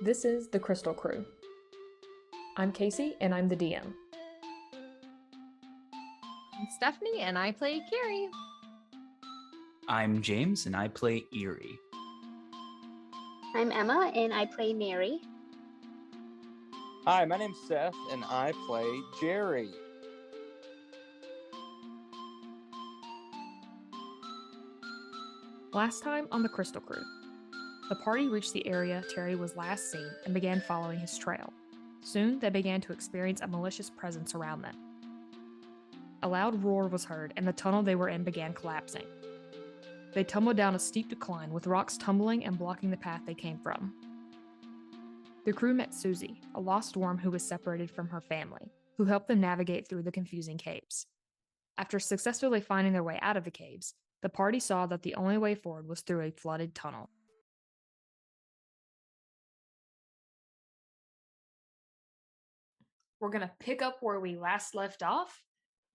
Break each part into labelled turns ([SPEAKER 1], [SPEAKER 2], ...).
[SPEAKER 1] This is the Crystal Crew. I'm Casey, and I'm the DM.
[SPEAKER 2] I'm Stephanie, and I play Carrie.
[SPEAKER 3] I'm James, and I play Eerie.
[SPEAKER 4] I'm Emma, and I play Mary.
[SPEAKER 5] Hi, my name's Seth, and I play Jerry.
[SPEAKER 1] Last time on the Crystal Crew, the party reached the area Terry was last seen and began following his trail. Soon, they began to experience a malicious presence around them. A loud roar was heard, and the tunnel they were in began collapsing. They tumbled down a steep decline, with rocks tumbling and blocking the path they came from. The crew met Susie, a lost worm who was separated from her family, who helped them navigate through the confusing caves. After successfully finding their way out of the caves, the party saw that the only way forward was through a flooded tunnel. We're going to pick up where we last left off.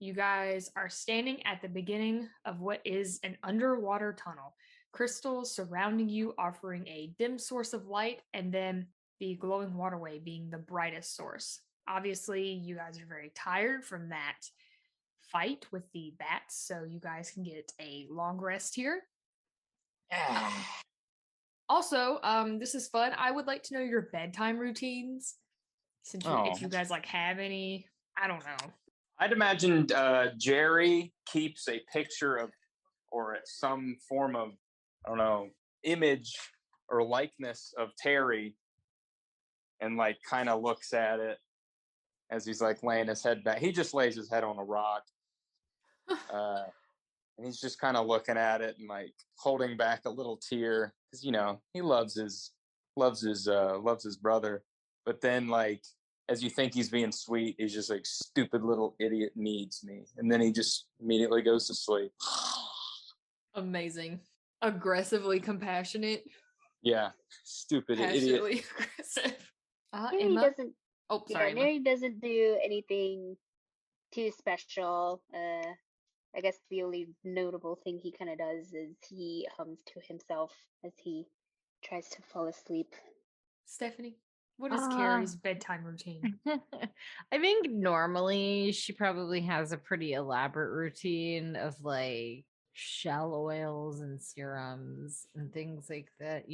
[SPEAKER 1] You guys are standing at the beginning of what is an underwater tunnel. Crystals surrounding you, offering a dim source of light, and then the glowing waterway being the brightest source. Obviously, you guys are very tired from that fight with the bats, so you guys can get a long rest here. Also, this is fun. I would like to know your bedtime routines, since if you guys have any. I don't know.
[SPEAKER 5] I'd imagine Jerry keeps a picture of, or some form of, image or likeness of Terry, and kind of looks at it as he's laying his head back. He just lays his head on a rock, and he's just kind of looking at it and holding back a little tear because he loves his brother, but then as you think he's being sweet, he's just stupid little idiot needs me. And then he just immediately goes to sleep.
[SPEAKER 1] Amazing. Aggressively compassionate.
[SPEAKER 5] Yeah. Stupid
[SPEAKER 1] Passionately
[SPEAKER 5] idiot.
[SPEAKER 1] aggressive.
[SPEAKER 4] Mary
[SPEAKER 1] Emma?
[SPEAKER 4] doesn't.
[SPEAKER 1] Oh, sorry.
[SPEAKER 4] Mary doesn't do anything too special. I guess the only notable thing he kind of does is he hums to himself as he tries to fall asleep.
[SPEAKER 1] Stephanie, what is Carrie's bedtime routine?
[SPEAKER 2] I think normally she probably has a pretty elaborate routine of shell oils and serums and things like that,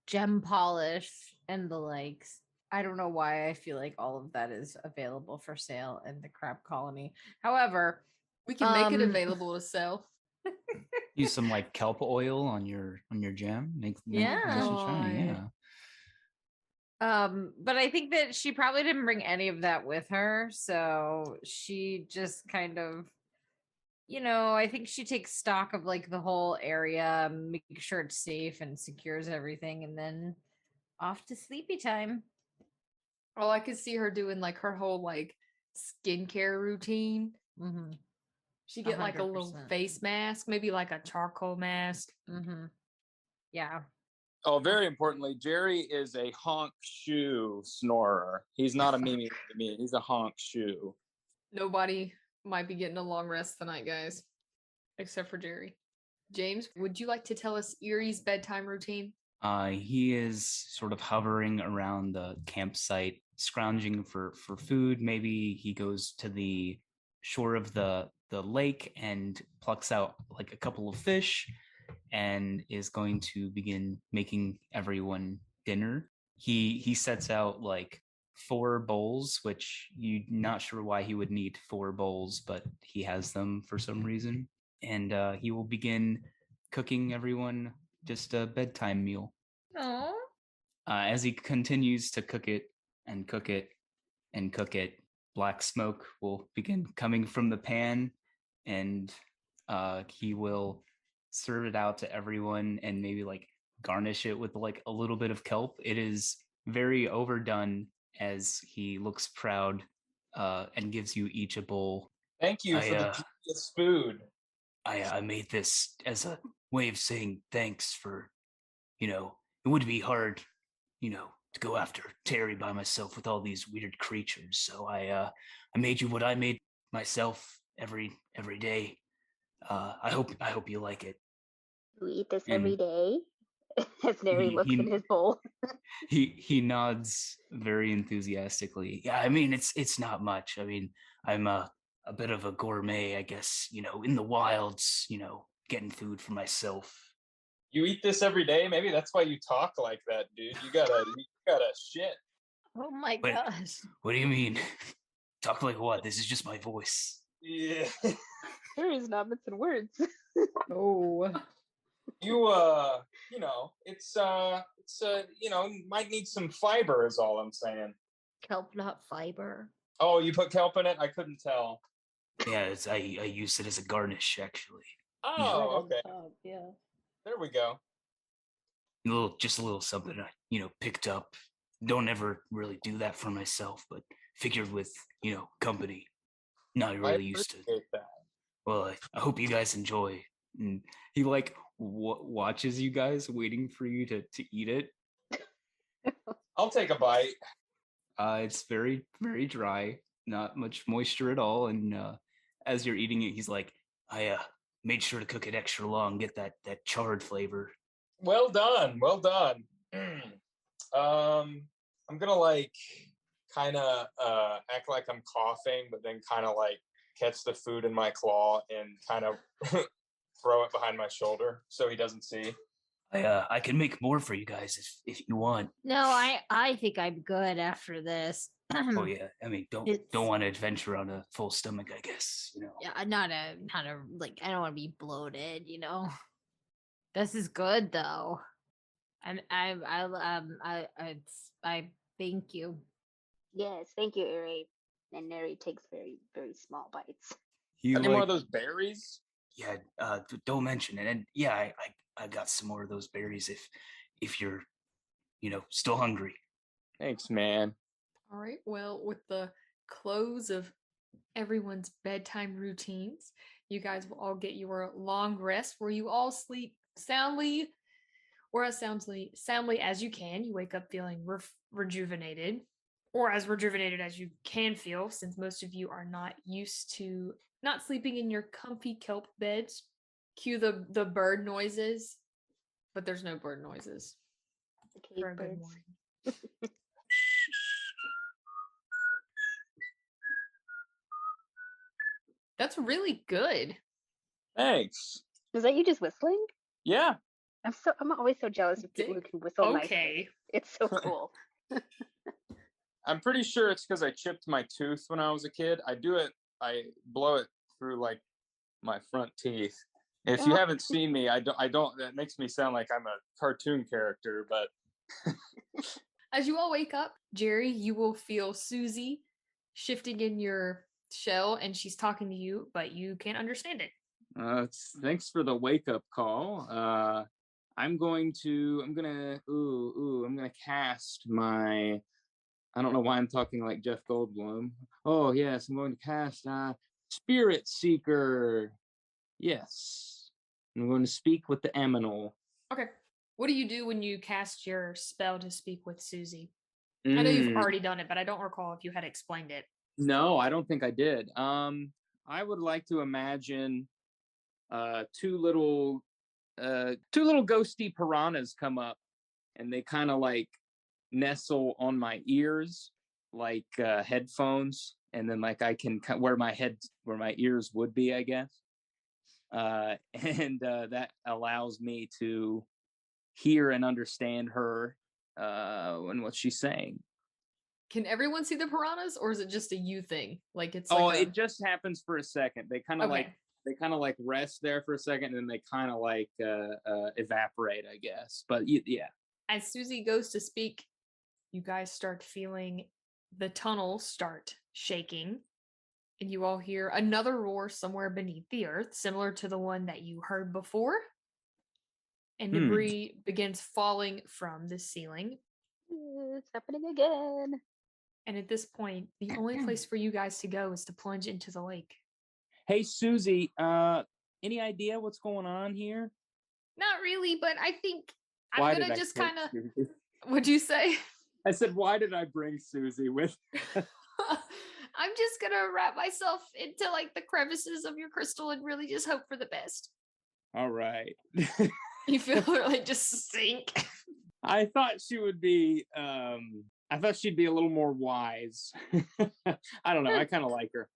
[SPEAKER 2] gem polish and the likes. I don't know why I feel like all of that is available for sale in the crab colony. However,
[SPEAKER 1] we can make it available to sell.
[SPEAKER 3] Use some kelp oil on your gem. Make
[SPEAKER 2] yeah.
[SPEAKER 3] Nice and shiny. Yeah.
[SPEAKER 2] But I think that she probably didn't bring any of that with her, so she just kind of, I think she takes stock of the whole area, making sure it's safe and secures everything, and then off to sleepy time.
[SPEAKER 1] Oh, I could see her doing her whole skincare routine.
[SPEAKER 2] Mm-hmm.
[SPEAKER 1] She get 100%. A little face mask, maybe a charcoal mask.
[SPEAKER 2] Mm-hmm. Yeah.
[SPEAKER 5] Oh, very importantly, Jerry is a honk shoe snorer. He's not a mimi. He's a honk shoe.
[SPEAKER 1] Nobody might be getting a long rest tonight, guys, except for Jerry. James, would you like to tell us Eerie's bedtime routine?
[SPEAKER 3] He is sort of hovering around the campsite, scrounging for food. Maybe he goes to the shore of the lake and plucks out a couple of fish and is going to begin making everyone dinner. He sets out 4 bowls, which you're not sure why he would need 4 bowls, but he has them for some reason. And he will begin cooking everyone just a bedtime meal.
[SPEAKER 2] Aww.
[SPEAKER 3] As he continues to cook it and cook it and cook it, black smoke will begin coming from the pan, and he will serve it out to everyone and maybe garnish it with a little bit of kelp. It is very overdone as he looks proud and gives you each a bowl.
[SPEAKER 5] Thank you for this food.
[SPEAKER 3] I made this as a way of saying thanks for, it would be hard, to go after Terry by myself with all these weird creatures. So I made you what I made myself every day. I hope you like it.
[SPEAKER 4] You eat this every day? As Neri
[SPEAKER 3] He
[SPEAKER 4] looks in
[SPEAKER 3] he
[SPEAKER 4] his bowl.
[SPEAKER 3] he nods very enthusiastically. Yeah, I mean it's not much. I mean, I'm a bit of a gourmet, I guess, in the wilds, getting food for myself.
[SPEAKER 5] You eat this every day? Maybe that's why you talk like that, dude. You gotta shit.
[SPEAKER 2] Oh my
[SPEAKER 3] What
[SPEAKER 2] gosh.
[SPEAKER 3] what do you mean? Talk like what? This is just my voice.
[SPEAKER 5] Yeah.
[SPEAKER 4] Harry's not missing words.
[SPEAKER 2] Oh.
[SPEAKER 5] You might need some fiber is all I'm saying.
[SPEAKER 2] Kelp not fiber.
[SPEAKER 5] Oh, you put kelp in it? I couldn't tell.
[SPEAKER 3] Yeah, I use it as a garnish actually.
[SPEAKER 5] Oh, okay.
[SPEAKER 2] Yeah.
[SPEAKER 5] There we go.
[SPEAKER 3] Just a little something I, picked up. Don't ever really do that for myself, but figured with, company, not
[SPEAKER 5] I
[SPEAKER 3] really used to.
[SPEAKER 5] appreciate that.
[SPEAKER 3] Well, I hope you guys enjoy. And he like watches you guys waiting for you to eat it.
[SPEAKER 5] I'll take a bite.
[SPEAKER 3] It's very, very dry, not much moisture at all. And as you're eating it, he's like, I made sure to cook it extra long, get that charred flavor.
[SPEAKER 5] Well done. Well done. I'm gonna like kind of act like I'm coughing, but then kind of like catch the food in my claw and kind of throw it behind my shoulder so he doesn't see.
[SPEAKER 3] I can make more for you guys if you want.
[SPEAKER 2] No, I think I'm good after this.
[SPEAKER 3] Oh yeah, I mean
[SPEAKER 2] It's-
[SPEAKER 3] don't want to adventure on a full stomach, I guess.
[SPEAKER 2] Yeah, not a like I don't want to be bloated, This is good though. I thank you.
[SPEAKER 4] Yes, thank you, Harry. And Neri takes very, very small bites.
[SPEAKER 3] You
[SPEAKER 5] Any more of those berries?
[SPEAKER 3] Yeah, don't mention it. And yeah, I got some more of those berries if you're still hungry.
[SPEAKER 5] Thanks, man.
[SPEAKER 1] All right. Well, with the close of everyone's bedtime routines, you guys will all get your long rest where you all sleep soundly or as soundly as you can. You wake up feeling rejuvenated or as rejuvenated as you can feel, since most of you are not used to not sleeping in your comfy kelp beds. Cue the bird noises, but there's no bird noises
[SPEAKER 4] The cave
[SPEAKER 1] for a good
[SPEAKER 4] birds.
[SPEAKER 1] morning. That's really good.
[SPEAKER 5] Thanks.
[SPEAKER 4] Was that you just whistling?
[SPEAKER 5] Yeah.
[SPEAKER 4] I'm always so jealous of people who can whistle nicely.
[SPEAKER 1] Okay.
[SPEAKER 4] It's so cool.
[SPEAKER 5] I'm pretty sure it's because I chipped my tooth when I was a kid. I blow it through like my front teeth. If you haven't seen me, I don't, that makes me sound like I'm a cartoon character, but.
[SPEAKER 1] As you all wake up, Jerry, you will feel Susie shifting in your shell and she's talking to you, but you can't understand it.
[SPEAKER 5] Thanks for the wake up call. I'm gonna cast my, I don't know why I'm talking like Jeff Goldblum. Oh yes, I'm going to cast Spirit Seeker. Yes. I'm going to speak with the Aminal.
[SPEAKER 1] Okay. What do you do when you cast your spell to speak with Susie? I know you've already done it, but I don't recall if you had explained it.
[SPEAKER 5] No, I don't think I did. I would like to imagine two little ghosty piranhas come up and they kind of like nestle on my ears like headphones, and then like I can where my ears would be, I guess. And that allows me to hear and understand her and what she's saying.
[SPEAKER 1] Can everyone see the piranhas, or is it just a you thing? Like it's
[SPEAKER 5] it just happens for a second. They kind of
[SPEAKER 1] okay.
[SPEAKER 5] like rest there for a second, and then they kind of like evaporate, I guess. But yeah.
[SPEAKER 1] As Susie goes to speak, you guys start feeling the tunnel start shaking, and you all hear another roar somewhere beneath the earth, similar to the one that you heard before. And debris begins falling from the ceiling.
[SPEAKER 4] It's happening again.
[SPEAKER 1] And at this point, the only place for you guys to go is to plunge into the lake.
[SPEAKER 5] Hey, Susie, any idea what's going on here?
[SPEAKER 1] Not really, but I think
[SPEAKER 5] Why
[SPEAKER 1] I'm gonna just kind of. What'd you say?
[SPEAKER 5] I said, why did I bring Susie with?
[SPEAKER 1] I'm just gonna wrap myself into like the crevices of your crystal and really just hope for the best.
[SPEAKER 5] All right.
[SPEAKER 1] You feel her like just sink.
[SPEAKER 5] I thought she would be. I thought she'd be a little more wise. I don't know. I kind of like her.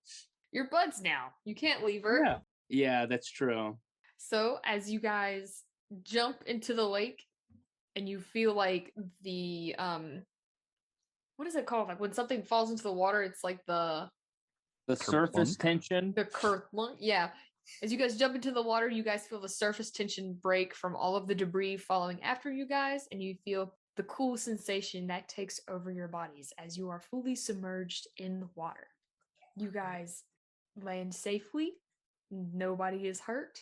[SPEAKER 1] You're buds now. You can't leave her.
[SPEAKER 5] Yeah. Yeah, that's true.
[SPEAKER 1] So as you guys jump into the lake and you feel like the what is it called? Like when something falls into the water, it's like the
[SPEAKER 5] surface tension.
[SPEAKER 1] kerplunk. Yeah. As you guys jump into the water, you guys feel the surface tension break from all of the debris following after you guys, and you feel the cool sensation that takes over your bodies as you are fully submerged in the water. You guys land safely. Nobody is hurt.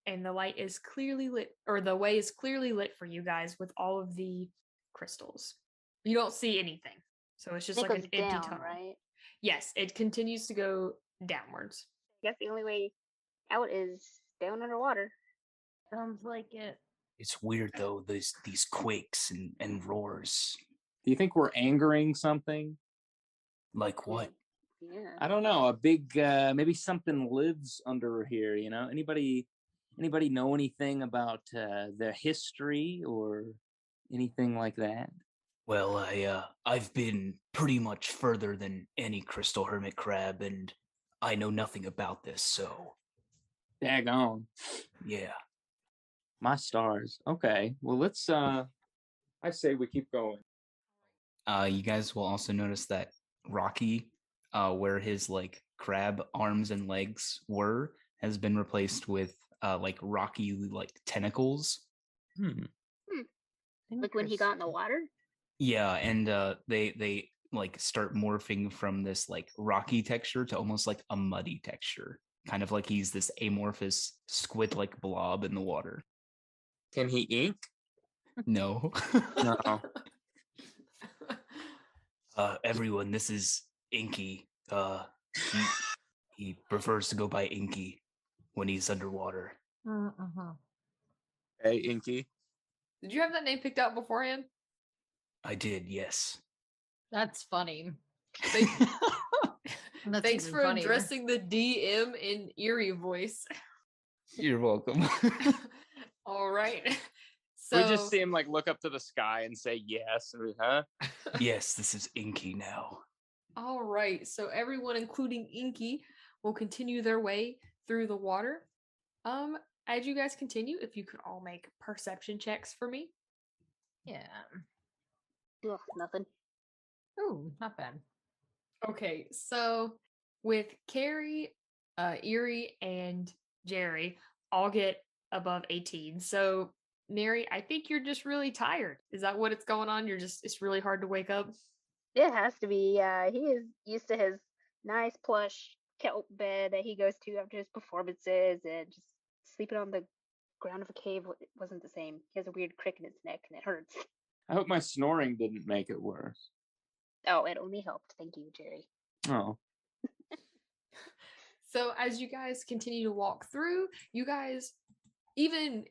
[SPEAKER 1] And the light is clearly lit, or the way is clearly lit for you guys with all of the crystals. You don't see anything. So it's just
[SPEAKER 4] It
[SPEAKER 1] like
[SPEAKER 4] goes
[SPEAKER 1] an empty
[SPEAKER 4] down,
[SPEAKER 1] tunnel.
[SPEAKER 4] right?
[SPEAKER 1] Yes, it continues to go downwards.
[SPEAKER 4] I guess the only way out is down underwater.
[SPEAKER 2] Sounds like it.
[SPEAKER 3] It's weird though, these quakes and roars.
[SPEAKER 5] Do you think we're angering something?
[SPEAKER 3] Like what?
[SPEAKER 4] Yeah.
[SPEAKER 5] I don't know. A big maybe something lives under here, you know? Anybody know anything about their history or anything like that?
[SPEAKER 3] Well, I've been pretty much further than any crystal hermit crab, and I know nothing about this, so
[SPEAKER 5] Daggone.
[SPEAKER 3] yeah.
[SPEAKER 5] My stars. Okay. Well, let's I say we keep going.
[SPEAKER 3] You guys will also notice that Rocky, where his like crab arms and legs were, has been replaced with like rocky like tentacles.
[SPEAKER 4] Like when he got in the water?
[SPEAKER 3] Yeah, and they like start morphing from this like rocky texture to almost like a muddy texture, kind of like he's this amorphous squid-like blob in the water.
[SPEAKER 5] Can he ink?
[SPEAKER 3] No.
[SPEAKER 5] No.
[SPEAKER 3] Everyone, this is Inky. He prefers to go by Inky when he's underwater.
[SPEAKER 5] Hey, Inky.
[SPEAKER 1] Did you have that name picked out beforehand?
[SPEAKER 3] I did, yes.
[SPEAKER 2] That's funny. That's
[SPEAKER 1] Thanks
[SPEAKER 2] even
[SPEAKER 1] for
[SPEAKER 2] funnier.
[SPEAKER 1] addressing the DM in eerie voice.
[SPEAKER 3] You're welcome.
[SPEAKER 1] All right. So
[SPEAKER 5] We just see him like look up to the sky and say yes, huh?
[SPEAKER 3] Yes, this is Inky now.
[SPEAKER 1] all right. So everyone, including Inky, will continue their way through the water. As you guys continue, if you could all make perception checks for me.
[SPEAKER 2] Yeah.
[SPEAKER 4] Ugh, nothing.
[SPEAKER 2] Ooh, not bad.
[SPEAKER 1] Okay, so with Carrie, Erie, and Jerry all get above 18. So Neri, I think you're just really tired. Is that what it's going on? It's really hard to wake up.
[SPEAKER 4] It has to be. He is used to his nice plush kelp bed that he goes to after his performances, and just sleeping on the ground of a cave wasn't the same. He has a weird crick in his neck, and it hurts.
[SPEAKER 5] I hope my snoring didn't make it worse.
[SPEAKER 4] Oh, it only helped. Thank you, Jerry.
[SPEAKER 5] Oh.
[SPEAKER 1] So as you guys continue to walk through, you guys, even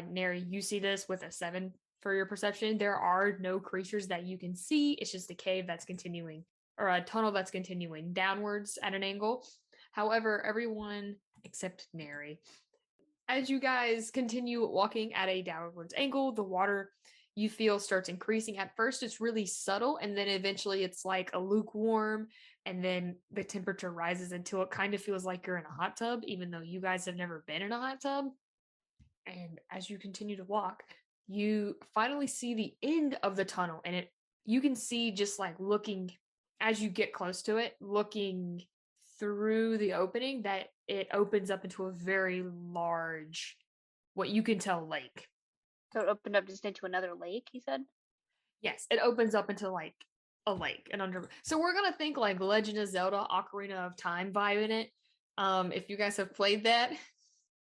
[SPEAKER 1] Neri, you see this with a 7 for your perception. There are no creatures that you can see. It's just a cave that's continuing, or a tunnel that's continuing downwards at an angle. However, everyone except Neri, as you guys continue walking at a downwards angle, the water you feel starts increasing. At first, it's really subtle, and then eventually it's like a lukewarm, and then the temperature rises until it kind of feels like you're in a hot tub, even though you guys have never been in a hot tub. And as you continue to walk, you finally see the end of the tunnel, and you can see, just like looking as you get close to it, looking through the opening, that it opens up into a very large, what you can tell, lake.
[SPEAKER 4] So it opened up just into another lake, he said?
[SPEAKER 1] Yes, it opens up into like a lake and under. So we're gonna think like Legend of Zelda Ocarina of Time vibe in it. If you guys have played that.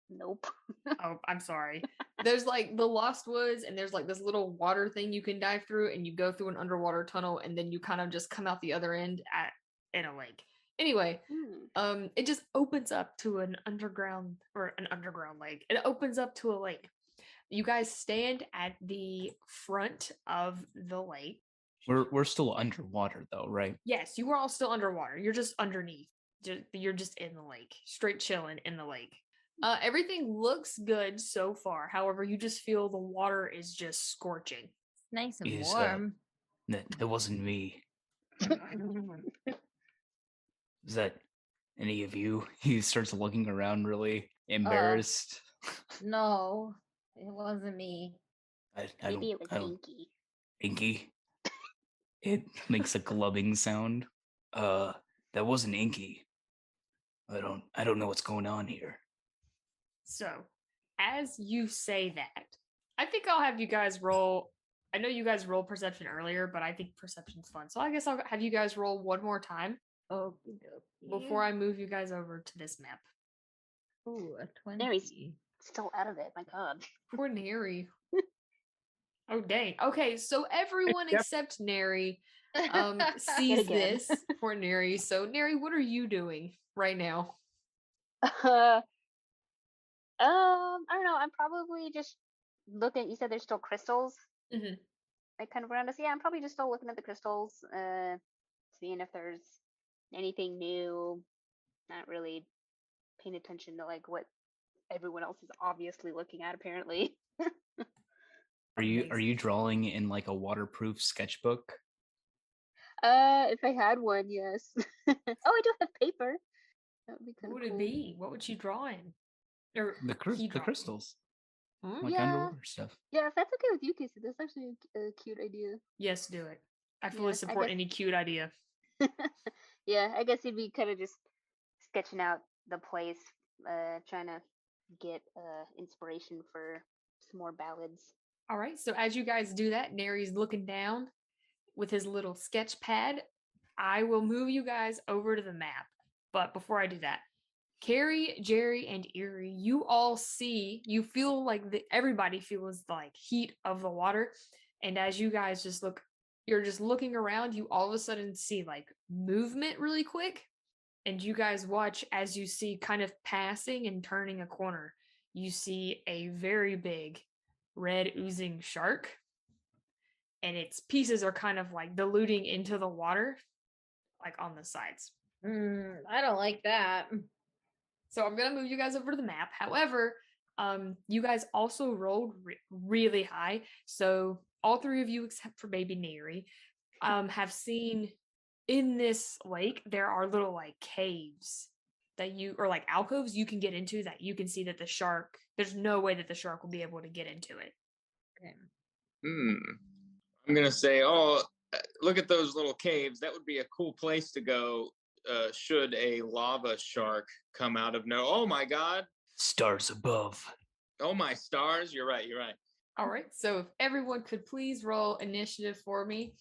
[SPEAKER 4] Nope.
[SPEAKER 1] Oh, I'm sorry. There's like the Lost Woods, and there's like this little water thing you can dive through, and you go through an underwater tunnel, and then you kind of just come out the other end in a lake. Anyway, it just opens up to an underground lake. It opens up to a lake. You guys stand at the front of the lake.
[SPEAKER 3] We're still underwater though, right?
[SPEAKER 1] Yes, you are all still underwater. You're just underneath. You're just in the lake, straight chilling in the lake. Everything looks good so far. However, you just feel the water is just scorching.
[SPEAKER 2] It's nice and
[SPEAKER 3] Is,
[SPEAKER 2] warm.
[SPEAKER 3] That wasn't me. Is that any of you? He starts looking around, really embarrassed.
[SPEAKER 2] No, it wasn't me.
[SPEAKER 3] I
[SPEAKER 4] Maybe it was
[SPEAKER 3] don't.
[SPEAKER 4] Inky.
[SPEAKER 3] Inky. It makes a glubbing sound. That wasn't Inky. I don't know what's going on here.
[SPEAKER 1] So, as you say that, I think I'll have you guys roll. I know you guys rolled perception earlier, but I think perception's fun. So I guess I'll have you guys roll one more time before I move you guys over to this map.
[SPEAKER 2] Ooh, a 20.
[SPEAKER 4] Mary's still out of it. My God.
[SPEAKER 1] Poor Neri. Oh dang. Okay, so everyone
[SPEAKER 5] Yep.
[SPEAKER 1] except Neri
[SPEAKER 4] Yet
[SPEAKER 1] sees
[SPEAKER 4] again.
[SPEAKER 1] this. Poor Neri. So Neri, what are you doing right now?
[SPEAKER 4] I don't know. I'm probably just looking. You said there's still crystals,
[SPEAKER 1] Mhm.
[SPEAKER 4] like kind of around us. Yeah, I'm probably just still looking at the crystals, seeing if there's anything new. Not really paying attention to like what everyone else is obviously looking at. Apparently.
[SPEAKER 3] Are you
[SPEAKER 1] Amazing.
[SPEAKER 3] drawing in like a waterproof sketchbook?
[SPEAKER 4] If I had one, yes. Oh, I do have paper. That would be
[SPEAKER 1] What
[SPEAKER 4] kind
[SPEAKER 1] would
[SPEAKER 4] of cool.
[SPEAKER 1] it be? What would you draw in? Or he
[SPEAKER 3] The
[SPEAKER 1] draw?
[SPEAKER 3] crystals,
[SPEAKER 1] Hmm?
[SPEAKER 3] like
[SPEAKER 4] Yeah.
[SPEAKER 3] underwater stuff.
[SPEAKER 4] Yeah, if that's okay with you, Casey, that's actually a cute idea.
[SPEAKER 1] Yes, do it. I fully
[SPEAKER 4] Yeah, I
[SPEAKER 1] support
[SPEAKER 4] guess.
[SPEAKER 1] any cute idea.
[SPEAKER 4] Yeah, I guess he'd be kind of just sketching out the place, trying to get inspiration for some more ballads.
[SPEAKER 1] All right, so as you guys do that, Neri's looking down with his little sketch pad. I will move you guys over to the map. But before I do that, Carrie, Jerry, and Erie, you all see, you feel like everybody feels the like heat of the water. And as you guys just look, you're just looking around, you all of a sudden see like movement really quick. And you guys watch as you see kind of passing and turning a corner. You see a very big red oozing shark. And its pieces are kind of like diluting into the water, like on the sides.
[SPEAKER 2] I don't like that.
[SPEAKER 1] So I'm gonna move you guys over to the map. However, you guys also rolled really high. So all three of you, except for Baby Neri, have seen in this lake there are little like caves that you or like alcoves you can get into that you can see that the shark. There's no way that the shark will be able to get into it.
[SPEAKER 2] Okay.
[SPEAKER 5] I'm gonna say, oh, look at those little caves. That would be a cool place to go. Should a lava shark come out of no? Oh my God!
[SPEAKER 3] Stars above.
[SPEAKER 5] Oh my stars! You're right. You're right.
[SPEAKER 1] All right. So if everyone could please roll initiative for me,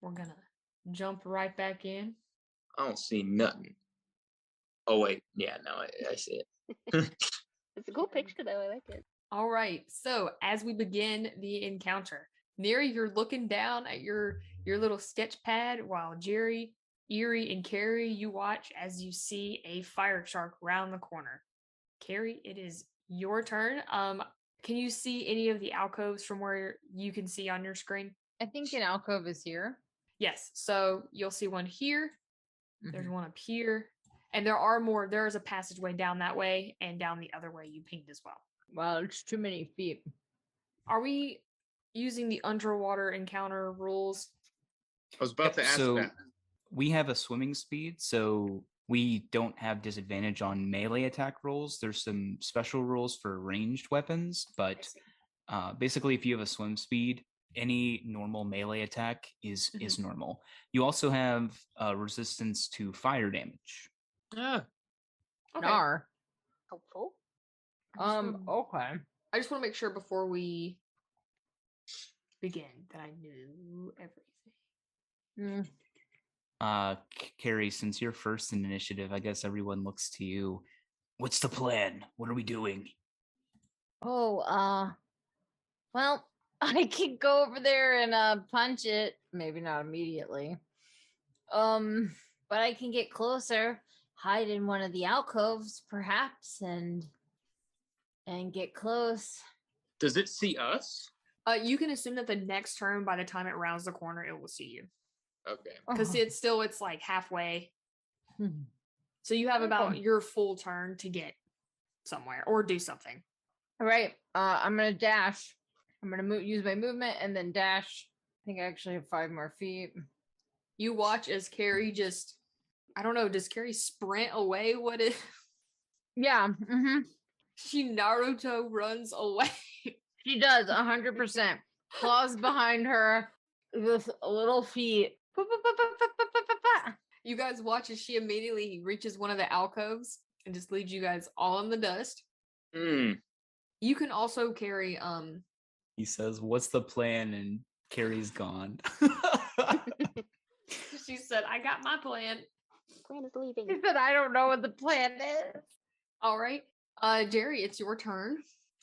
[SPEAKER 1] we're gonna jump right back in.
[SPEAKER 5] I don't see nothing. Oh wait, yeah, no, I see it.
[SPEAKER 4] It's a cool picture, though. I like it.
[SPEAKER 1] All right. So as we begin the encounter, Neri, you're looking down at your little sketch pad, while Jerry, Erie, and Carrie, you watch as you see a fire shark round the corner. Carrie, it is your turn. Can you see any of the alcoves from where you can see on your screen?
[SPEAKER 2] I think an alcove is here.
[SPEAKER 1] Yes. So you'll see one here. There's
[SPEAKER 2] Mhm.
[SPEAKER 1] one up here. And there are more. There is a passageway down that way and down the other way you pinged as well.
[SPEAKER 2] Well, it's too many feet.
[SPEAKER 1] Are we using the underwater encounter rules?
[SPEAKER 5] I was about to ask
[SPEAKER 3] So
[SPEAKER 5] that.
[SPEAKER 3] we have a swimming speed, so we don't have disadvantage on melee attack rolls. There's some special rules for ranged weapons, but basically, if you have a swim speed, any normal melee attack is normal. You also have resistance to fire damage.
[SPEAKER 5] Ah,
[SPEAKER 1] Okay.
[SPEAKER 2] Nar.
[SPEAKER 4] Helpful.
[SPEAKER 2] Okay.
[SPEAKER 1] I just want to make sure before we begin that I knew everything.
[SPEAKER 3] Carrie, since you're first in initiative, I guess everyone looks to you. What's the plan? What are we doing?
[SPEAKER 2] Oh, well, I could go over there and punch it. Maybe not immediately. But I can get closer, hide in one of the alcoves, perhaps, and get close.
[SPEAKER 5] does it see us?
[SPEAKER 1] You can assume that the next turn, by the time it rounds the corner, it will see you.
[SPEAKER 5] Okay.
[SPEAKER 1] Because it's like halfway.
[SPEAKER 2] Mhm.
[SPEAKER 1] So you have about
[SPEAKER 2] Okay.
[SPEAKER 1] your full turn to get somewhere or do something.
[SPEAKER 2] All right. I'm gonna dash. I'm gonna use my movement and then dash. I think I actually have 5 more feet.
[SPEAKER 1] You watch as Carrie just, I don't know, does Carrie sprint away? What is
[SPEAKER 2] Yeah. Mm-hmm.
[SPEAKER 1] she Naruto runs away?
[SPEAKER 2] She does 100%. Claws behind her with little feet.
[SPEAKER 1] You guys watch as she immediately reaches one of the alcoves and just leaves you guys all in the dust.
[SPEAKER 5] Hmm.
[SPEAKER 1] You can also carry
[SPEAKER 3] He says, "What's the plan?" And Carrie's gone.
[SPEAKER 1] she said, I got my plan.
[SPEAKER 4] Plan is leaving.
[SPEAKER 2] She said, I don't know what the plan is.
[SPEAKER 1] All right. Jerry, it's your turn.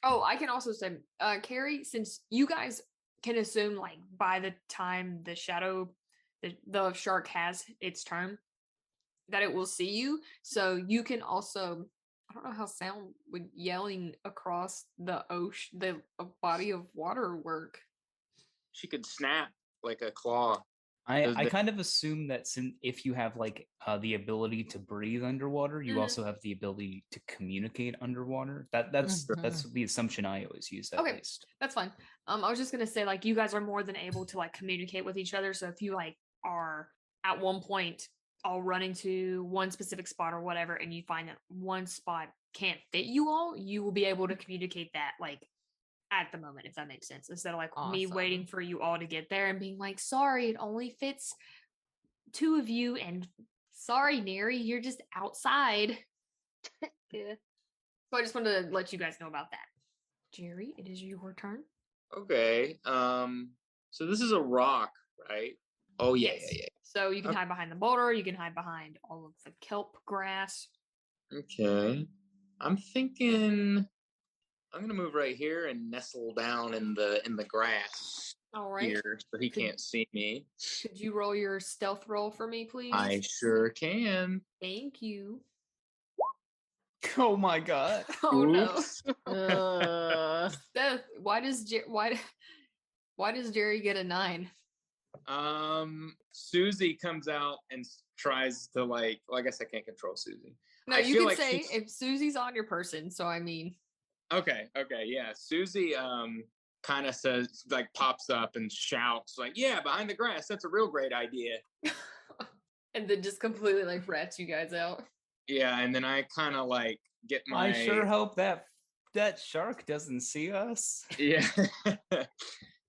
[SPEAKER 1] Oh, I can also say, Carrie, since you guys can assume like by the time the shark has its turn, that it will see you. So you can also, I don't know how sound would yelling across the ocean, the body of water work.
[SPEAKER 5] She could snap like a claw.
[SPEAKER 3] I kind of assume that if you have like the ability to breathe underwater, you
[SPEAKER 1] Mhm.
[SPEAKER 3] also have the ability to communicate underwater. That's the assumption I always use at
[SPEAKER 1] Okay.
[SPEAKER 3] least.
[SPEAKER 1] That's fine. I was just gonna say, like, you guys are more than able to like communicate with each other. So if you like are at one point all running to one specific spot or whatever, and you find that one spot can't fit you all, you will be able to communicate that like at the moment, if that makes sense. Instead of like me waiting for you all to get there and being like, sorry, it only fits 2 of you, and sorry, Neri, you're just outside.
[SPEAKER 4] Yeah.
[SPEAKER 1] So I just wanted to let you guys know about that. Jerry, it is your turn.
[SPEAKER 5] Okay. So this is a rock, right? Oh yeah,
[SPEAKER 1] Yes.
[SPEAKER 5] yeah,
[SPEAKER 1] So you can
[SPEAKER 5] Okay.
[SPEAKER 1] hide behind the boulder, you can hide behind all of the kelp grass.
[SPEAKER 5] yeah. Okay. I'm thinking I'm gonna move right here and nestle down in the grass
[SPEAKER 1] All right.
[SPEAKER 5] here so he
[SPEAKER 1] Could-
[SPEAKER 5] can't see me.
[SPEAKER 1] Could you roll your stealth roll for me, please?
[SPEAKER 5] I sure can.
[SPEAKER 1] Thank you.
[SPEAKER 3] Oh my god!
[SPEAKER 1] Oh
[SPEAKER 5] Oops.
[SPEAKER 2] Uh,
[SPEAKER 1] no. Steph, why does Jerry get a 9?
[SPEAKER 5] Susie comes out and tries to like. Well, I guess I can't control Susie.
[SPEAKER 1] No,
[SPEAKER 5] I
[SPEAKER 1] you
[SPEAKER 5] feel
[SPEAKER 1] can
[SPEAKER 5] like
[SPEAKER 1] say
[SPEAKER 5] she's-
[SPEAKER 1] if Susie's on your person, so I mean.
[SPEAKER 5] Okay, yeah. Susie kind of says like pops up and shouts like, "Yeah, behind the grass. That's a real great idea."
[SPEAKER 1] And then just completely like rats you guys out.
[SPEAKER 5] Yeah, and then I kind of like get my
[SPEAKER 3] I sure hope that shark doesn't see us.
[SPEAKER 5] yeah.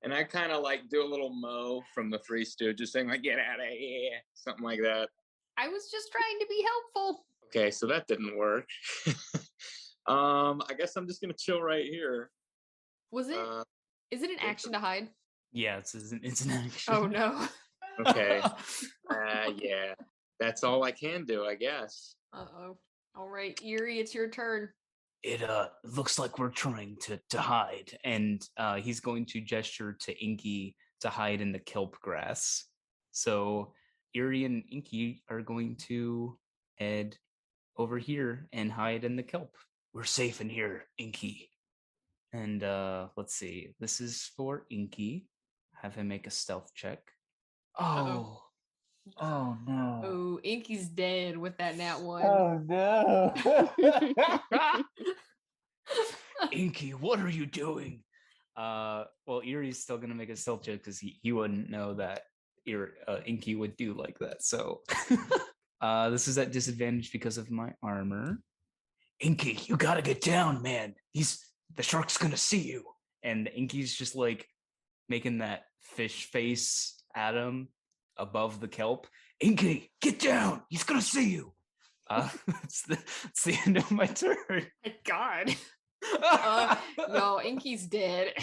[SPEAKER 5] And I kind of like do a little mow from the Three Stooges saying like, "Get out of here," something like that.
[SPEAKER 1] I was just trying to be helpful.
[SPEAKER 5] Okay, so that didn't work. I guess I'm just gonna chill right here.
[SPEAKER 1] Was it? Is it an action to hide?
[SPEAKER 3] Yeah, it's an action.
[SPEAKER 1] Oh no.
[SPEAKER 5] Okay. Yeah, that's all I can do, I guess.
[SPEAKER 1] Uh-oh. All right, Eerie, it's your turn.
[SPEAKER 3] It looks like we're trying to hide, and he's going to gesture to Inky to hide in the kelp grass. So Erie and Inky are going to head over here and hide in the kelp. We're safe in here, Inky. And let's see. This is for Inky. Have him make a stealth check.
[SPEAKER 1] Uh-oh.
[SPEAKER 3] Oh no.
[SPEAKER 1] Oh, Inky's dead with that nat 1.
[SPEAKER 3] Oh no. Inky, what are you doing? Well, Erie's still gonna make a stealth check because he wouldn't know that Inky would do like that. So this is at disadvantage because of my armor. Inky, you gotta get down, man. The shark's gonna see you. And Inky's just like making that fish face at him above the kelp. Inky, get down! He's gonna see you. It's the end of my turn.
[SPEAKER 1] My God. No, Inky's dead.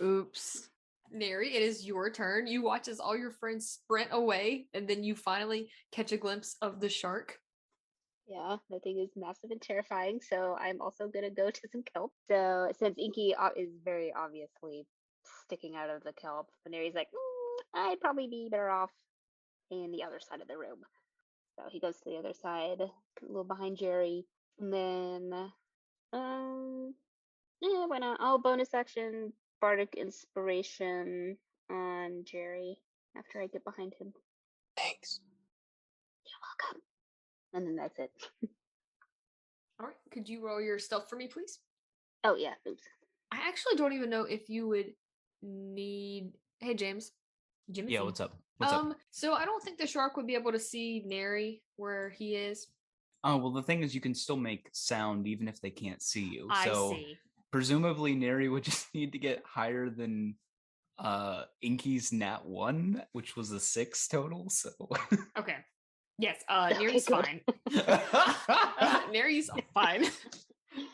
[SPEAKER 1] Oops. Neri, it is your turn. You watch as all your friends sprint away, and then you finally catch a glimpse of the shark.
[SPEAKER 4] Yeah, that thing is massive and terrifying. So I'm also gonna go to some kelp. So since Inky is very obviously sticking out of the kelp, Paneri's like, I'd probably be better off in the other side of the room. So he goes to the other side, a little behind Jerry, and then yeah, why not? Oh, bonus action, bardic inspiration on Jerry after I get behind him.
[SPEAKER 5] Thanks.
[SPEAKER 4] You're welcome. And then that's it.
[SPEAKER 6] All right. Could you roll your stealth for me, please?
[SPEAKER 4] Oh yeah, oops.
[SPEAKER 6] I actually don't even know if you would need. Hey, James. Jimothy.
[SPEAKER 3] Yeah, what's up? What's up?
[SPEAKER 6] So I don't think the shark would be able to see Neri where he is.
[SPEAKER 3] Oh, well, the thing is, you can still make sound even if they can't see you.
[SPEAKER 6] I
[SPEAKER 3] So
[SPEAKER 6] see.
[SPEAKER 3] presumably, Neri would just need to get higher than Inky's Nat 1, which was a 6 total. So
[SPEAKER 6] Okay. Yes.
[SPEAKER 4] Okay,
[SPEAKER 6] Neri's
[SPEAKER 4] good.
[SPEAKER 6] fine. Neri's fine.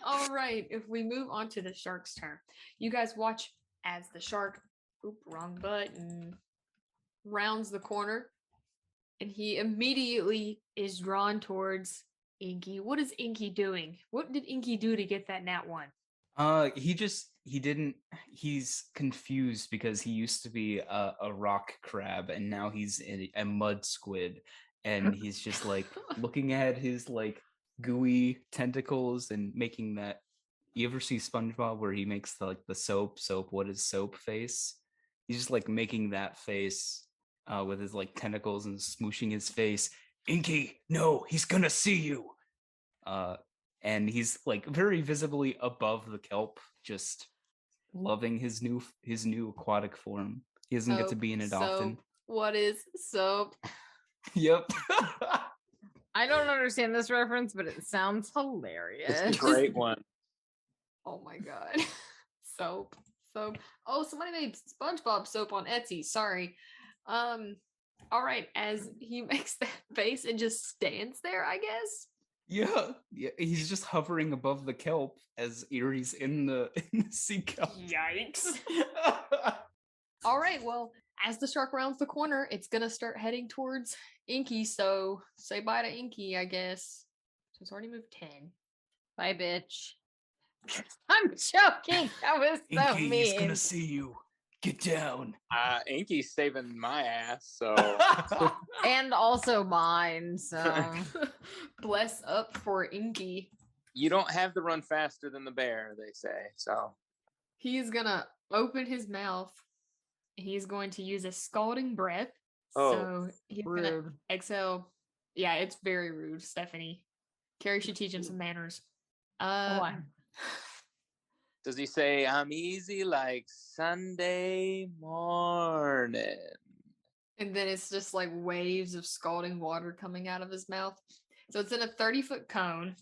[SPEAKER 6] All right. If we move on to the shark's turn, you guys watch as the shark. Oop, wrong button. Rounds the corner, and he immediately is drawn towards Inky. What is Inky doing? What did Inky do to get that nat 1?
[SPEAKER 3] He's confused because he used to be a rock crab and now he's a mud squid, and he's just like looking at his like gooey tentacles and making that. You ever see SpongeBob where he makes the soap what is soap face? He's just like making that face with his like tentacles and smooshing his face. Inky, no, he's gonna see you. And he's like very visibly above the kelp, just loving his new aquatic form. He doesn't get to be in it often.
[SPEAKER 6] What is soap?
[SPEAKER 3] Yep.
[SPEAKER 2] I don't understand this reference, but it sounds hilarious.
[SPEAKER 5] It's a great one.
[SPEAKER 6] Oh my god. Soap. Oh, somebody made SpongeBob soap on Etsy. Sorry. All right, as he makes that face and just stands there, I guess.
[SPEAKER 3] Yeah, he's just hovering above the kelp as Erie's in the sea kelp.
[SPEAKER 6] Yikes. All right, well, as the shark rounds the corner, it's gonna start heading towards Inky, so say bye to Inky, I guess. So it's already moved 10.
[SPEAKER 2] Bye, bitch. I'm joking. That was so
[SPEAKER 3] Inky,
[SPEAKER 2] mean.
[SPEAKER 3] he's gonna see you. Get down.
[SPEAKER 5] Inky's saving my ass, so
[SPEAKER 2] And also mine, so
[SPEAKER 6] Bless up for Inky.
[SPEAKER 5] you don't have to run faster than the bear, they say. So
[SPEAKER 6] He's gonna open his mouth. He's going to use a scalding breath.
[SPEAKER 5] Oh,
[SPEAKER 6] So he's gonna
[SPEAKER 2] rude.
[SPEAKER 6] exhale. Yeah, it's very rude, Stephanie. Carrie should teach him some manners.
[SPEAKER 2] Why?
[SPEAKER 5] does he say I'm easy like Sunday morning?
[SPEAKER 6] And then it's just like waves of scalding water coming out of his mouth. So it's in a 30-foot cone.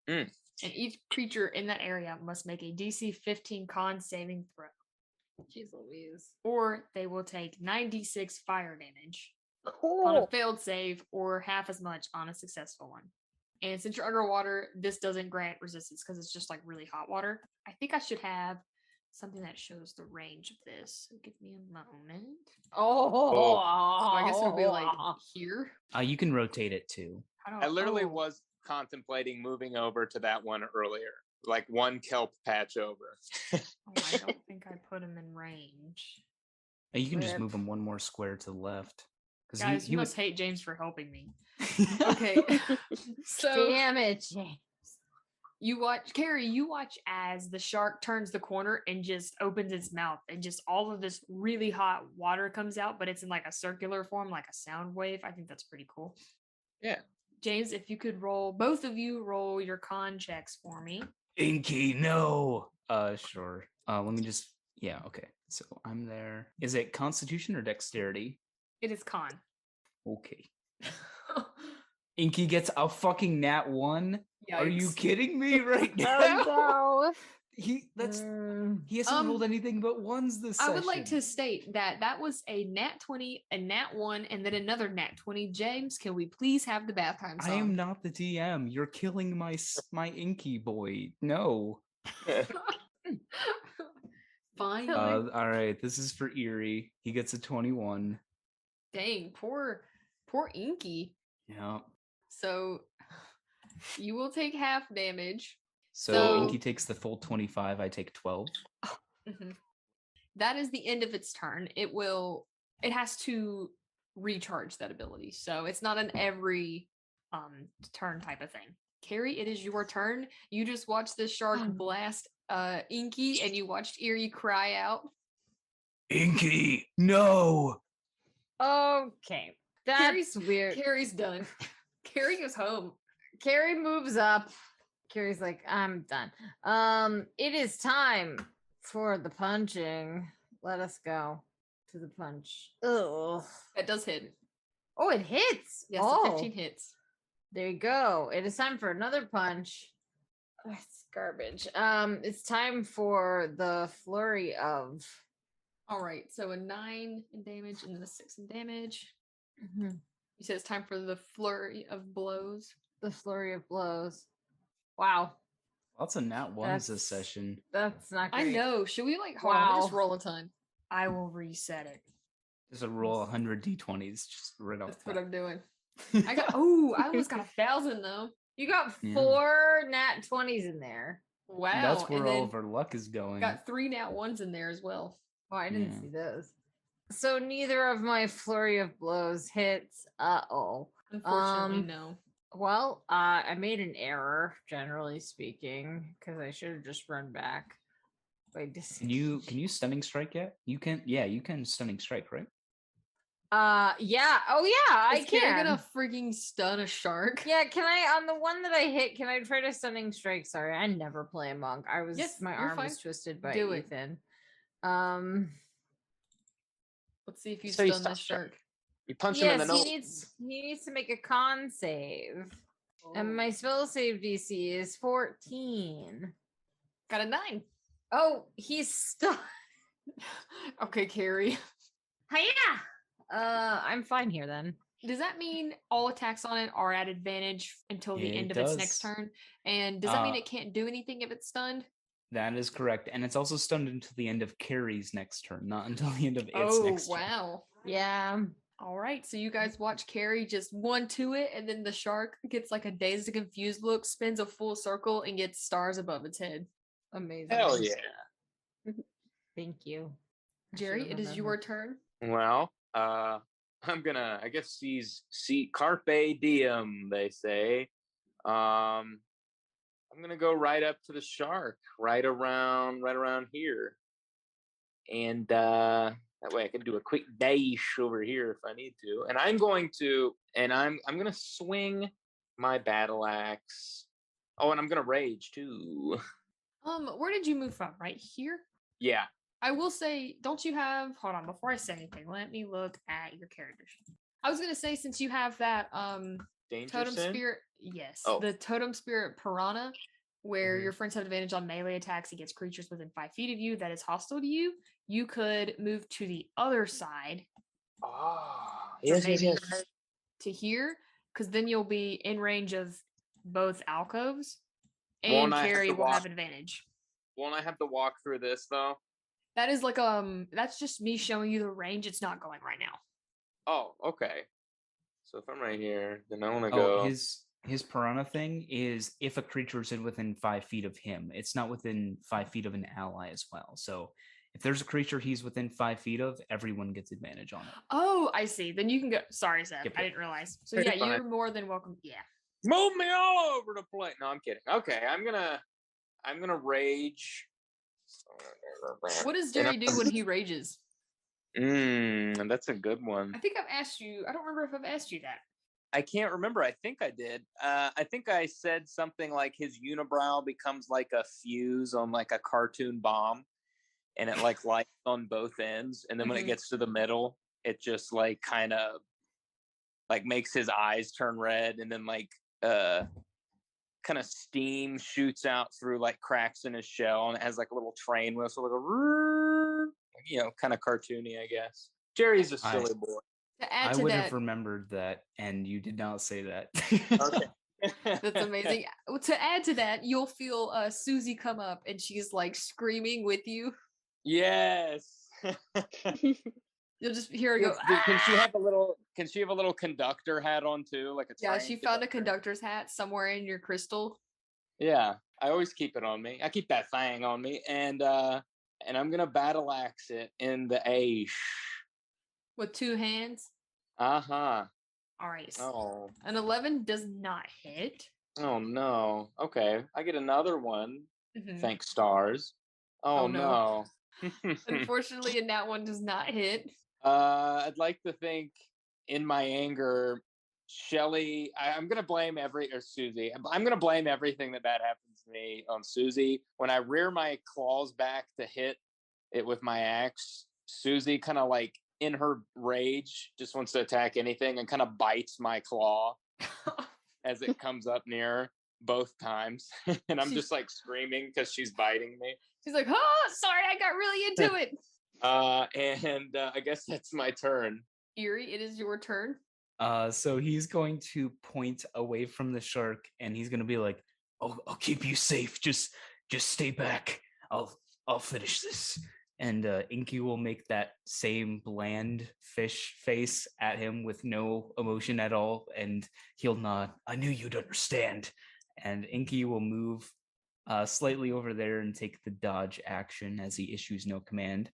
[SPEAKER 5] Mm.
[SPEAKER 6] And each creature in that area must make a DC 15 con saving throw.
[SPEAKER 2] Jeez Louise.
[SPEAKER 6] Or they will take 96 fire damage on a
[SPEAKER 4] Cool.
[SPEAKER 6] failed save, or half as much on a successful one. And since you're underwater, this doesn't grant resistance because it's just like really hot water. I think I should have something that shows the range of this. So give me a moment.
[SPEAKER 2] Oh,
[SPEAKER 6] So I guess it'll be like here.
[SPEAKER 3] You can rotate it too.
[SPEAKER 6] How do
[SPEAKER 5] I literally
[SPEAKER 6] oh.
[SPEAKER 5] was contemplating moving over to that one earlier, like one kelp patch over.
[SPEAKER 6] Oh, I don't think I put him in range.
[SPEAKER 3] You can just
[SPEAKER 2] Rip.
[SPEAKER 3] move him one more square to the left.
[SPEAKER 6] Guys,
[SPEAKER 3] he
[SPEAKER 6] you
[SPEAKER 3] would-
[SPEAKER 6] must hate James for helping me. Okay. So
[SPEAKER 2] damn it, James.
[SPEAKER 6] you watch, Carrie, you watch as the shark turns the corner and just opens its mouth, and just all of this really hot water comes out, but it's in like a circular form, like a sound wave. I think that's pretty cool.
[SPEAKER 5] Yeah.
[SPEAKER 6] James, if you could both of you roll your con checks for me.
[SPEAKER 3] Inky, no. Sure. Let me just. Yeah. Okay. So I'm there. Is it Constitution or Dexterity?
[SPEAKER 6] It is con.
[SPEAKER 3] Okay. Inky gets a fucking nat 1. Are you
[SPEAKER 6] Yikes.
[SPEAKER 3] kidding me right now?
[SPEAKER 4] Oh no.
[SPEAKER 3] He
[SPEAKER 2] Mm.
[SPEAKER 3] hasn't rolled anything but ones this
[SPEAKER 6] I
[SPEAKER 3] session.
[SPEAKER 6] would like to state that was a nat 20, a nat 1, and then another nat 20. James, can we please have the bath time song?
[SPEAKER 3] I am not the DM. You're killing my Inky boy. No.
[SPEAKER 6] Fine.
[SPEAKER 3] All right. This is for Erie. He gets a 21.
[SPEAKER 6] Dang, poor Inky.
[SPEAKER 3] Yeah.
[SPEAKER 6] So you will take half damage.
[SPEAKER 3] So Inky takes the full 25. I take 12.
[SPEAKER 6] Mhm. That is the end of its turn. It has to recharge that ability. So it's not an every turn type of thing. Carrie, it is your turn. You just watched this shark blast Inky, and you watched Erie cry out.
[SPEAKER 3] Inky, no.
[SPEAKER 2] Okay, that's
[SPEAKER 6] Carrie's
[SPEAKER 2] weird.
[SPEAKER 6] Carrie's done. Carrie goes home.
[SPEAKER 2] Carrie moves up Carrie's like, I'm done. It is time for the punching. Let us go to the punch. Ugh.
[SPEAKER 6] That does hit.
[SPEAKER 2] Oh, it hits.
[SPEAKER 6] Yes,
[SPEAKER 2] oh,
[SPEAKER 6] the 15 hits.
[SPEAKER 2] There you go. It is time for another punch. It's garbage. It's time for the flurry of.
[SPEAKER 6] All right, so a 9 in damage and then a 6 in damage.
[SPEAKER 2] Mhm.
[SPEAKER 6] You said it's time for the flurry of blows.
[SPEAKER 2] The flurry of blows. Wow,
[SPEAKER 3] Lots of nat ones this
[SPEAKER 2] That's-
[SPEAKER 3] session.
[SPEAKER 2] that's not great.
[SPEAKER 6] I know. Should we hold on? Let me just
[SPEAKER 2] Wow.
[SPEAKER 6] roll a ton.
[SPEAKER 1] I will reset it.
[SPEAKER 3] Just a roll 100 d20s just right off.
[SPEAKER 6] That's what I'm doing. I almost got 1,000 though.
[SPEAKER 2] You got
[SPEAKER 3] Yeah.
[SPEAKER 2] 4 nat 20s in there.
[SPEAKER 6] Wow.
[SPEAKER 3] That's where
[SPEAKER 6] and
[SPEAKER 3] all
[SPEAKER 6] then
[SPEAKER 3] of our luck is going.
[SPEAKER 6] got 3 nat 1s in there as well.
[SPEAKER 2] Oh, I didn't
[SPEAKER 3] Yeah.
[SPEAKER 2] see those. So neither of my flurry of blows hits. Uh-oh.
[SPEAKER 6] Unfortunately, no.
[SPEAKER 2] Well, I made an error, generally speaking, because I should have just run back. Wait,
[SPEAKER 3] Can you stunning strike yet? You can. Yeah, you can stunning strike, right?
[SPEAKER 2] Yeah. Oh, yeah, I
[SPEAKER 6] Is Carrie
[SPEAKER 2] can.
[SPEAKER 6] gonna freaking stun a shark?
[SPEAKER 2] Yeah, can I, on the one that I hit, can I try to stunning strike? Sorry, I never play a monk.
[SPEAKER 6] Yes,
[SPEAKER 2] My
[SPEAKER 6] you're
[SPEAKER 2] arm
[SPEAKER 6] fine.
[SPEAKER 2] was twisted by
[SPEAKER 6] Do it.
[SPEAKER 2] Ethan.
[SPEAKER 6] Let's see if you
[SPEAKER 5] So you
[SPEAKER 6] stun this
[SPEAKER 5] stun
[SPEAKER 6] shark.
[SPEAKER 5] You punch him in the
[SPEAKER 2] Yes,
[SPEAKER 5] nose.
[SPEAKER 2] he needs to make a con save. And my spell save DC is 14.
[SPEAKER 6] Got a 9.
[SPEAKER 2] Oh, he's stuck.
[SPEAKER 6] Okay, Carrie.
[SPEAKER 2] Hiya! I'm fine here then.
[SPEAKER 6] Does that mean all attacks on it are at advantage until the
[SPEAKER 3] It
[SPEAKER 6] end of its next
[SPEAKER 3] does.
[SPEAKER 6] turn? And does that mean
[SPEAKER 3] Uh,
[SPEAKER 6] it can't do anything if it's stunned?
[SPEAKER 3] That is correct, and it's also stunned until the end of Carrie's next turn, not until the end of its
[SPEAKER 6] Oh,
[SPEAKER 3] next turn.
[SPEAKER 6] wow.
[SPEAKER 2] Yeah.
[SPEAKER 6] All right, so you guys watch Carrie just 1-2 it, and then the shark gets like a dazed and confused look, spins a full circle, and gets stars above its head.
[SPEAKER 2] Amazing.
[SPEAKER 5] Hell yeah.
[SPEAKER 2] Thank you. I
[SPEAKER 6] Jerry,
[SPEAKER 2] should've
[SPEAKER 6] it is your
[SPEAKER 2] remembered.
[SPEAKER 6] turn.
[SPEAKER 5] Well, I'm gonna, I guess, see carpe diem, they say. I'm gonna go right up to the shark, right around here, and that way I can do a quick dash over here if I need to. And I'm gonna swing my battle axe. Oh, and I'm gonna rage too.
[SPEAKER 6] Where did you move from? Right here?
[SPEAKER 5] Yeah.
[SPEAKER 6] I will say, don't you have, hold on, before I say anything, let me look at your character sheet. I was gonna say, since you have that
[SPEAKER 5] Danger
[SPEAKER 6] totem
[SPEAKER 5] sin?
[SPEAKER 6] spirit, yes,
[SPEAKER 5] Oh.
[SPEAKER 6] the totem spirit piranha, where
[SPEAKER 5] Mhm.
[SPEAKER 6] your friends have advantage on melee attacks against creatures within 5 feet of you that is hostile to you, you could move to the other side.
[SPEAKER 5] Oh,
[SPEAKER 6] So
[SPEAKER 5] yes,
[SPEAKER 6] maybe
[SPEAKER 5] yes.
[SPEAKER 6] to here, because then you'll be in range of both alcoves, and
[SPEAKER 5] Won't I have
[SPEAKER 6] Carrie
[SPEAKER 5] to
[SPEAKER 6] will have
[SPEAKER 5] walk-
[SPEAKER 6] advantage.
[SPEAKER 5] Won't I have to walk through this though?
[SPEAKER 6] That is like that's just me showing you the range. It's not going right now.
[SPEAKER 5] Oh, okay. So if I'm right here, then I want to
[SPEAKER 3] Oh,
[SPEAKER 5] go.
[SPEAKER 3] his piranha thing is if a creature is within 5 feet of him. It's not within 5 feet of an ally as well. So if there's a creature he's within 5 feet of, everyone gets advantage on it.
[SPEAKER 6] Oh, I see. Then you can go. Sorry, Seth.
[SPEAKER 3] Yep,
[SPEAKER 6] I
[SPEAKER 3] yep.
[SPEAKER 6] didn't realize. So
[SPEAKER 5] It's
[SPEAKER 6] yeah,
[SPEAKER 5] fine.
[SPEAKER 6] you're more than welcome. Yeah.
[SPEAKER 5] Move me all over the place. No, I'm kidding. Okay, I'm gonna rage.
[SPEAKER 6] What does
[SPEAKER 5] And
[SPEAKER 6] Jerry do when he rages?
[SPEAKER 5] That's a good one.
[SPEAKER 6] I think I've asked you. I don't remember if I've asked you that.
[SPEAKER 5] I can't remember. I think I did. I think I said something like his unibrow becomes like a fuse on like a cartoon bomb, and it like lights on both ends, and then when it
[SPEAKER 6] Mhm.
[SPEAKER 5] gets to the middle, it just like kind of like makes his eyes turn red, and then like kind of steam shoots out through like cracks in his shell, and it has like a little train whistle, like kind of cartoony, I guess. Jerry's a silly boy.
[SPEAKER 6] To add
[SPEAKER 3] I
[SPEAKER 6] to
[SPEAKER 3] would
[SPEAKER 6] that,
[SPEAKER 3] have remembered that, and you did not say that.
[SPEAKER 5] Okay.
[SPEAKER 6] that's amazing. To add to that, you'll feel Susie come up, and she's like screaming with you.
[SPEAKER 5] Yes.
[SPEAKER 6] You'll just hear her go.
[SPEAKER 5] Can she
[SPEAKER 6] "Ah!"
[SPEAKER 5] have a little? Can she have a little conductor hat on too, like a
[SPEAKER 6] Yeah,
[SPEAKER 5] train
[SPEAKER 6] she found a
[SPEAKER 5] conductor?
[SPEAKER 6] conductor's hat somewhere in your crystal.
[SPEAKER 5] Yeah, I always keep it on me. I keep that thing on me, and I'm gonna battle axe it in the ash.
[SPEAKER 6] With 2 hands.
[SPEAKER 5] Uh-huh.
[SPEAKER 6] All right.
[SPEAKER 5] Oh.
[SPEAKER 6] An 11 does not hit.
[SPEAKER 5] Oh no. Okay, I get another one.
[SPEAKER 6] Mhm.
[SPEAKER 5] Thanks, stars.
[SPEAKER 6] Oh,
[SPEAKER 5] Oh
[SPEAKER 6] no.
[SPEAKER 5] no.
[SPEAKER 6] Unfortunately, that one does not hit.
[SPEAKER 5] I'd like to think, in my anger, Shelly, I'm gonna blame Susie. I'm gonna blame everything that bad happens to me on Susie. When I rear my claws back to hit it with my axe, Susie kind of like in her rage just wants to attack anything and kind of bites my claw as it comes up near both times. And I'm just like screaming because she's biting me.
[SPEAKER 6] She's like, oh, sorry, I got really into it.
[SPEAKER 5] And I guess that's my turn.
[SPEAKER 6] Eerie, it is your turn.
[SPEAKER 3] So he's going to point away from the shark, and he's gonna be like, I'll keep you safe. Just stay back. I'll finish this." And Inky will make that same bland fish face at him with no emotion at all, and he'll nod. "I knew you'd understand." And Inky will move slightly over there and take the dodge action as he issues no command.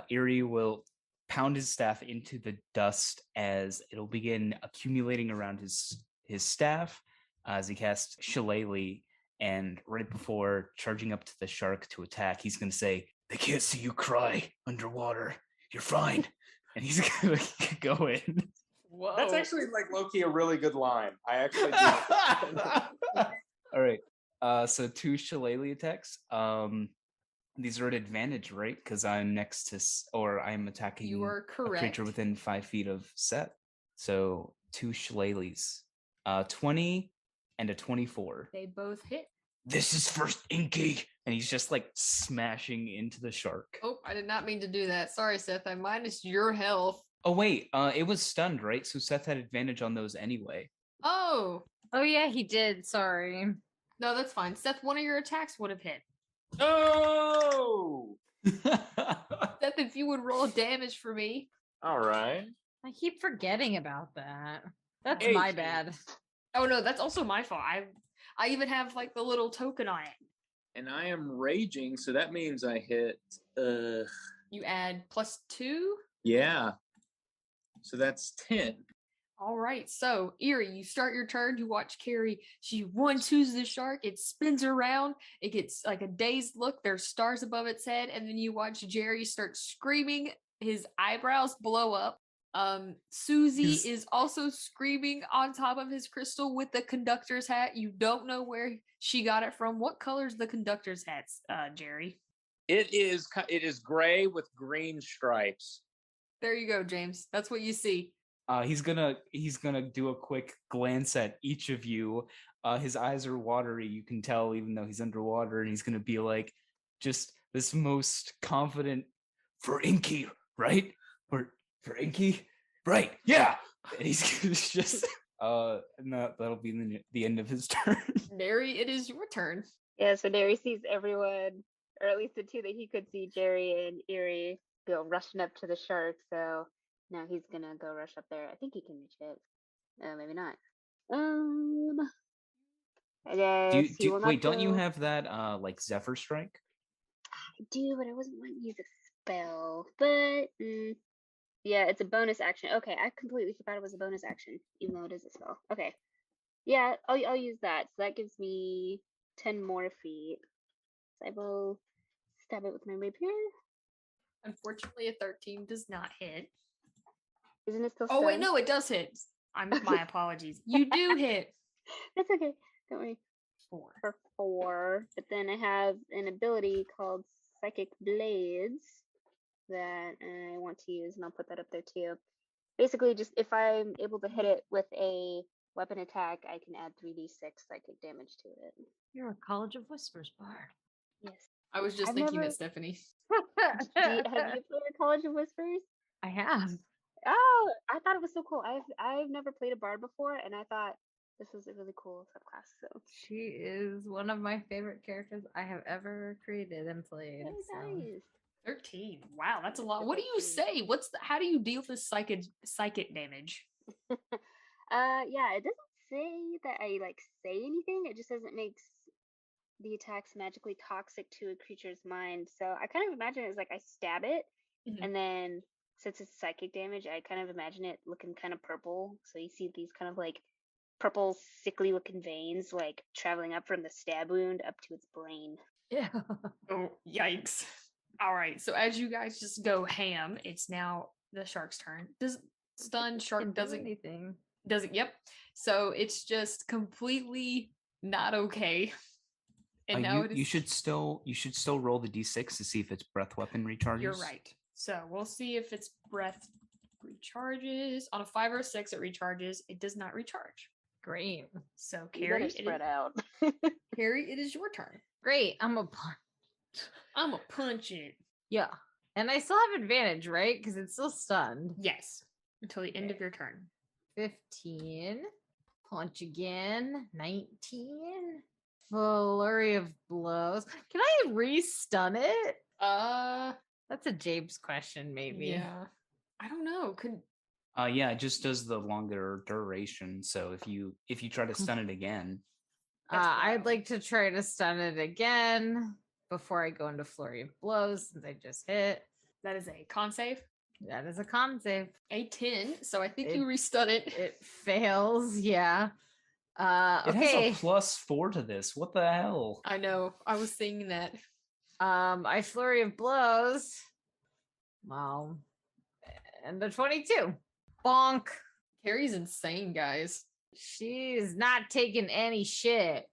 [SPEAKER 3] Eerie will pound his staff into the dust as it'll begin accumulating around his staff as he casts Shillelagh. And right before charging up to the shark to attack, he's going to say, "They can't see you cry underwater. You're fine." And he's going to go in.
[SPEAKER 6] Whoa.
[SPEAKER 5] That's actually like low-key a really good line. I actually do.
[SPEAKER 3] All right. So 2 Shillelagh attacks. These are at advantage, right? Because I'm next to, or I'm attacking
[SPEAKER 6] You are
[SPEAKER 3] a
[SPEAKER 6] correct.
[SPEAKER 3] creature within 5 feet of Seth. So 2 Shillelaghs. 20 and a 24.
[SPEAKER 6] They both hit.
[SPEAKER 3] "This is first Inky," and he's just like smashing into the shark.
[SPEAKER 6] Oh, I did not mean to do that. Sorry, Seth. I minus your health.
[SPEAKER 3] Oh wait, it was stunned, right? So Seth had advantage on those anyway.
[SPEAKER 6] Oh,
[SPEAKER 2] Oh yeah, he did. Sorry.
[SPEAKER 6] no, that's fine. Seth, one of your attacks would have hit.
[SPEAKER 5] Oh!
[SPEAKER 6] Seth, if you would roll damage for me.
[SPEAKER 5] All right.
[SPEAKER 2] I keep forgetting about that. That's
[SPEAKER 5] Hey,
[SPEAKER 2] my
[SPEAKER 5] Kate.
[SPEAKER 2] bad.
[SPEAKER 6] Oh no, that's also my fault. I even have like the little token on it.
[SPEAKER 5] And I am raging, so that means I hit.
[SPEAKER 6] You add +2.
[SPEAKER 5] Yeah. So that's 10.
[SPEAKER 6] All right, so Eerie, you start your turn. You watch Carrie. She 1-2s the shark. It spins around. It gets like a dazed look. There's stars above its head, and then you watch Jerry start screaming. His eyebrows blow up. Susie is also screaming on top of his crystal with the conductor's hat. You don't know where she got it from. What color's the conductor's hats, Jerry?
[SPEAKER 5] It is gray with green stripes.
[SPEAKER 6] There you go, James. That's what you see.
[SPEAKER 3] He's gonna do a quick glance at each of you. His eyes are watery, you can tell, even though he's underwater, and he's gonna be like, just this most confident, "For Inky, right? For Inky, right? Yeah." And he's just and that'll be the end of his turn.
[SPEAKER 6] Neri, it is your turn.
[SPEAKER 4] Yeah, so Derry sees everyone, or at least the two that he could see, Jerry and Eerie, go rushing up to the shark. So now he's gonna go rush up there. I think he can reach it. Maybe not. I guess he will not
[SPEAKER 3] wait, don't you
[SPEAKER 4] go-
[SPEAKER 3] have that like Zephyr Strike?
[SPEAKER 4] I do, but I wasn't wanting to use a spell. But yeah, it's a bonus action. Okay, I completely forgot it was a bonus action, even though it is a spell. Okay, yeah, I'll use that. So that gives me 10 more feet. So I will stab it with my rapier.
[SPEAKER 6] Unfortunately, a 13 does not hit.
[SPEAKER 4] Isn't it still?
[SPEAKER 6] Oh wait,
[SPEAKER 4] stunned?
[SPEAKER 6] no, it does hit. My apologies. You do hit.
[SPEAKER 4] That's okay. Don't worry.
[SPEAKER 6] 4.
[SPEAKER 4] For 4, but then I have an ability called Psychic Blades that I want to use, and I'll put that up there too. Basically, just if I'm able to hit it with a weapon attack, I can add 3d6 psychic damage to it.
[SPEAKER 2] You're a College of Whispers bard.
[SPEAKER 4] Yes.
[SPEAKER 6] I was just
[SPEAKER 4] I've
[SPEAKER 6] thinking
[SPEAKER 4] never-
[SPEAKER 6] that, Stephanie.
[SPEAKER 4] Have you played College of Whispers?
[SPEAKER 2] I have.
[SPEAKER 4] Oh, I thought it was so cool. I've never played a bard before, and I thought this was a really cool subclass. So
[SPEAKER 2] She is one of my favorite characters I have ever created and played.
[SPEAKER 4] very
[SPEAKER 2] so.
[SPEAKER 4] nice.
[SPEAKER 6] 13. Wow, that's a lot.
[SPEAKER 4] It's
[SPEAKER 6] What do you
[SPEAKER 4] 13.
[SPEAKER 6] say? How do you deal with psychic damage?
[SPEAKER 4] Yeah, it doesn't say that I say anything. It just says it makes the attacks magically toxic to a creature's mind. So I kind of imagine it as I stab it,
[SPEAKER 6] Mhm.
[SPEAKER 4] and then since it's psychic damage, I kind of imagine it looking kind of purple. So you see these kind of purple, sickly looking veins traveling up from the stab wound up to its brain.
[SPEAKER 2] Yeah.
[SPEAKER 6] Oh, yikes. All right, so as you guys just go ham, it's now the shark's turn. Does stun
[SPEAKER 2] Can
[SPEAKER 6] shark
[SPEAKER 2] do
[SPEAKER 6] doesn't
[SPEAKER 2] anything.
[SPEAKER 6] Does it? Yep. So it's just completely not okay. And now it is.
[SPEAKER 3] You should still roll the d6 to see if its breath weapon recharges.
[SPEAKER 6] You're right. So we'll see if its breath recharges. On a 5 or a 6, it recharges. It does not recharge.
[SPEAKER 2] Great.
[SPEAKER 6] So
[SPEAKER 4] You
[SPEAKER 6] Carrie,
[SPEAKER 4] better spread out.
[SPEAKER 6] Carrie, it is your turn.
[SPEAKER 2] Great. I'm a
[SPEAKER 6] punch it.
[SPEAKER 2] Yeah. And I still have advantage, right? Because it's still stunned.
[SPEAKER 6] Yes. Until the end of your turn.
[SPEAKER 2] 15. Punch again. 19. Flurry of blows. Can I re-stun it? That's a James question, maybe.
[SPEAKER 6] Yeah. I don't know. Could
[SPEAKER 3] Yeah, it just does the longer duration. So if you try to stun it again,
[SPEAKER 2] I'd
[SPEAKER 6] wild.
[SPEAKER 2] like to try to stun it again before I go into flurry of blows since I just hit.
[SPEAKER 6] that is a con save.
[SPEAKER 2] That is a con save.
[SPEAKER 6] A 10. So I think
[SPEAKER 2] It-
[SPEAKER 6] you restun it.
[SPEAKER 2] It fails. Yeah.
[SPEAKER 3] it
[SPEAKER 2] Okay.
[SPEAKER 3] has a +4 to this. What the hell?
[SPEAKER 6] I know. I was thinking that.
[SPEAKER 2] I flurry of blows. Wow. And the 22. Bonk.
[SPEAKER 6] Carrie's insane, guys.
[SPEAKER 2] She's not taking any shit.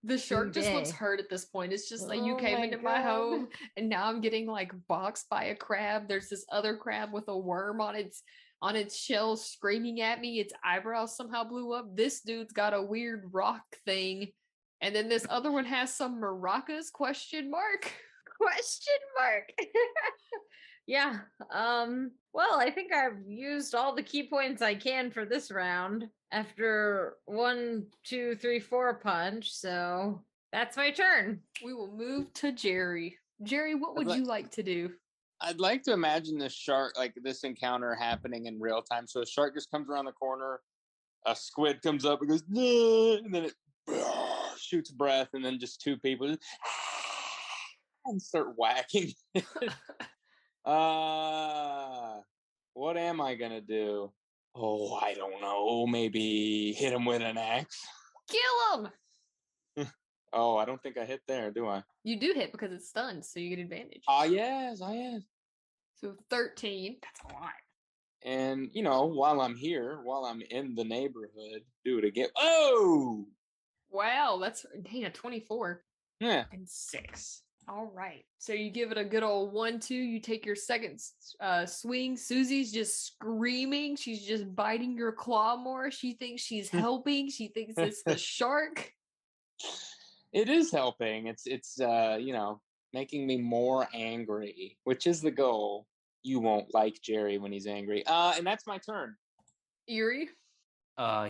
[SPEAKER 6] The shark just looks
[SPEAKER 2] Today.
[SPEAKER 6] hurt at this point. It's just like you
[SPEAKER 2] Oh
[SPEAKER 6] came
[SPEAKER 2] my
[SPEAKER 6] into my
[SPEAKER 2] God.
[SPEAKER 6] home and now I'm getting like boxed by a crab. There's this other crab with a worm on its shell screaming at me. Its eyebrows somehow blew up. This dude's got a weird rock thing. And then this other one has some maracas question mark.
[SPEAKER 2] Question mark. Yeah. Well, I think I've used all the key points I can for this round after 1, 2, 3, 4 punch. So that's my turn.
[SPEAKER 6] We will move to Jerry. Jerry, what would you like to do?
[SPEAKER 5] I'd like to imagine this shark, like this encounter happening in real time. So a shark just comes around the corner, a squid comes up and goes, "Nah," and then it shoots breath, and then just two people just, and start whacking. What am I gonna do? Oh, I don't know. Maybe hit him with an axe.
[SPEAKER 6] Kill him!
[SPEAKER 5] Oh, I don't think I hit there, do I?
[SPEAKER 6] You do hit because it's stunned, so you get advantage.
[SPEAKER 5] Ah, yes.
[SPEAKER 6] So 13. That's a lot.
[SPEAKER 5] And, while I'm here, while I'm in the neighborhood, do it again. Oh!
[SPEAKER 6] Wow, that's dang, a 24
[SPEAKER 5] Yeah.
[SPEAKER 6] and 6. All right. So you give it a good old 1-2. You take your second swing. Susie's just screaming. She's just biting your claw more. She thinks she's helping. She thinks it's the shark.
[SPEAKER 5] It is helping. It's making me more angry, which is the goal. You won't like Jerry when he's angry. And that's my turn.
[SPEAKER 6] Eerie.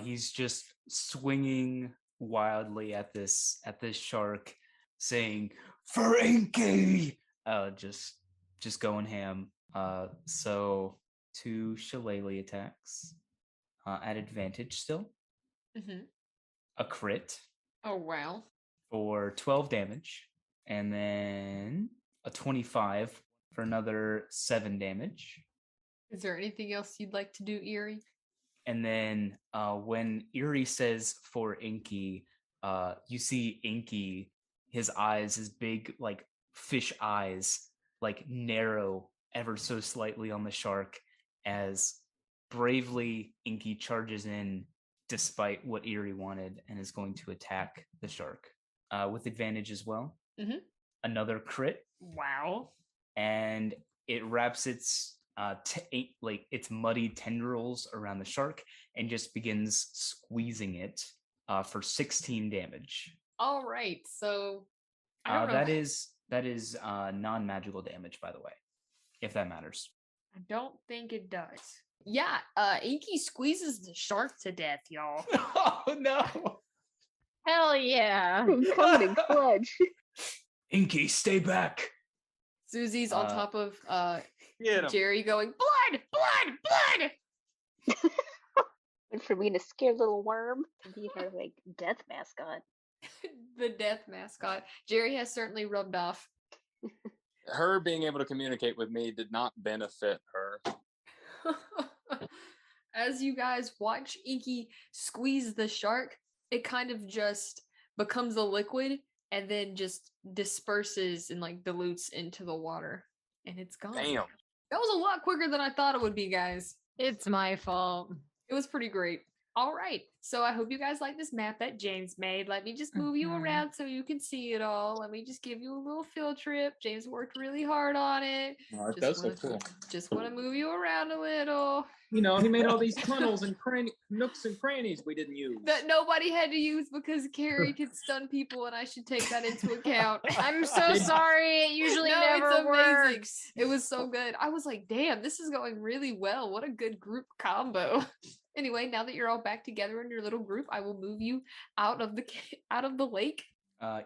[SPEAKER 3] He's just swinging wildly at this shark, saying, "For Inky!" Just going ham. So 2 shillelagh attacks at advantage still.
[SPEAKER 6] Mm-hmm.
[SPEAKER 3] A crit
[SPEAKER 6] Oh, wow.
[SPEAKER 3] for 12 damage, and then a 25 for another 7 damage.
[SPEAKER 6] Is there anything else you'd like to do, Eerie?
[SPEAKER 3] And then when Eerie says "for Inky," you see Inky, his eyes, his big like fish eyes, like narrow ever so slightly on the shark as bravely Inky charges in despite what Eerie wanted and is going to attack the shark with advantage as well.
[SPEAKER 6] Mm-hmm.
[SPEAKER 3] Another crit,
[SPEAKER 6] Wow.
[SPEAKER 3] and it wraps its its muddy tendrils around the shark and just begins squeezing it for 16 damage.
[SPEAKER 6] All right. So I don't know.
[SPEAKER 3] That is non-magical damage, by the way, if that matters.
[SPEAKER 6] I don't think it does. Yeah, Inky squeezes the shark to death, y'all.
[SPEAKER 3] Oh no!
[SPEAKER 2] Hell yeah.
[SPEAKER 4] Coming in clutch.
[SPEAKER 3] Inky, stay back!
[SPEAKER 6] Susie's on top of
[SPEAKER 5] Get him.
[SPEAKER 6] Jerry going, blood, blood, blood.
[SPEAKER 4] And for being a scared little worm to be her like death mascot.
[SPEAKER 6] The death mascot. Jerry has certainly rubbed off.
[SPEAKER 5] Her being able to communicate with me did not benefit her.
[SPEAKER 6] As you guys watch Inky squeeze the shark, it kind of just becomes a liquid and then just disperses and like dilutes into the water. And it's gone.
[SPEAKER 5] Damn.
[SPEAKER 6] That was a lot quicker than I thought it would be, guys.
[SPEAKER 2] It's my fault.
[SPEAKER 6] It was pretty great. All right. So I hope you guys like this map that James made. Let me just move you
[SPEAKER 2] Mhm.
[SPEAKER 6] around so you can see it all. Let me just give you a little field trip. James worked really hard on it.
[SPEAKER 5] Oh, it does
[SPEAKER 6] wanna,
[SPEAKER 5] look cool.
[SPEAKER 6] Just want to move you around a little.
[SPEAKER 5] You know, he made all these tunnels and nooks and crannies we didn't use.
[SPEAKER 6] That nobody had to use because Carrie could stun people, and I should take that into account.
[SPEAKER 2] I'm so sorry. It usually
[SPEAKER 6] No,
[SPEAKER 2] never
[SPEAKER 6] it's amazing.
[SPEAKER 2] works.
[SPEAKER 6] It was so good. I was like, damn, this is going really well. What a good group combo. Anyway, now that you're all back together in your little group, I will move you out of the lake.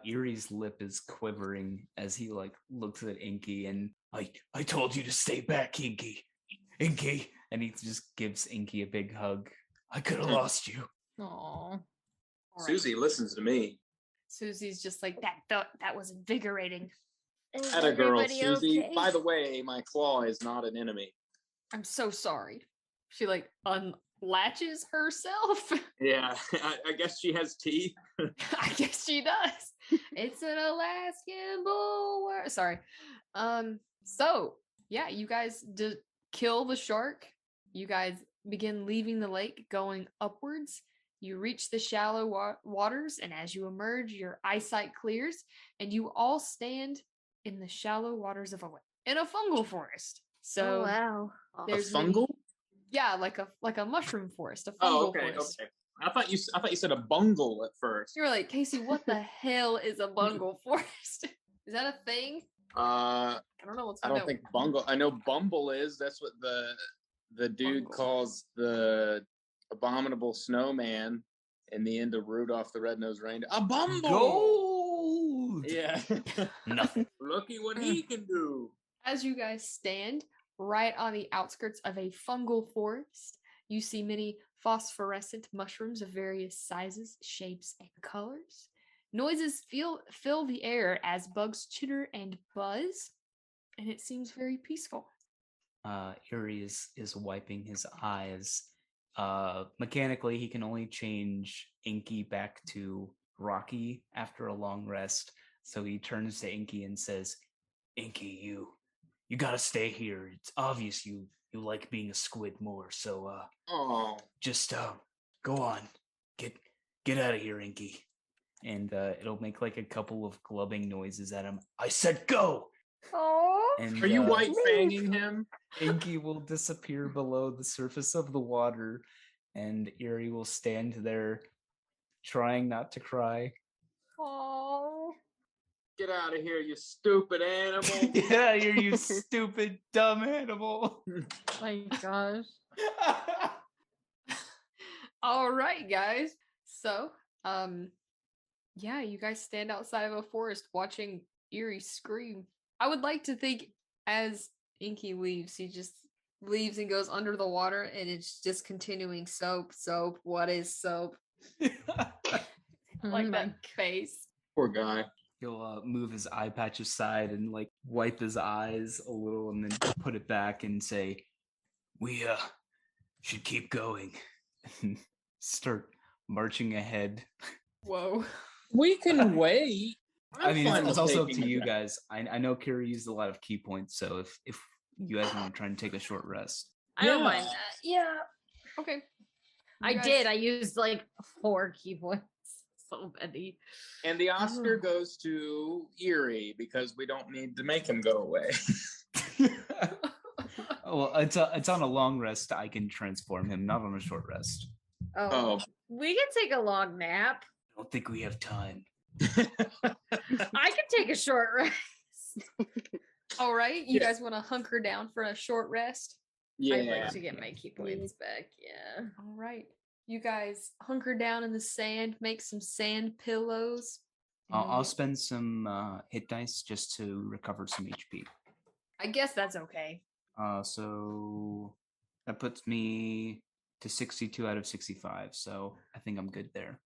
[SPEAKER 3] Erie's lip is quivering as he like looks at Inky, and I told you to stay back, Inky. Inky. And he just gives Inky a big hug. I could have lost you.
[SPEAKER 2] Aw.
[SPEAKER 5] Susie listens to me.
[SPEAKER 6] Susie's just like, that was invigorating.
[SPEAKER 4] Is
[SPEAKER 5] Atta girl,
[SPEAKER 4] everybody
[SPEAKER 5] Susie.
[SPEAKER 4] okay?
[SPEAKER 5] By the way, my claw is not an enemy.
[SPEAKER 6] I'm so sorry. She like unlatches herself.
[SPEAKER 5] Yeah, I guess she has teeth.
[SPEAKER 6] I guess she does. It's an Alaskan bulwark. Sorry. So yeah, you guys kill the shark. You guys begin leaving the lake, going upwards. You reach the shallow waters, and as you emerge, your eyesight clears, and you all stand in the shallow waters of a fungal forest. So
[SPEAKER 4] Oh wow.
[SPEAKER 5] A
[SPEAKER 6] there's
[SPEAKER 5] fungal?
[SPEAKER 6] yeah, like a mushroom forest, a fungal
[SPEAKER 5] Oh, okay,
[SPEAKER 6] forest.
[SPEAKER 5] okay. I thought you said a bungle at first.
[SPEAKER 6] You were like, Casey, what the hell is a bungle forest? Is that a thing?
[SPEAKER 5] I
[SPEAKER 6] I don't know what's
[SPEAKER 5] don't think bungle. I know Bumble is. That's what the dude
[SPEAKER 6] Bungle.
[SPEAKER 5] calls the abominable snowman in the end of Rudolph the Red-Nosed Reindeer. A bumble.
[SPEAKER 3] Gold.
[SPEAKER 5] Yeah.
[SPEAKER 3] Nothing.
[SPEAKER 5] Looky what he can do.
[SPEAKER 6] As you guys stand right on the outskirts of a fungal forest, you see many phosphorescent mushrooms of various sizes, shapes, and colors. Noises fill the air as bugs chitter and buzz, and it seems very peaceful.
[SPEAKER 3] Erie is wiping his eyes. Mechanically, he can only change Inky back to Rocky after a long rest. So he turns to Inky and says, "Inky, you gotta stay here. It's obvious you like being a squid more. So
[SPEAKER 5] Oh.
[SPEAKER 3] just go on, get out of here, Inky." And it'll make like a couple of glubbing noises at him. I said go.
[SPEAKER 2] Oh.
[SPEAKER 3] And
[SPEAKER 5] Are you white fanging him?
[SPEAKER 3] Inky will disappear below the surface of the water, and Erie will stand there, trying not to cry.
[SPEAKER 2] Oh.
[SPEAKER 5] Get out of here, you stupid animal.
[SPEAKER 3] Yeah, you stupid, dumb animal.
[SPEAKER 2] My gosh.
[SPEAKER 6] All right, guys. So, yeah, you guys stand outside of a forest watching Erie scream. I would like to think as Inky leaves, he just leaves and goes under the water, and it's just continuing soap. What is soap? Like that face.
[SPEAKER 5] Poor guy.
[SPEAKER 3] He'll move his eye patch aside and like wipe his eyes a little, and then put it back and say, "We should keep going," and start marching ahead.
[SPEAKER 6] Whoa.
[SPEAKER 5] We can wait.
[SPEAKER 3] I mean,
[SPEAKER 5] fine
[SPEAKER 3] it's
[SPEAKER 5] with
[SPEAKER 3] also up
[SPEAKER 5] taking
[SPEAKER 3] to
[SPEAKER 5] a
[SPEAKER 3] you
[SPEAKER 5] nap.
[SPEAKER 3] guys. I know Kira used a lot of key points, so if you guys want to try and take a short rest.
[SPEAKER 2] I don't
[SPEAKER 5] Yeah.
[SPEAKER 2] mind that. Yeah.
[SPEAKER 6] Okay.
[SPEAKER 2] I
[SPEAKER 6] You guys-
[SPEAKER 2] did. I used like 4 key points. So many.
[SPEAKER 5] And the Oscar goes to Erie because we don't need to make him go away.
[SPEAKER 3] Well, it's on a long rest. I can transform him, not on a short rest.
[SPEAKER 2] Oh. We can take a long nap.
[SPEAKER 3] I don't think we have time.
[SPEAKER 2] I can take a short rest.
[SPEAKER 6] All right. You
[SPEAKER 5] Yeah.
[SPEAKER 6] guys want to hunker down for a short rest?
[SPEAKER 2] I'd
[SPEAKER 5] Yeah.
[SPEAKER 2] like to get my key points back. Yeah.
[SPEAKER 6] All right. You guys hunker down in the sand, make some sand pillows. and then
[SPEAKER 3] I'll
[SPEAKER 6] you-
[SPEAKER 3] spend some hit dice just to recover some HP.
[SPEAKER 6] I guess that's okay.
[SPEAKER 3] So that puts me to 62 out of 65. So I think I'm good there.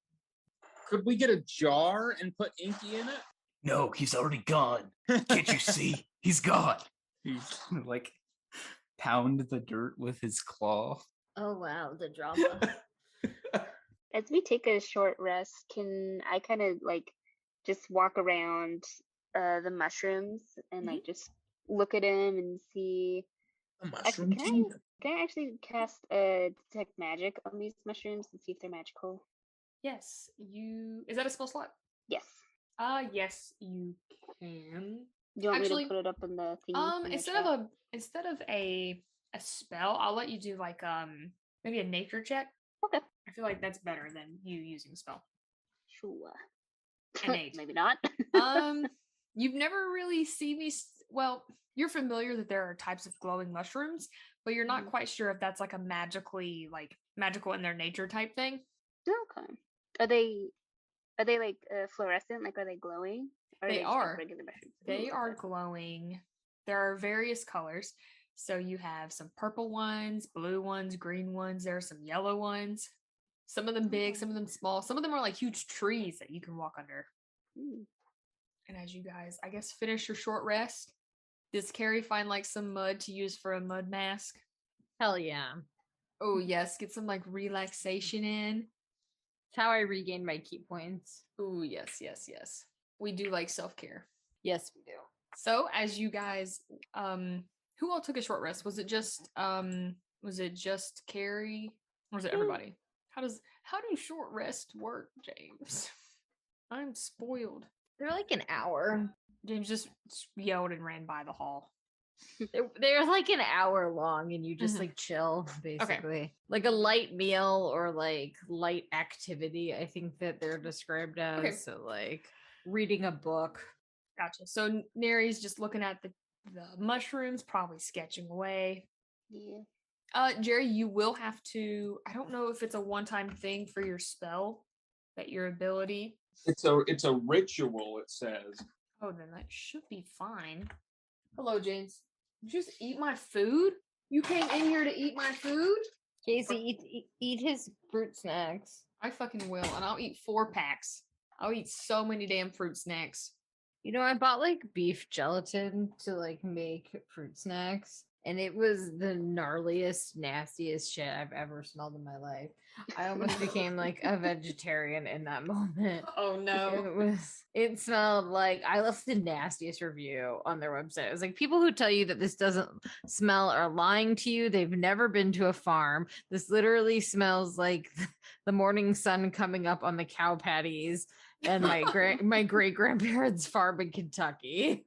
[SPEAKER 5] Could we get a jar and put Inky in it?
[SPEAKER 3] No, he's already gone. Can't you see? He's gone. Like pound the dirt with his claw.
[SPEAKER 2] Oh wow, the drama.
[SPEAKER 4] As we take a short rest, can I kind of like just walk around the mushrooms and like just look at them and see?
[SPEAKER 5] A
[SPEAKER 4] Actually,
[SPEAKER 5] mushroom
[SPEAKER 4] can I
[SPEAKER 5] kingdom.
[SPEAKER 4] Can I actually cast detect magic on these mushrooms and see if they're magical?
[SPEAKER 6] Yes, you. Is that a spell slot?
[SPEAKER 4] Yes.
[SPEAKER 6] Yes, you can.
[SPEAKER 4] Do you want me
[SPEAKER 6] Actually,
[SPEAKER 4] to put it up in the thingy? In the
[SPEAKER 6] instead
[SPEAKER 4] chat?
[SPEAKER 6] of a spell, I'll let you do like maybe a nature check.
[SPEAKER 4] Okay.
[SPEAKER 6] I feel like that's better than you using a spell.
[SPEAKER 4] Sure.
[SPEAKER 6] Innate.
[SPEAKER 4] Maybe not.
[SPEAKER 6] You've never really seen these. Well, you're familiar that there are types of glowing mushrooms, but you're not
[SPEAKER 4] Mhm.
[SPEAKER 6] quite sure if that's like a magical in their nature type thing.
[SPEAKER 4] Okay. Are they like fluorescent? Like, are they glowing? Or
[SPEAKER 6] They
[SPEAKER 4] are they just
[SPEAKER 6] are.
[SPEAKER 4] like regular mushrooms?
[SPEAKER 6] They
[SPEAKER 4] Ooh,
[SPEAKER 6] are
[SPEAKER 4] okay.
[SPEAKER 6] glowing. There are various colors. So you have some purple ones, blue ones, green ones. There are some yellow ones. Some of them big, some of them small. Some of them are like huge trees that you can walk under.
[SPEAKER 4] Ooh.
[SPEAKER 6] And as you guys, I guess, finish your short rest, does Carrie find like some mud to use for a mud mask?
[SPEAKER 2] Hell yeah.
[SPEAKER 6] Oh, yes. Get some like relaxation in.
[SPEAKER 2] It's how I regain my key points.
[SPEAKER 6] Oh, yes, yes, yes. We do like self care.
[SPEAKER 2] Yes, we do.
[SPEAKER 6] So as you guys, who all took a short rest? Was it just Carrie? Or was it everybody? How do short rest work, James? I'm spoiled.
[SPEAKER 2] They're like an hour.
[SPEAKER 6] James just yelled and ran by the hall.
[SPEAKER 2] They're like an hour long and you just
[SPEAKER 6] Mhm.
[SPEAKER 2] like chill, basically. Like a light meal or like light activity, I think that they're described as.
[SPEAKER 6] Okay.
[SPEAKER 2] So like reading a book.
[SPEAKER 6] Gotcha. So Neri's just looking at the mushrooms, probably sketching away.
[SPEAKER 4] Yeah.
[SPEAKER 6] Jerry, you will have to. I don't know if it's a one-time thing for your spell, that your ability.
[SPEAKER 5] It's a ritual, it says.
[SPEAKER 6] Oh, then that should be fine. Hello, James. Did you just eat my food? You came in here to eat my food?
[SPEAKER 2] Casey, eat his fruit snacks.
[SPEAKER 6] I fucking will, and I'll eat 4 packs. I'll eat so many damn fruit snacks.
[SPEAKER 2] You know, I bought like beef gelatin to like make fruit snacks, and it was the gnarliest, nastiest shit I've ever smelled in my life. I almost became like a vegetarian in that moment.
[SPEAKER 6] Oh no.
[SPEAKER 2] It smelled like, I left the nastiest review on their website. It was like, people who tell you that this doesn't smell are lying to you. They've never been to a farm. This literally smells like the morning sun coming up on the cow patties and my great grandparents' farm in Kentucky.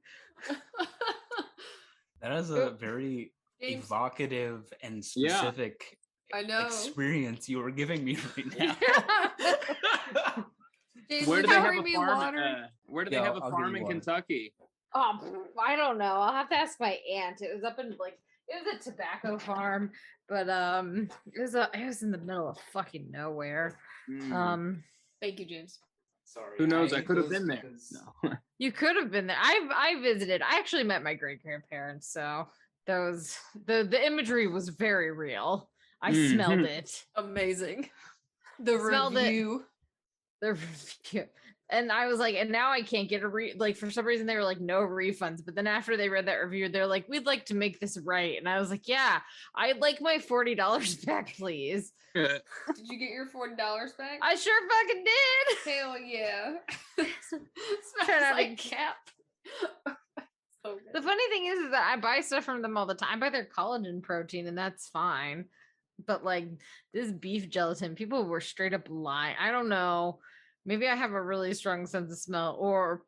[SPEAKER 3] That is a very
[SPEAKER 6] James,
[SPEAKER 3] evocative and
[SPEAKER 5] Yeah.
[SPEAKER 3] specific
[SPEAKER 6] I know.
[SPEAKER 3] experience you are giving me right now.
[SPEAKER 6] James,
[SPEAKER 5] Where
[SPEAKER 6] you're
[SPEAKER 5] do they have
[SPEAKER 6] pouring
[SPEAKER 5] a
[SPEAKER 6] me
[SPEAKER 5] farm?
[SPEAKER 6] water.
[SPEAKER 5] Where do they
[SPEAKER 3] Yeah,
[SPEAKER 5] have a
[SPEAKER 3] I'll give
[SPEAKER 5] farm
[SPEAKER 3] you
[SPEAKER 5] in
[SPEAKER 3] water.
[SPEAKER 5] Kentucky?
[SPEAKER 2] I don't know. I'll have to ask my aunt. It was up in like, it was a tobacco farm, but it was in the middle of fucking nowhere.
[SPEAKER 6] Thank you, James.
[SPEAKER 3] Sorry.
[SPEAKER 5] Who knows? I
[SPEAKER 3] ate
[SPEAKER 5] could have
[SPEAKER 3] those
[SPEAKER 5] been there.
[SPEAKER 3] because-
[SPEAKER 5] No.
[SPEAKER 2] You could have been there. I visited. I actually met my great grandparents, so the imagery was very real. I smelled
[SPEAKER 5] Mhm.
[SPEAKER 2] it.
[SPEAKER 6] Amazing. The
[SPEAKER 2] Smelled it.
[SPEAKER 6] review.
[SPEAKER 2] The review. And I was like, and now I can't get like for some reason they were like no refunds. But then after they read that review, they're like, we'd like to make this right. And I was like, yeah, I'd like my $40 back, please.
[SPEAKER 6] Did you get your $40 back?
[SPEAKER 2] I sure fucking did.
[SPEAKER 6] Hell yeah.
[SPEAKER 2] Trying
[SPEAKER 6] Smells
[SPEAKER 2] to
[SPEAKER 6] like cap. So good.
[SPEAKER 2] The funny thing is that I buy stuff from them all the time. I buy their collagen protein, and that's fine. But like this beef gelatin, people were straight up lying. I don't know. Maybe I have a really strong sense of smell, or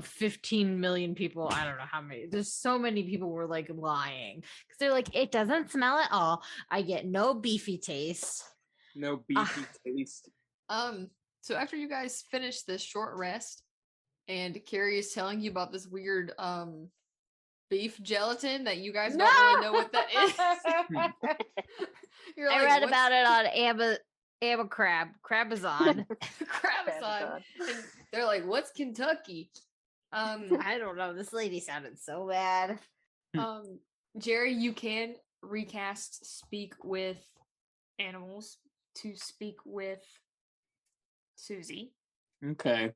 [SPEAKER 2] 15 million people. I don't know how many. There's so many people were like lying because they're like, it doesn't smell at all. I get no beefy taste.
[SPEAKER 5] No beefy taste.
[SPEAKER 6] So after you guys finish this short rest, and Carrie is telling you about this weird beef gelatin that you guys don't really know what that is. You're
[SPEAKER 2] I
[SPEAKER 6] like,
[SPEAKER 2] read
[SPEAKER 6] "What's
[SPEAKER 2] about it on Crabazon.
[SPEAKER 6] Crabazon?" And they're like, "What's Kentucky?"
[SPEAKER 2] I don't know. This lady sounded so bad.
[SPEAKER 6] Jerry, you can recast speak with animals to speak with Susie.
[SPEAKER 5] Okay.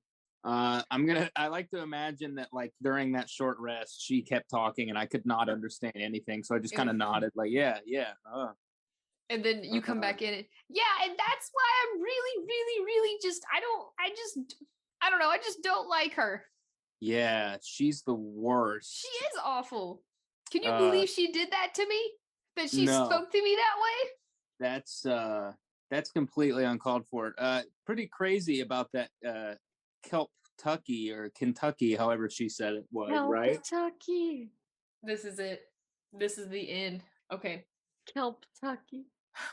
[SPEAKER 5] I like to imagine that like during that short rest, she kept talking and I could not understand anything. So I just kind of nodded like, yeah.
[SPEAKER 6] And then you come back in and and that's why I'm really, really, really I don't know. I just don't like her.
[SPEAKER 5] Yeah, she's the worst.
[SPEAKER 6] She is awful. Can you believe she did that to me? that she
[SPEAKER 7] No.
[SPEAKER 6] spoke to me that way?
[SPEAKER 7] That's completely uncalled for. Pretty crazy about that Kelp-tucky or Kentucky, however she said it was, right?
[SPEAKER 2] Kentucky.
[SPEAKER 6] This is it. This is the end. Okay.
[SPEAKER 2] Kelp-tucky.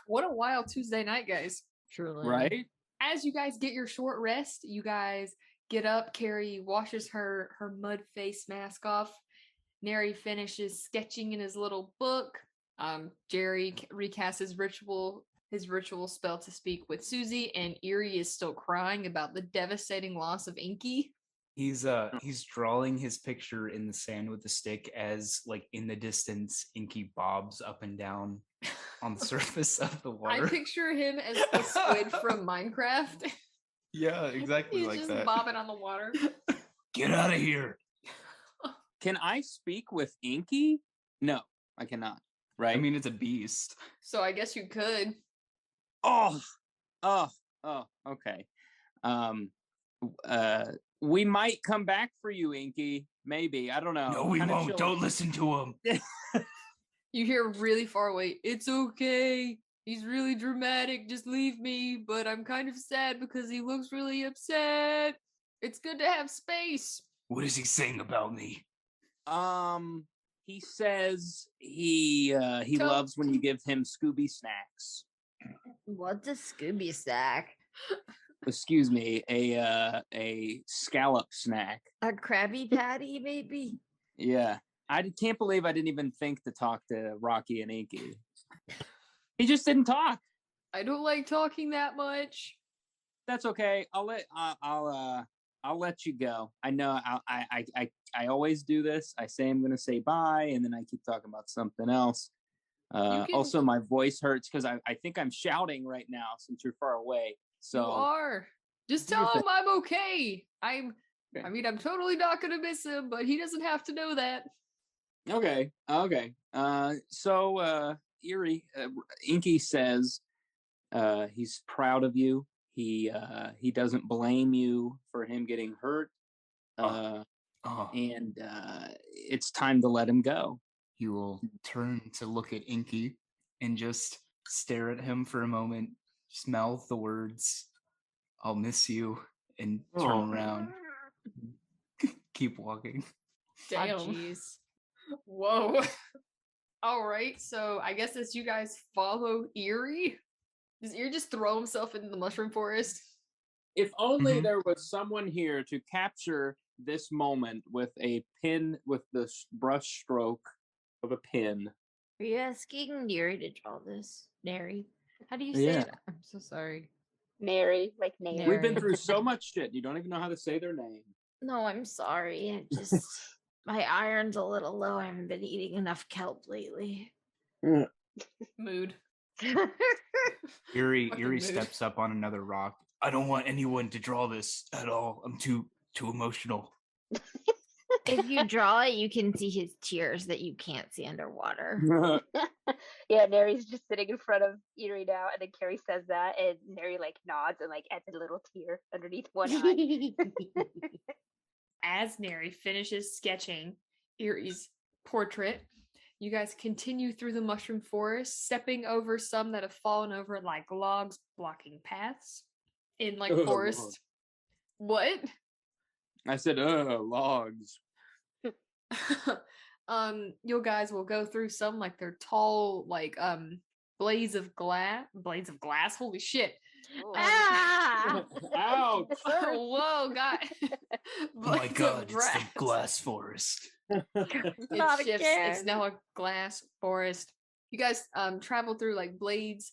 [SPEAKER 6] What a wild Tuesday night, guys.
[SPEAKER 2] Truly.
[SPEAKER 7] Right?
[SPEAKER 6] As you guys get your short rest, you guys get up. Carrie washes her mud face mask off. Neri finishes sketching in his little book. Jerry recasts his ritual spell to speak with Susie, and Eerie is still crying about the devastating loss of Inky.
[SPEAKER 3] He's drawing his picture in the sand with the stick as, like, in the distance, Inky bobs up and down on the surface of the water.
[SPEAKER 6] I picture him as the squid from Minecraft.
[SPEAKER 3] Yeah, exactly
[SPEAKER 6] He's
[SPEAKER 3] like
[SPEAKER 6] just
[SPEAKER 3] that.
[SPEAKER 6] bobbing on the water.
[SPEAKER 3] Get out of here.
[SPEAKER 7] Can I speak with Inky? No, I cannot. Right?
[SPEAKER 3] I mean, it's a beast.
[SPEAKER 6] So I guess you could.
[SPEAKER 7] Oh, okay. We might come back for you, Inky. Maybe. I don't know.
[SPEAKER 3] No, we
[SPEAKER 7] Kinda
[SPEAKER 3] won't.
[SPEAKER 7] chill.
[SPEAKER 3] Don't listen to him.
[SPEAKER 6] You hear really far away, "It's okay. He's really dramatic. Just leave me. But I'm kind of sad because he looks really upset. It's good to have space."
[SPEAKER 3] What is he saying about me?
[SPEAKER 7] He says he
[SPEAKER 6] Tell-
[SPEAKER 7] loves when you give him Scooby snacks.
[SPEAKER 2] What's a Scooby snack?
[SPEAKER 7] Excuse me, a scallop snack.
[SPEAKER 2] A Krabby Patty, maybe?
[SPEAKER 7] Yeah. I can't believe I didn't even think to talk to Rocky and Inky. He just didn't talk.
[SPEAKER 6] I don't like talking that much.
[SPEAKER 7] That's okay. I'll let you go. I know I always do this. I say I'm gonna say bye, and then I keep talking about something else. Also, my voice hurts because I think I'm shouting right now since you're far away. So
[SPEAKER 6] You are. Just
[SPEAKER 7] do your
[SPEAKER 6] tell him
[SPEAKER 7] thing.
[SPEAKER 6] I'm okay. I'm totally not gonna miss him, but he doesn't have to know that.
[SPEAKER 7] Okay. So Eerie, Inky says he's proud of you. He doesn't blame you for him getting hurt. And it's time to let him go.
[SPEAKER 3] He will turn to look at Inky and just stare at him for a moment, just mouth the words, "I'll miss you," and turn around. Keep walking.
[SPEAKER 6] Damn.
[SPEAKER 2] Oh, jeez.
[SPEAKER 6] Whoa. All right, so I guess as you guys follow Eerie, does Eerie just throw himself into the mushroom forest?
[SPEAKER 7] If only
[SPEAKER 3] Mhm.
[SPEAKER 7] there was someone here to capture this moment with a pin, with the brush stroke of a pin.
[SPEAKER 2] Are you asking Neri to draw this? Neri? How do you say
[SPEAKER 7] Yeah.
[SPEAKER 2] it? I'm so sorry.
[SPEAKER 4] Nary, like Nary.
[SPEAKER 7] We've been
[SPEAKER 2] Neri.
[SPEAKER 7] through so much shit. You don't even know how to say their name.
[SPEAKER 2] No, I'm sorry. I just my iron's a little low. I haven't been eating enough kelp lately.
[SPEAKER 6] Mood.
[SPEAKER 3] Eerie
[SPEAKER 6] Fucking mood.
[SPEAKER 3] steps up on another rock. I don't want anyone to draw this at all. I'm too emotional.
[SPEAKER 2] If you draw it, you can see his tears that you can't see underwater.
[SPEAKER 4] Yeah, Nary's just sitting in front of Eerie now, and then Carrie says that, and Nary like nods and like adds a little tear underneath one eye.
[SPEAKER 1] As Neri finishes sketching Erie's portrait, you guys continue through the mushroom forest, stepping over some that have fallen over like logs, blocking paths in like
[SPEAKER 7] Oh,
[SPEAKER 1] forest. What?
[SPEAKER 7] I said, logs.
[SPEAKER 1] You guys will go through some like they're tall, like blades of glass. Holy shit!
[SPEAKER 2] Ah!
[SPEAKER 7] Ouch!
[SPEAKER 1] Whoa, God!
[SPEAKER 3] Oh my god, it's the glass forest.
[SPEAKER 1] It
[SPEAKER 2] Not
[SPEAKER 1] shifts.
[SPEAKER 2] again.
[SPEAKER 1] It's now a glass forest. You guys travel through like blades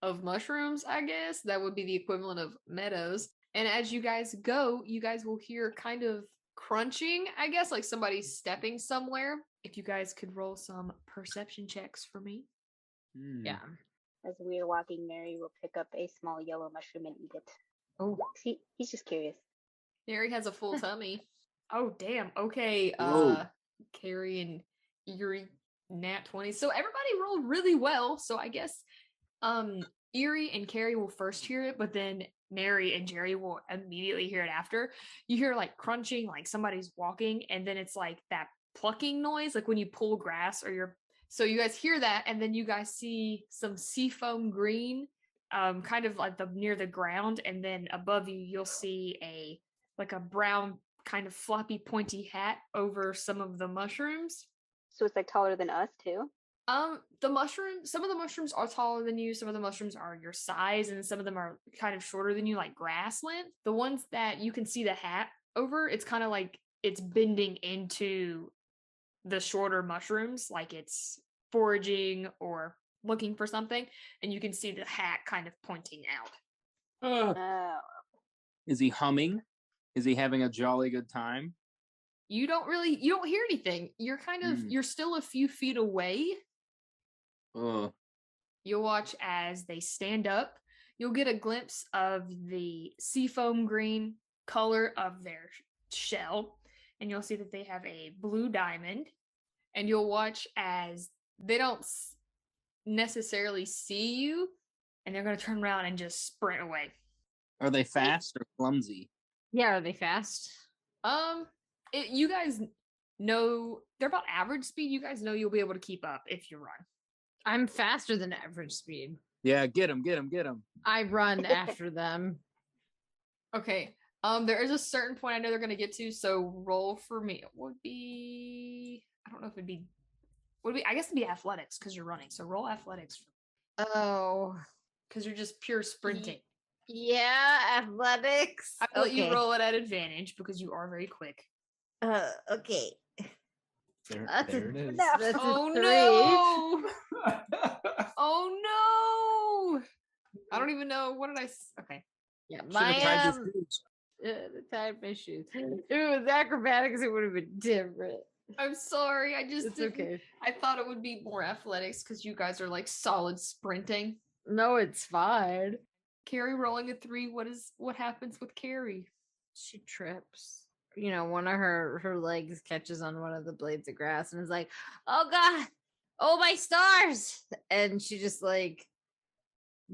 [SPEAKER 1] of mushrooms, I guess. That would be the equivalent of meadows. And as you guys go, you guys will hear kind of crunching, I guess, like somebody's stepping somewhere. If you guys could roll some perception checks for me.
[SPEAKER 2] Yeah.
[SPEAKER 4] As we're walking, Nary will pick up a small yellow mushroom and eat it.
[SPEAKER 1] Oh,
[SPEAKER 4] He's just curious.
[SPEAKER 6] Neri has a full tummy.
[SPEAKER 1] oh, damn. Okay,
[SPEAKER 7] Whoa.
[SPEAKER 1] Carrie and Eerie nat 20. So everybody rolled really well. So I guess Eerie and Carrie will first hear it, but then Neri and Jerry will immediately hear it after. You hear like crunching, like somebody's walking, and then it's like that plucking noise, like when you pull grass or you're
[SPEAKER 6] So you guys hear that, and then you guys see some seafoam green, kind of like near the ground, and then above you, you'll see a brown kind of floppy, pointy hat over some of the mushrooms.
[SPEAKER 4] So it's like taller than us too.
[SPEAKER 6] Some of the mushrooms are taller than you, some of the mushrooms are your size, and some of them are kind of shorter than you, like grass length. The ones that you can see the hat over, it's kind of like it's bending into the shorter mushrooms, like it's foraging or looking for something, and you can see the hat kind of pointing out.
[SPEAKER 4] Oh.
[SPEAKER 7] Is he humming? Is he having a jolly good time?
[SPEAKER 6] You don't hear anything. You're you're still a few feet away. You'll watch as they stand up. You'll get a glimpse of the seafoam green color of their shell, and you'll see that they have a blue diamond. And you'll watch as they don't necessarily see you, and they're going to turn around and just sprint away.
[SPEAKER 7] Are they fast or clumsy?
[SPEAKER 2] Yeah, are they fast?
[SPEAKER 6] You guys know they're about average speed. You guys know you'll be able to keep up if you run.
[SPEAKER 2] I'm faster than average speed.
[SPEAKER 7] Yeah, get him.
[SPEAKER 2] I run after them.
[SPEAKER 6] Okay. There is a certain point I know they're going to get to, so roll for me. It would be, I don't know if it'd be, I guess it'd be athletics because you're running. So roll athletics.
[SPEAKER 2] Oh.
[SPEAKER 6] Because you're just pure sprinting.
[SPEAKER 2] Yeah, athletics.
[SPEAKER 6] I will let you roll it at advantage because you are very quick.
[SPEAKER 2] Okay.
[SPEAKER 3] There it is.
[SPEAKER 2] That's
[SPEAKER 6] oh
[SPEAKER 2] no!
[SPEAKER 6] Oh no! I don't even know. What did I? Okay.
[SPEAKER 2] Yeah,
[SPEAKER 7] Should've tied your shoes.
[SPEAKER 2] the time my shoes. If it was acrobatics, it would have been different.
[SPEAKER 6] I'm sorry.
[SPEAKER 2] It's okay.
[SPEAKER 6] I thought it would be more athletics because you guys are like solid sprinting.
[SPEAKER 2] No, it's fine.
[SPEAKER 6] Carrie rolling a 3. What happens with Carrie?
[SPEAKER 2] She trips. You know, one of her legs catches on one of the blades of grass and is like, "Oh God, oh my stars!" And she just like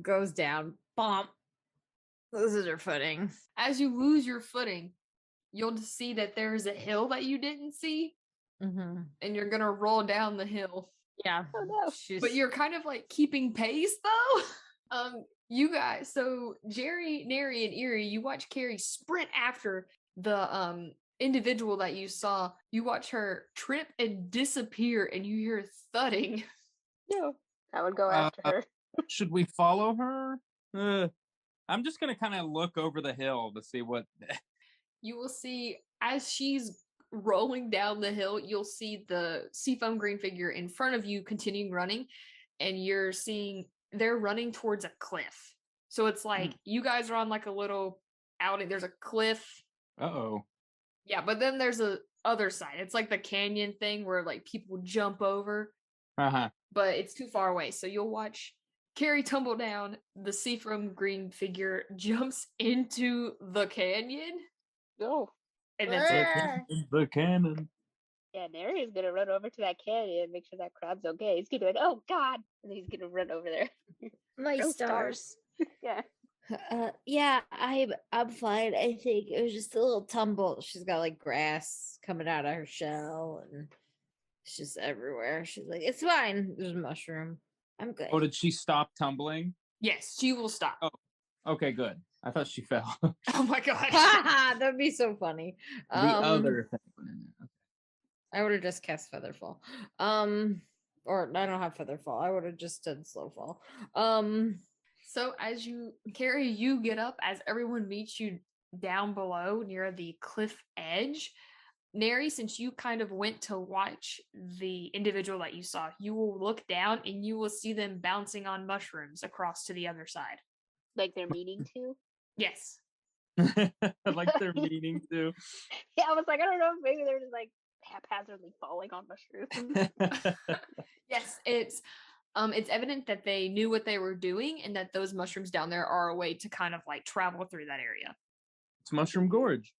[SPEAKER 2] goes down. Bomb. Loses her footing.
[SPEAKER 6] As you lose your footing, you'll see that there's a hill that you didn't see, and you're gonna roll down the hill.
[SPEAKER 2] Yeah.
[SPEAKER 4] Oh no.
[SPEAKER 6] But you're kind of like keeping pace though. You guys, so Jerry, Nary, and Erie, you watch Carrie sprint after the individual that you saw. You watch her trip and disappear, and you hear thudding.
[SPEAKER 4] No, I would go after her.
[SPEAKER 7] Should we follow her? I'm just gonna kind of look over the hill to see what.
[SPEAKER 6] You will see as she's rolling down the hill, you'll see the seafoam green figure in front of you continuing running, and you're seeing they're running towards a cliff. So it's like you guys are on like a little outing. There's a cliff.
[SPEAKER 7] Uh-oh.
[SPEAKER 6] Yeah, but then there's a other side. It's like the canyon thing where like people jump over.
[SPEAKER 7] Uh-huh.
[SPEAKER 6] But it's too far away. So you'll watch Carrie tumble down. The seafoam green figure jumps into the canyon.
[SPEAKER 4] No.
[SPEAKER 6] And that's it.
[SPEAKER 7] The cannon.
[SPEAKER 4] Yeah, Nary is gonna run over to that canyon and make sure that crab's okay. He's gonna be like, "Oh God," and then he's gonna run over there.
[SPEAKER 2] My
[SPEAKER 4] No
[SPEAKER 2] stars.
[SPEAKER 4] Yeah.
[SPEAKER 2] Yeah, I'm fine. I think it was just a little tumble. She's got like grass coming out of her shell, and it's just everywhere. She's like, "It's fine." There's a mushroom. I'm good.
[SPEAKER 7] Oh, did she stop tumbling?
[SPEAKER 6] Yes, she will stop.
[SPEAKER 7] Oh, okay, good. I thought she fell.
[SPEAKER 6] Oh my gosh.
[SPEAKER 2] That'd be so funny.
[SPEAKER 7] The other thing.
[SPEAKER 2] I would have just cast Featherfall. Or I don't have Featherfall. I would have just done Slowfall.
[SPEAKER 6] So as you, Carrie, you get up as everyone meets you down below near the cliff edge. Nary, since you kind of went to watch the individual that you saw, you will look down and you will see them bouncing on mushrooms across to the other side.
[SPEAKER 4] Like they're meaning to.
[SPEAKER 6] Yes.
[SPEAKER 7] Like they're meaning to.
[SPEAKER 4] Yeah, I was like, I don't know, maybe they're just like haphazardly falling on mushrooms.
[SPEAKER 6] Yes, it's evident that they knew what they were doing and that those mushrooms down there are a way to kind of like travel through that area.
[SPEAKER 7] It's Mushroom Gorge.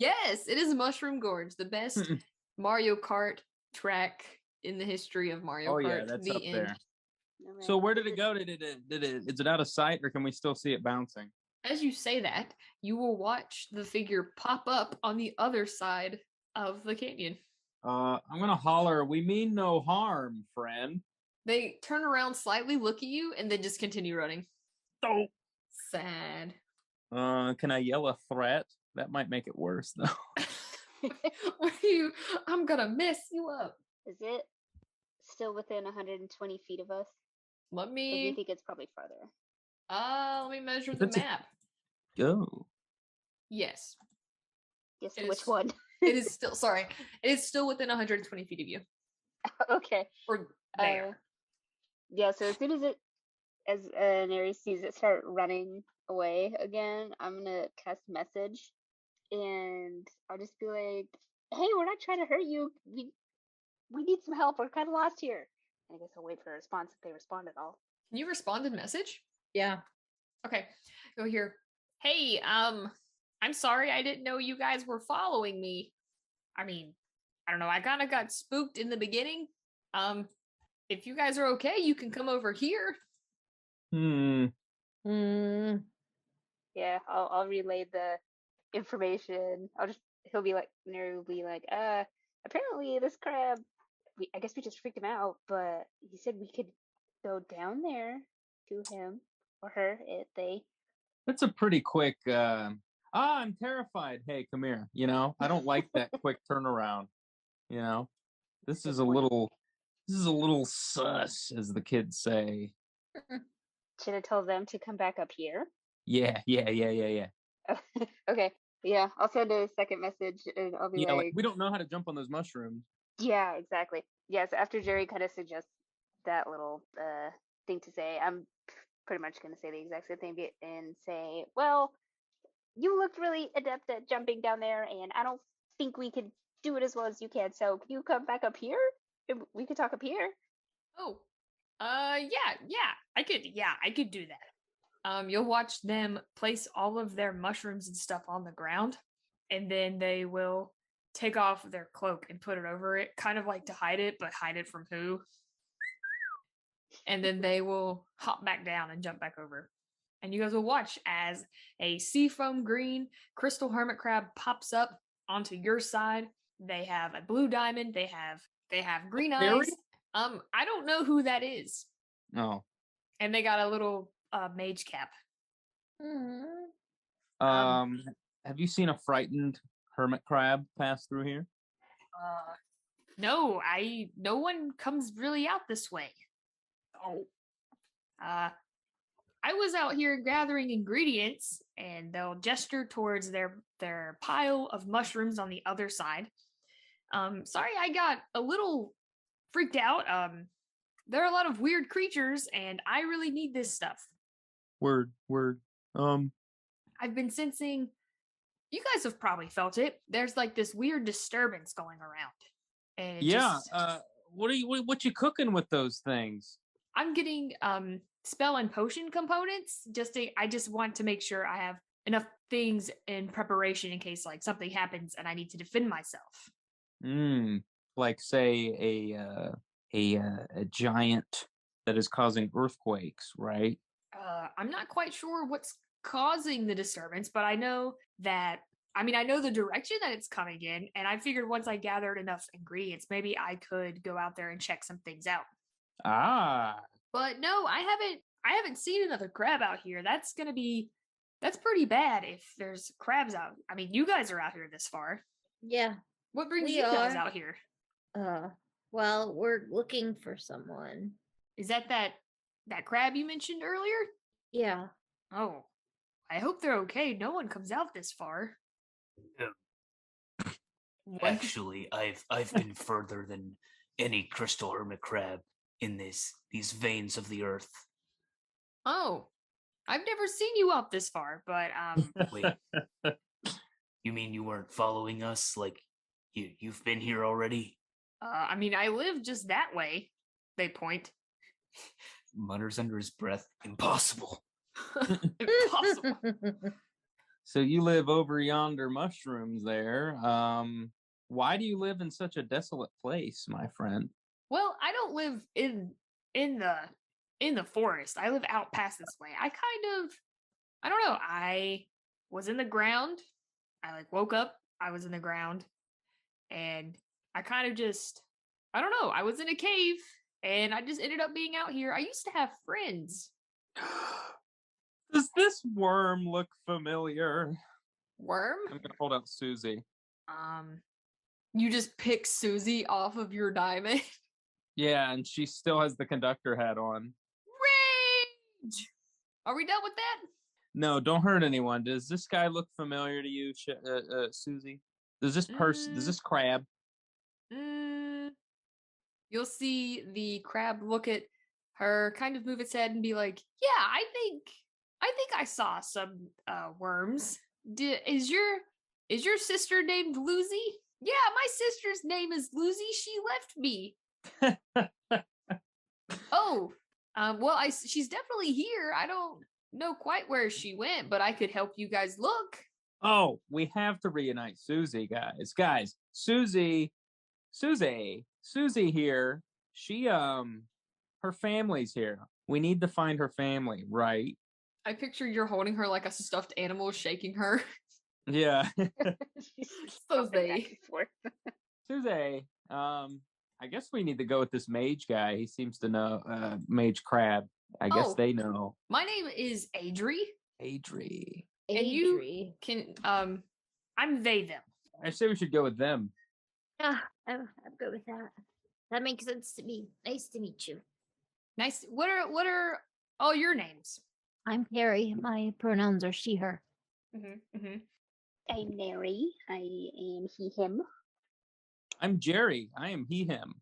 [SPEAKER 6] Yes, it is Mushroom Gorge, the best Mario Kart track in the history of Mario Kart.
[SPEAKER 7] Yeah, that's
[SPEAKER 6] the
[SPEAKER 7] up
[SPEAKER 6] end.
[SPEAKER 7] there. So where did it go? Is it out of sight, or can we still see it bouncing?
[SPEAKER 6] As you say that, you will watch the figure pop up on the other side of the canyon.
[SPEAKER 7] I'm gonna holler. We mean no harm, friend.
[SPEAKER 6] They turn around slightly, look at you, and then just continue running.
[SPEAKER 7] Oh.
[SPEAKER 6] Sad.
[SPEAKER 7] Can I yell a threat? That might make it worse, though.
[SPEAKER 6] What are you? I'm gonna mess you up.
[SPEAKER 4] Is it still within 120 feet of us?
[SPEAKER 6] Let
[SPEAKER 4] Or do you
[SPEAKER 6] me.
[SPEAKER 4] think it's probably farther?
[SPEAKER 6] Let me measure
[SPEAKER 7] If
[SPEAKER 6] the
[SPEAKER 7] it's a-
[SPEAKER 6] map.
[SPEAKER 7] Go.
[SPEAKER 6] Yes,
[SPEAKER 4] Yes,
[SPEAKER 6] It
[SPEAKER 4] which
[SPEAKER 6] is-
[SPEAKER 4] one?
[SPEAKER 6] it is still. Sorry, it is still within 120 feet of you,
[SPEAKER 4] Okay.
[SPEAKER 6] or there.
[SPEAKER 4] Yeah, so as soon as Neri sees it start running away again, I'm gonna cast message, and I'll just be like, "Hey, we're not trying to hurt you. We need some help. We're kind of lost here." I guess I'll wait for a response if they respond at all.
[SPEAKER 6] Can you respond in message?
[SPEAKER 2] Yeah.
[SPEAKER 6] Okay, go here. Hey, I'm sorry, I didn't know you guys were following me. I mean, I don't know. I kind of got spooked in the beginning. If you guys are okay, you can come over here.
[SPEAKER 7] Hmm.
[SPEAKER 4] Yeah, I'll relay the information. He'll be like, Neri will be like, apparently this crab, I guess we just freaked him out, but he said we could go down there to him or her,
[SPEAKER 7] That's a pretty quick. I'm terrified. Hey, come here. I don't like that quick turnaround. This
[SPEAKER 4] Good
[SPEAKER 7] is a
[SPEAKER 4] point.
[SPEAKER 7] little. This is a little sus, as the kids say.
[SPEAKER 4] Should I tell them to come back up here?
[SPEAKER 7] Yeah.
[SPEAKER 4] Okay, yeah, I'll send a second message and I'll be
[SPEAKER 7] Yeah, like
[SPEAKER 4] like,
[SPEAKER 7] we don't know how to jump on those mushrooms.
[SPEAKER 4] yeah, exactly. Yes, after Jerry kind of suggests that little thing to say, I'm pretty much going to say the exact same thing and say, well, you looked really adept at jumping down there, and I don't think we could do it as well as you can. So can you come back up here? We could talk up here.
[SPEAKER 6] Oh, I could do that. You'll watch them place all of their mushrooms and stuff on the ground, and then they will take off their cloak and put it over it, kind of like to hide it, but hide it from who? And then they will hop back down and jump back over. And you guys will watch as a seafoam green crystal hermit crab pops up onto your side. They have a blue diamond. They have green
[SPEAKER 7] Fairy?
[SPEAKER 6] eyes. I don't know who that is.
[SPEAKER 7] Oh.
[SPEAKER 6] And they got a little mage cap.
[SPEAKER 7] Have you seen a frightened hermit crab pass through here?
[SPEAKER 6] No, no one comes really out this way.
[SPEAKER 7] Oh.
[SPEAKER 6] I was out here gathering ingredients, and they'll gesture towards their pile of mushrooms on the other side. Sorry, I got a little freaked out. There are a lot of weird creatures, and I really need this stuff.
[SPEAKER 7] Word.
[SPEAKER 6] I've been sensing. You guys have probably felt it. There's like this weird disturbance going around, and
[SPEAKER 7] Yeah. What you cooking with those things?
[SPEAKER 6] I'm getting spell and potion components. I just want to make sure I have enough things in preparation in case like something happens and I need to defend myself.
[SPEAKER 7] Like say a giant that is causing earthquakes, right?
[SPEAKER 6] I'm not quite sure what's causing the disturbance, but I know that. I mean, I know the direction that it's coming in, and I figured once I gathered enough ingredients, maybe I could go out there and check some things out.
[SPEAKER 7] Ah.
[SPEAKER 6] But no, I haven't seen another crab out here. That's pretty bad if there's crabs out. I mean, you guys are out here this far.
[SPEAKER 2] Yeah.
[SPEAKER 6] What brings
[SPEAKER 2] We
[SPEAKER 6] you guys
[SPEAKER 2] are.
[SPEAKER 6] out here?
[SPEAKER 2] Well, we're looking for someone.
[SPEAKER 6] Is that crab you mentioned earlier?
[SPEAKER 2] Yeah.
[SPEAKER 6] Oh, I hope they're okay. No one comes out this far.
[SPEAKER 3] Actually, I've been further than any crystal hermit crab in these veins of the earth.
[SPEAKER 6] Oh, I've never seen you out this far, but
[SPEAKER 3] Wait, you mean you weren't following us? Like you've been here already?
[SPEAKER 6] I mean, I live just that way. They point.
[SPEAKER 3] Mutters under his breath. Impossible.
[SPEAKER 6] Impossible.
[SPEAKER 7] So you live over yonder mushrooms there. Why do you live in such a desolate place, my friend?
[SPEAKER 6] Well, I don't live in the forest. I live out past this way. I don't know. I was in the ground. I like woke up. I was in the ground, and I kind of just, I don't know. I was in a cave and I just ended up being out here. I used to have friends.
[SPEAKER 7] Does this worm look familiar?
[SPEAKER 6] Worm?
[SPEAKER 7] I'm gonna hold out Susie.
[SPEAKER 6] You just pick Susie off of your diamond.
[SPEAKER 7] Yeah, and she still has the conductor hat on.
[SPEAKER 6] Rage! Are we done with that?
[SPEAKER 7] No, don't hurt anyone. Does this guy look familiar to you, Susie? Does this person? Does this crab?
[SPEAKER 6] You'll see the crab look at her, kind of move its head, and be like, "Yeah, I think I saw some worms. Is your sister named Lucy? Yeah, my sister's name is Lucy. She left me. Oh, well, she's definitely here. I don't know quite where she went, but I could help you guys look."
[SPEAKER 7] Oh, we have to reunite Susie, guys. Susie here. She her family's here. We need to find her family, right?
[SPEAKER 6] I picture you're holding her like a stuffed animal, shaking her.
[SPEAKER 7] Yeah.
[SPEAKER 6] So
[SPEAKER 4] Back and
[SPEAKER 6] they.
[SPEAKER 4] forth.
[SPEAKER 7] Susie, I guess we need to go with this mage guy. He seems to know Mage Crab. I guess
[SPEAKER 6] Oh.
[SPEAKER 7] they know.
[SPEAKER 6] My name is Adri.
[SPEAKER 7] Adri.
[SPEAKER 6] And you can I'm they them.
[SPEAKER 7] I say we should go with them.
[SPEAKER 8] I'm good with that. That makes sense to me. Nice to meet you.
[SPEAKER 6] Nice. What are all your names?
[SPEAKER 8] I'm Carrie. My pronouns are she, her.
[SPEAKER 4] I'm Mary. I am he, him.
[SPEAKER 7] I'm Jerry. I am he, him.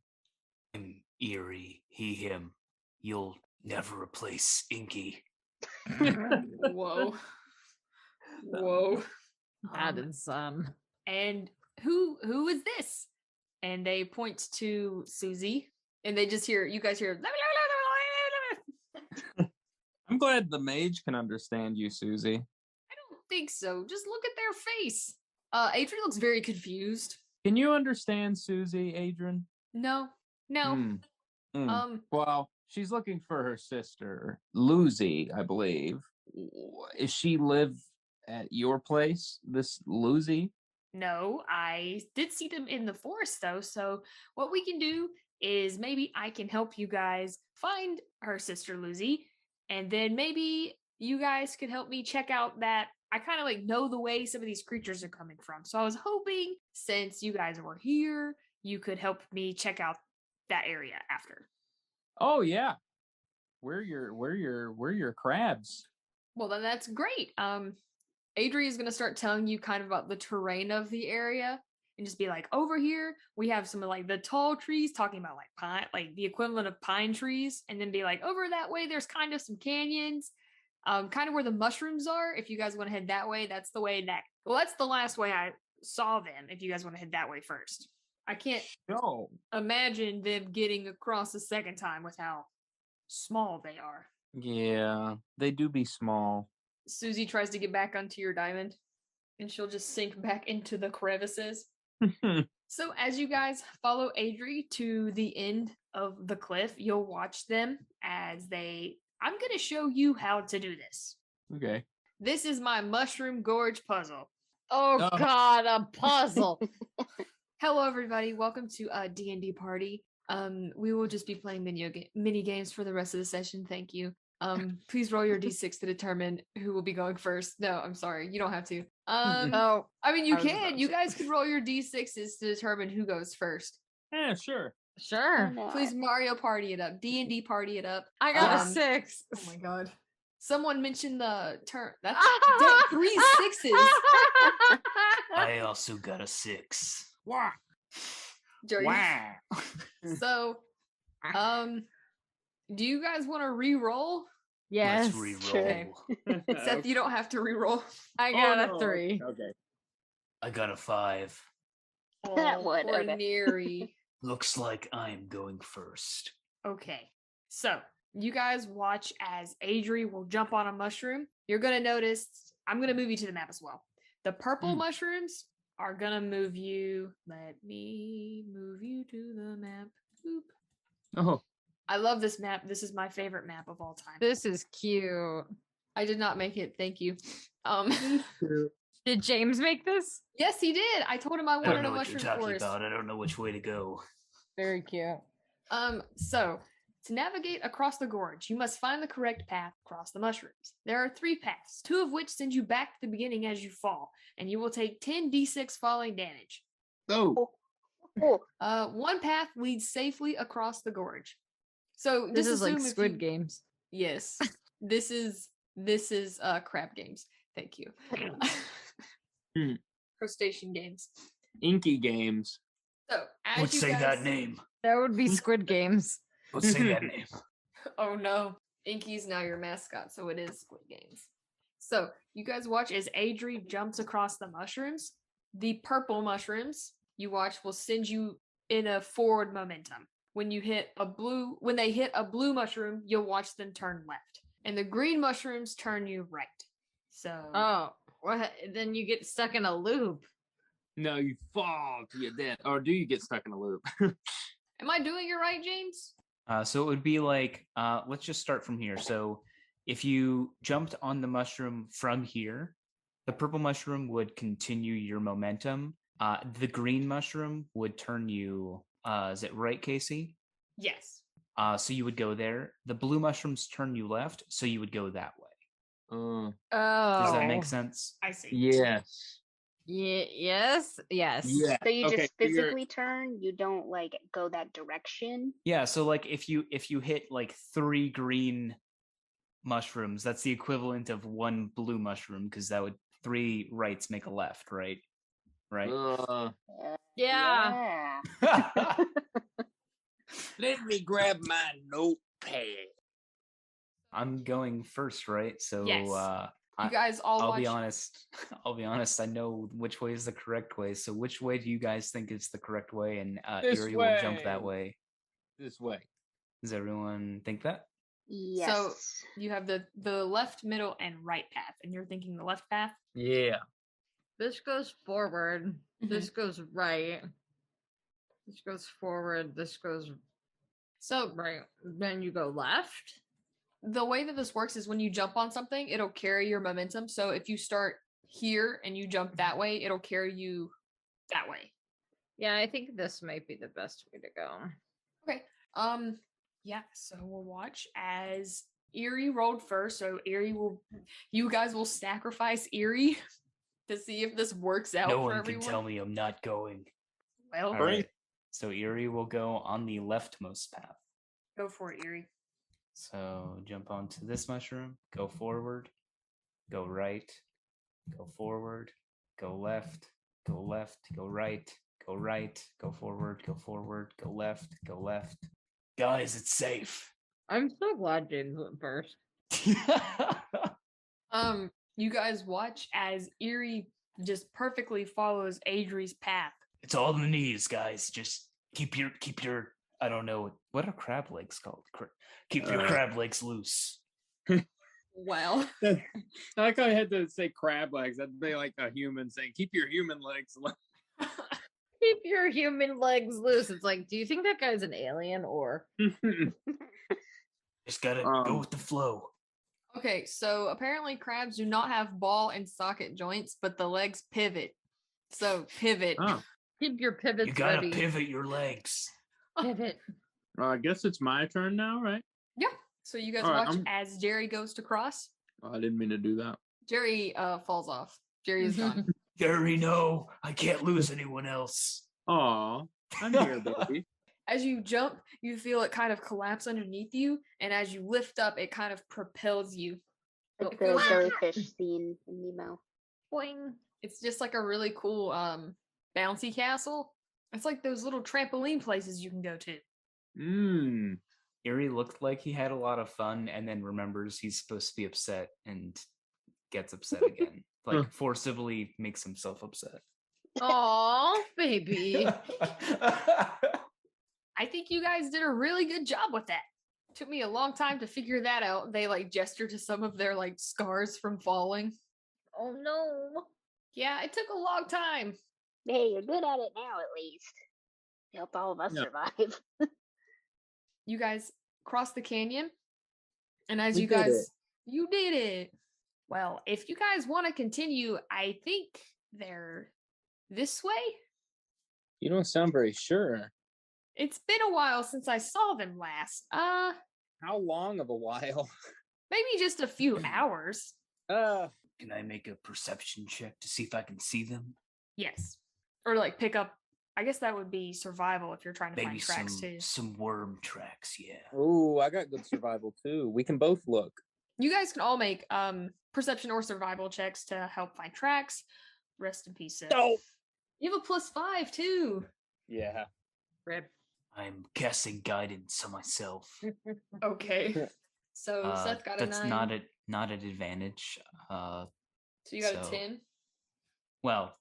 [SPEAKER 3] I'm Eerie, he, him. You'll never replace Inky.
[SPEAKER 6] Whoa. Whoa.
[SPEAKER 2] That is
[SPEAKER 6] And who is this? And they point to Susie, and they just hear, you guys hear.
[SPEAKER 7] I'm glad the mage can understand you, Susie.
[SPEAKER 6] I don't think so. Just look at their face. Adrian looks very confused.
[SPEAKER 7] Can you understand Susie, Adrian?
[SPEAKER 6] No.
[SPEAKER 7] Well, she's looking for her sister, Lucy, I believe. Is she live at your place, this Lucy?
[SPEAKER 6] No, I did see them in the forest though. So what we can do is maybe I can help you guys find her sister Lucy, and then maybe you guys could help me check out that. I kind of like know the way some of these creatures are coming from. So I was hoping, since you guys were here, you could help me check out that area after.
[SPEAKER 7] Oh yeah. We're your crabs.
[SPEAKER 6] Well, then that's great. Adri is going to start telling you kind of about the terrain of the area and just be like, over here, we have some of like the tall trees, talking about like pine, like the equivalent of pine trees. And then be like, over that way, there's kind of some canyons, kind of where the mushrooms are. If you guys want to head that way, that's the way that's the last way I saw them. If you guys want to head that way first. I can't imagine them getting across a second time with how small they are.
[SPEAKER 7] Yeah, they do be small.
[SPEAKER 6] Susie tries to get back onto your diamond, and she'll just sink back into the crevices. So as you guys follow Adri to the end of the cliff, you'll watch them as I'm going to show you how to do this.
[SPEAKER 7] Okay.
[SPEAKER 6] This is my Mushroom Gorge puzzle.
[SPEAKER 2] Oh God, a puzzle.
[SPEAKER 6] Hello, everybody. Welcome to a D&D party. We will just be playing mini games for the rest of the session. Thank you. Please roll your d6 to determine who will be going first. No, I'm sorry. You don't have to.
[SPEAKER 2] Oh,
[SPEAKER 6] I mean, you
[SPEAKER 2] I was
[SPEAKER 6] can.
[SPEAKER 2] about
[SPEAKER 6] You
[SPEAKER 2] to.
[SPEAKER 6] guys can roll your d6s to determine who goes first.
[SPEAKER 7] Yeah, sure.
[SPEAKER 2] Sure.
[SPEAKER 6] Please Mario party it up. D&D party it up.
[SPEAKER 2] I got a 6.
[SPEAKER 6] Oh my god. Someone mentioned the term. That's 3 6s.
[SPEAKER 3] I also got a 6.
[SPEAKER 7] Wow.
[SPEAKER 6] Jerry.
[SPEAKER 7] Wow.
[SPEAKER 6] So, do you guys want to re-roll?
[SPEAKER 2] Yes.
[SPEAKER 3] Let's re-roll.
[SPEAKER 6] Okay. Seth, you don't have to re-roll.
[SPEAKER 2] I got a 3.
[SPEAKER 7] Okay.
[SPEAKER 3] I got a 5.
[SPEAKER 4] That would,
[SPEAKER 6] Poor
[SPEAKER 4] okay.
[SPEAKER 6] Neri.
[SPEAKER 3] Looks like I'm going first.
[SPEAKER 6] Okay. So, you guys watch as Adri will jump on a mushroom. You're going to notice, I'm going to move you to the map as well. The purple mushrooms are going to move you. Let me move you to the map. Boop.
[SPEAKER 7] Oh.
[SPEAKER 6] I love this map. This is my favorite map of all time.
[SPEAKER 2] This is cute.
[SPEAKER 6] I did not make it. Thank you.
[SPEAKER 2] Did James make this?
[SPEAKER 6] Yes, he did. I told him I
[SPEAKER 3] I don't
[SPEAKER 6] wanted
[SPEAKER 3] know
[SPEAKER 6] a
[SPEAKER 3] what you're
[SPEAKER 6] mushroom
[SPEAKER 3] talking
[SPEAKER 6] forest.
[SPEAKER 3] about. I don't know which way to go.
[SPEAKER 2] Very cute.
[SPEAKER 6] So to navigate across the gorge, you must find the correct path across the mushrooms. There are 3 paths, 2 of which send you back to the beginning as you fall, and you will take 10d6 falling damage.
[SPEAKER 7] Oh,
[SPEAKER 4] Oh,
[SPEAKER 6] 1 path leads safely across the gorge. So
[SPEAKER 2] This
[SPEAKER 6] just
[SPEAKER 2] is like
[SPEAKER 6] assume if
[SPEAKER 2] Squid
[SPEAKER 6] you-
[SPEAKER 2] Games.
[SPEAKER 6] Yes, this is crab games. Thank you.
[SPEAKER 7] Hmm.
[SPEAKER 6] Crustacean games.
[SPEAKER 7] Inky games.
[SPEAKER 6] So as
[SPEAKER 3] Would
[SPEAKER 6] you
[SPEAKER 3] say
[SPEAKER 6] guys,
[SPEAKER 3] that name.
[SPEAKER 2] That would be Squid Games.
[SPEAKER 3] Would say that name.
[SPEAKER 6] Oh no, Inky's now your mascot, so it is Squid Games. So you guys watch as Adri jumps across the mushrooms. The purple mushrooms you watch will send you in a forward momentum. When they hit a blue mushroom, you'll watch them turn left, and the green mushrooms turn you right. So
[SPEAKER 2] Oh, what? Then you get stuck in a loop.
[SPEAKER 7] No, you fall to your death. Or do you get stuck in a loop?
[SPEAKER 6] am I doing it right, James?
[SPEAKER 3] So it would be like, let's just start from here. So if you jumped on the mushroom from here, the purple mushroom would continue your momentum. The green mushroom would turn you, is it right, Casey?
[SPEAKER 6] Yes.
[SPEAKER 3] So you would go there. The blue mushrooms turn you left, so you would go that way.
[SPEAKER 2] Oh,
[SPEAKER 3] Does that make sense?
[SPEAKER 6] I see.
[SPEAKER 7] Yes.
[SPEAKER 2] Yes. Yes.
[SPEAKER 7] Yeah.
[SPEAKER 4] so you
[SPEAKER 7] Okay,
[SPEAKER 4] just
[SPEAKER 7] so you're-
[SPEAKER 4] physically turn. You don't like go that direction.
[SPEAKER 3] Yeah, so like if you hit like 3 green mushrooms, that's the equivalent of 1 blue mushroom, because that would 3 rights make a left, right? Right?
[SPEAKER 7] Uh,
[SPEAKER 2] Yeah.
[SPEAKER 4] Yeah.
[SPEAKER 7] let me grab my notepad.
[SPEAKER 3] I'm going first, right? So
[SPEAKER 6] Yes. You
[SPEAKER 3] I,
[SPEAKER 6] guys all
[SPEAKER 3] I'll
[SPEAKER 6] watch.
[SPEAKER 3] be honest. I'll be honest. I know which way is the correct way. So which way do you guys think is the correct way? And
[SPEAKER 7] This
[SPEAKER 3] Erie will jump that
[SPEAKER 7] way.
[SPEAKER 3] way.
[SPEAKER 7] This way.
[SPEAKER 3] Does everyone think that?
[SPEAKER 4] Yes.
[SPEAKER 6] You have the left, middle, and right path, and you're thinking the left path.
[SPEAKER 7] Yeah.
[SPEAKER 2] This goes forward. This goes right. This goes forward. This goes
[SPEAKER 6] So
[SPEAKER 2] right. Then you go left.
[SPEAKER 6] the way that this works is when you jump on something, it'll carry your momentum. So if you start here and you jump that way, it'll carry you that way.
[SPEAKER 2] Yeah, I think this might be the best way to go.
[SPEAKER 6] Okay. Yeah, so we'll watch as Erie rolled first. So you guys will sacrifice Erie to see if this works out
[SPEAKER 3] No
[SPEAKER 6] for
[SPEAKER 3] one
[SPEAKER 6] everyone.
[SPEAKER 3] can tell me I'm not going.
[SPEAKER 6] Well,
[SPEAKER 3] All right. So Erie will go on the leftmost path.
[SPEAKER 6] go for it, Erie.
[SPEAKER 3] So jump onto this mushroom, go forward, go right, go forward, go left, go left, go right, go right, go forward, go left, go left. Guys, it's safe.
[SPEAKER 2] I'm so glad James went first.
[SPEAKER 6] You guys watch as Erie just perfectly follows Adri's path.
[SPEAKER 3] It's all in the knees, guys. Just keep your I don't know, what are crab legs called? Keep your crab legs loose.
[SPEAKER 6] Well,
[SPEAKER 7] I like how I had to say crab legs. That'd be like a human saying, keep your human legs loose.
[SPEAKER 2] Keep your human legs loose. It's like, do you think that guy's an alien or?
[SPEAKER 3] Just gotta go with the flow.
[SPEAKER 6] okay, so apparently crabs do not have ball and socket joints, but the legs pivot. So pivot.
[SPEAKER 7] Oh.
[SPEAKER 2] Keep your pivots
[SPEAKER 3] You gotta
[SPEAKER 2] ready.
[SPEAKER 3] pivot your legs.
[SPEAKER 2] Pivot.
[SPEAKER 7] I guess it's my turn now, right?
[SPEAKER 6] Yeah. So you guys
[SPEAKER 7] All right,
[SPEAKER 6] watch as Jerry goes to cross.
[SPEAKER 7] Oh, I didn't mean to do that.
[SPEAKER 6] Jerry falls off. Jerry is gone.
[SPEAKER 3] Gary, no, I can't lose anyone else.
[SPEAKER 7] Aw, I'm here, baby.
[SPEAKER 6] As you jump, you feel it kind of collapse underneath you, and as you lift up, it kind of propels you.
[SPEAKER 4] Like
[SPEAKER 6] It
[SPEAKER 4] the
[SPEAKER 6] feels like-
[SPEAKER 4] jellyfish scene in Nemo.
[SPEAKER 2] Boing.
[SPEAKER 6] It's just like a really cool bouncy castle. It's like those little trampoline places you can go to.
[SPEAKER 7] Mmm.
[SPEAKER 3] Erie looked like he had a lot of fun and then remembers he's supposed to be upset and gets upset again. Like forcibly makes himself upset.
[SPEAKER 2] Aw, baby.
[SPEAKER 6] I think you guys did a really good job with that. Took me a long time to figure that out. They like gesture to some of their like scars from falling.
[SPEAKER 2] Oh no.
[SPEAKER 6] Yeah, it took a long time.
[SPEAKER 4] Hey, you're good at it now, at least. Helped all of us
[SPEAKER 7] Yeah.
[SPEAKER 4] survive.
[SPEAKER 6] You guys crossed the canyon, and as
[SPEAKER 7] We
[SPEAKER 6] you
[SPEAKER 7] did
[SPEAKER 6] guys,
[SPEAKER 7] it.
[SPEAKER 6] you did it. Well, if you guys want to continue, I think they're this way.
[SPEAKER 7] You don't sound very sure.
[SPEAKER 6] It's been a while since I saw them last.
[SPEAKER 7] How long of a while?
[SPEAKER 6] Maybe just a few hours.
[SPEAKER 3] Can I make a perception check to see if I can see them?
[SPEAKER 6] Yes. Or like pick up. I guess that would be survival if you're trying to
[SPEAKER 3] Maybe
[SPEAKER 6] find tracks too.
[SPEAKER 3] some worm tracks, yeah.
[SPEAKER 7] Oh, I got good survival too. We can both look.
[SPEAKER 6] You guys can all make perception or survival checks to help find tracks. Rest in peace, Seth.
[SPEAKER 7] Oh.
[SPEAKER 6] You have a +5 too.
[SPEAKER 7] Yeah.
[SPEAKER 2] Rip.
[SPEAKER 3] I'm guessing guidance on myself.
[SPEAKER 6] Okay. So Seth got a 9.
[SPEAKER 3] That's not an advantage.
[SPEAKER 6] So you got a 10?
[SPEAKER 3] Well,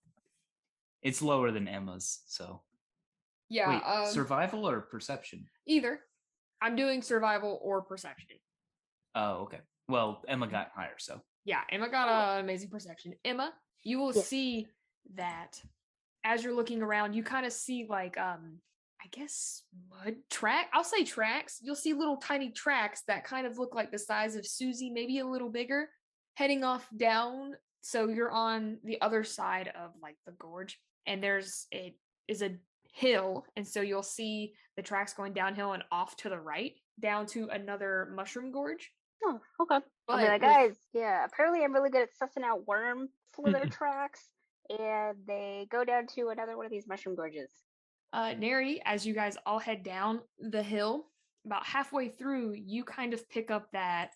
[SPEAKER 3] it's lower than Emma's, so.
[SPEAKER 6] Yeah.
[SPEAKER 3] Wait, survival or perception?
[SPEAKER 6] Either. I'm doing survival or perception.
[SPEAKER 3] Oh, okay. Well, Emma got higher, so.
[SPEAKER 6] Yeah, Emma got an amazing perception. Emma, you will see that as you're looking around, you kind of see like I guess mud track. I'll say tracks. You'll see little tiny tracks that kind of look like the size of Susie, maybe a little bigger, heading off down. So you're on the other side of like the gorge, and it is a hill, and so you'll see the tracks going downhill and off to the right, down to another mushroom gorge.
[SPEAKER 4] Oh, okay.
[SPEAKER 6] But
[SPEAKER 4] I'll be like, guys, yeah, apparently I'm really good at sussing out worm slither tracks, and they go down to another one of these mushroom gorges.
[SPEAKER 6] Neri, as you guys all head down the hill, about halfway through, you kind of pick up that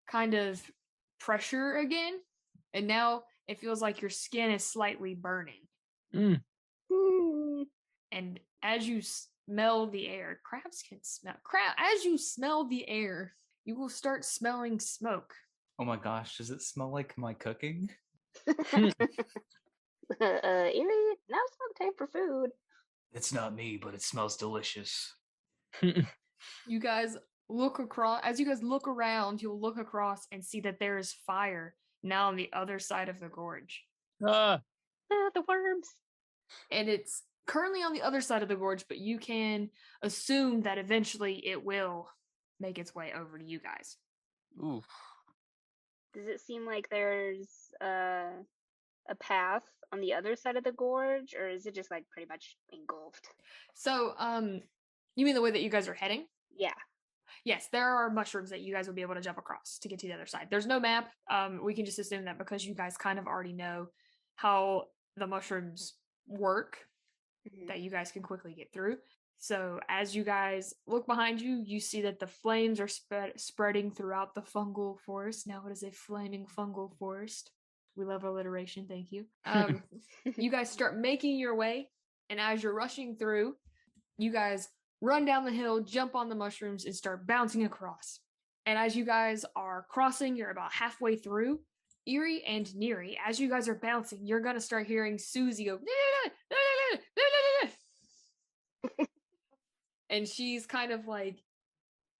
[SPEAKER 6] kind of pressure again, and now it feels like your skin is slightly burning. And as you smell the air, crabs can smell. As you smell the air, you will start smelling smoke.
[SPEAKER 3] Oh my gosh, does it smell like my cooking?
[SPEAKER 4] Eerie, now's not time for food.
[SPEAKER 3] It's not me, but it smells delicious.
[SPEAKER 6] You guys look across. As you guys look around, you'll look across and see that there is fire now on the other side of the gorge.
[SPEAKER 4] The worms.
[SPEAKER 6] And it's currently on the other side of the gorge, but you can assume that eventually it will make its way over to you guys.
[SPEAKER 7] Oof.
[SPEAKER 4] Does it seem like there's a path on the other side of the gorge, or is it just like pretty much engulfed?
[SPEAKER 6] So, you mean the way that you guys are heading?
[SPEAKER 4] Yeah.
[SPEAKER 6] Yes, there are mushrooms that you guys will be able to jump across to get to the other side. There's no map. We can just assume that because you guys kind of already know how the mushrooms work, that you guys can quickly get through. So as you guys look behind you, you see that the flames are spreading throughout the fungal forest. Now it is a flaming fungal forest. We love alliteration, thank you. You guys start making your way, and as you're rushing through, you guys run down the hill, jump on the mushrooms, and start bouncing across. And as you guys are crossing, you're about halfway through. Eerie and Neri, as you guys are bouncing, you're going to start hearing Susie go, and she's kind of like,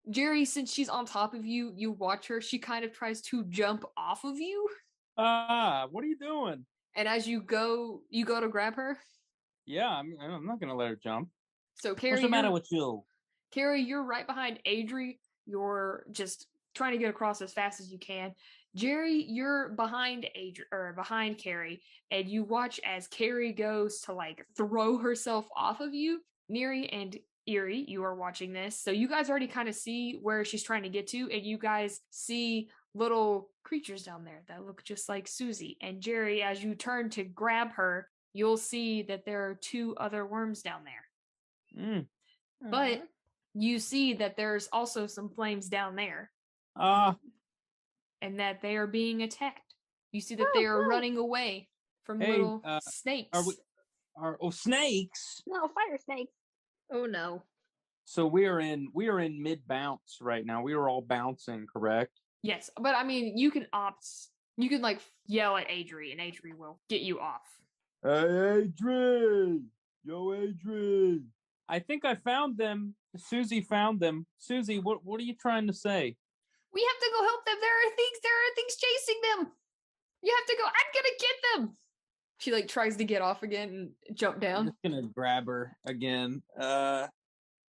[SPEAKER 6] Jerry, since she's on top of you, you watch her, she kind of tries to jump off of you.
[SPEAKER 7] What are you doing?
[SPEAKER 6] And as you go to grab her.
[SPEAKER 7] Yeah, I'm not gonna let her jump.
[SPEAKER 6] So Carrie,
[SPEAKER 7] what's the matter with you?
[SPEAKER 6] Carrie, you're right behind Adri. You're just trying to get across as fast as you can. Jerry, you're behind behind Carrie, and you watch as Carrie goes to like throw herself off of you. Neri and Eerie, you are watching this, so you guys already kind of see where she's trying to get to, and you guys see little creatures down there that look just like Susie. And Jerry, as you turn to grab her, you'll see that there are 2 other worms down there. But you see that there's also some flames down there. And that they are being attacked. You see that they are running away from little snakes.
[SPEAKER 7] Are snakes?
[SPEAKER 4] No, fire snakes.
[SPEAKER 2] Oh no.
[SPEAKER 7] So we are in mid bounce right now. We are all bouncing, correct?
[SPEAKER 6] Yes, but I mean, you can like yell at Adri, and Adri will get you off.
[SPEAKER 7] Hey, Adri! Yo, Adri! I think I found them. Susie found them. Susie, what are you trying to say?
[SPEAKER 6] We have to go help them. There are things chasing them. You have to go. I'm gonna get them. She like tries to get off again and jump down.
[SPEAKER 7] I'm just gonna grab her again.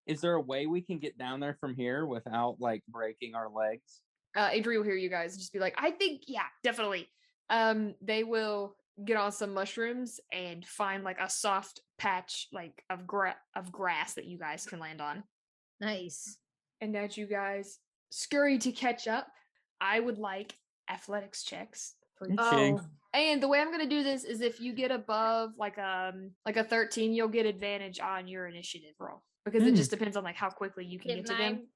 [SPEAKER 7] Is there a way we can get down there from here without like breaking our legs?
[SPEAKER 6] Adri will hear you guys just be like, I think, yeah, definitely. They will get on some mushrooms and find like a soft patch like of grass that you guys can land on.
[SPEAKER 8] Nice.
[SPEAKER 6] And as you guys scurry to catch up, I would like athletics checks. Please.
[SPEAKER 7] Okay.
[SPEAKER 8] Oh,
[SPEAKER 6] And the way I'm gonna do this is if you get above like a 13, you'll get advantage on your initiative roll because it just depends on like how quickly you can get to them.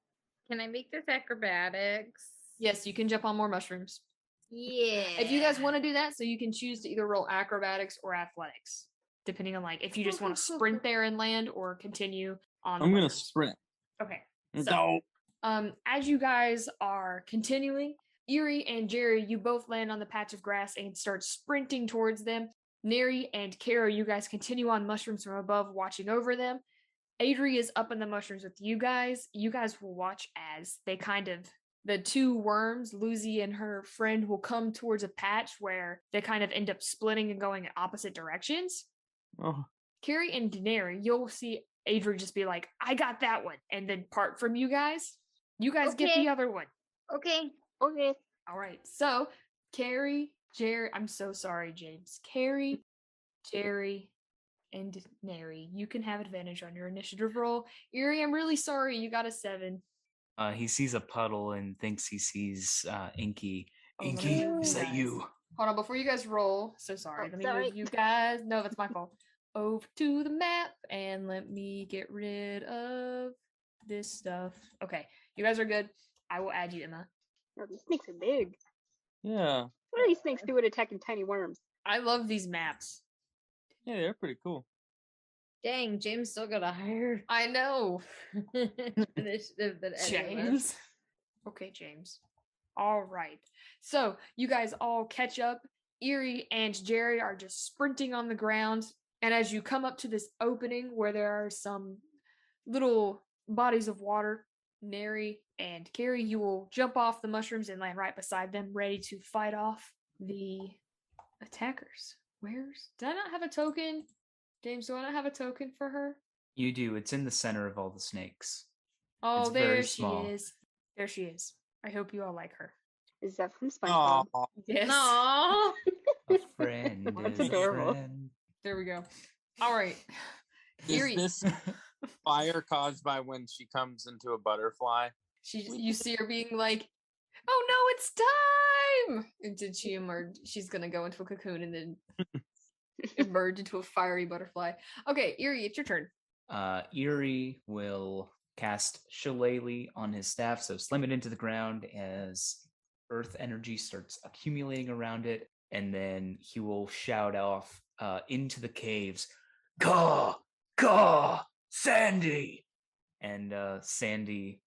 [SPEAKER 8] Can I make this acrobatics?
[SPEAKER 6] Yes, you can jump on more mushrooms.
[SPEAKER 8] Yeah.
[SPEAKER 6] If you guys want to do that, so you can choose to either roll acrobatics or athletics, depending on like if you just want to sprint there and land or continue on.
[SPEAKER 7] I'm gonna
[SPEAKER 6] mushrooms.
[SPEAKER 7] sprint.
[SPEAKER 6] Okay.
[SPEAKER 7] So,
[SPEAKER 6] As you guys are continuing, Erie and Jerry, you both land on the patch of grass and start sprinting towards them. Neri and Kara, you guys continue on mushrooms from above, watching over them. Adri is up in the mushrooms with you guys. You guys will watch as they the two worms, Lucy and her friend, will come towards a patch where they kind of end up splitting and going in opposite directions.
[SPEAKER 7] oh,
[SPEAKER 6] Carrie and Daenerys, you'll see Adri just be like, I got that one, and then part from you guys. You guys get the
[SPEAKER 8] Okay.
[SPEAKER 6] other one.
[SPEAKER 8] Okay.
[SPEAKER 4] Okay.
[SPEAKER 6] All right. So, Carrie, Jerry, I'm so sorry, James. Carrie, Jerry, and Neri, you can have advantage on your initiative roll. Erie, I'm really sorry. You got a 7.
[SPEAKER 3] He sees a puddle and thinks he sees Inky.
[SPEAKER 6] Oh, let me
[SPEAKER 3] Inky,
[SPEAKER 6] move
[SPEAKER 3] is
[SPEAKER 6] you
[SPEAKER 3] that
[SPEAKER 6] guys.
[SPEAKER 3] you?
[SPEAKER 6] Hold on, before you guys roll. So sorry.
[SPEAKER 8] Oh,
[SPEAKER 6] Let me
[SPEAKER 8] sorry.
[SPEAKER 6] move you guys. No, that's my fault. Over to the map and let me get rid of this stuff. Okay, you guys are good. I will add you, Emma.
[SPEAKER 4] Oh, these snakes are big.
[SPEAKER 7] yeah.
[SPEAKER 4] What are these snakes doing attacking tiny worms?
[SPEAKER 6] I love these maps.
[SPEAKER 7] Yeah, they're pretty cool.
[SPEAKER 8] Dang, James still got a higher
[SPEAKER 6] I know.
[SPEAKER 8] initiative than any of us.
[SPEAKER 6] James. Okay, James. All right. So you guys all catch up. Erie and Jerry are just sprinting on the ground. And as you come up to this opening where there are some little bodies of water, Neri and Carrie, you will jump off the mushrooms and land right beside them, ready to fight off the attackers. Did I not have a token? James, do I not have a token for her?
[SPEAKER 3] You do. It's in the center of all the snakes.
[SPEAKER 6] Oh,
[SPEAKER 3] It's
[SPEAKER 6] there
[SPEAKER 3] very
[SPEAKER 6] she
[SPEAKER 3] small.
[SPEAKER 6] is. There she is. I hope you all like her.
[SPEAKER 4] Is that from SpongeBob?
[SPEAKER 7] Oh,
[SPEAKER 6] Yes.
[SPEAKER 8] Aw.
[SPEAKER 3] A friend
[SPEAKER 4] That's
[SPEAKER 3] is
[SPEAKER 4] adorable.
[SPEAKER 3] a friend.
[SPEAKER 6] There we go. All right.
[SPEAKER 7] is
[SPEAKER 6] Erie.
[SPEAKER 7] this fire caused by when she comes into a butterfly?
[SPEAKER 6] You see her being like, "Oh no, it's time!" And did she emerge? She's gonna go into a cocoon and then emerge into a fiery butterfly. Okay, Erie, it's your turn.
[SPEAKER 3] Erie will cast Shillelagh on his staff, so slam it into the ground as earth energy starts accumulating around it, and then he will shout off into the caves, "Caw! Caw! Sandy!" And Sandy,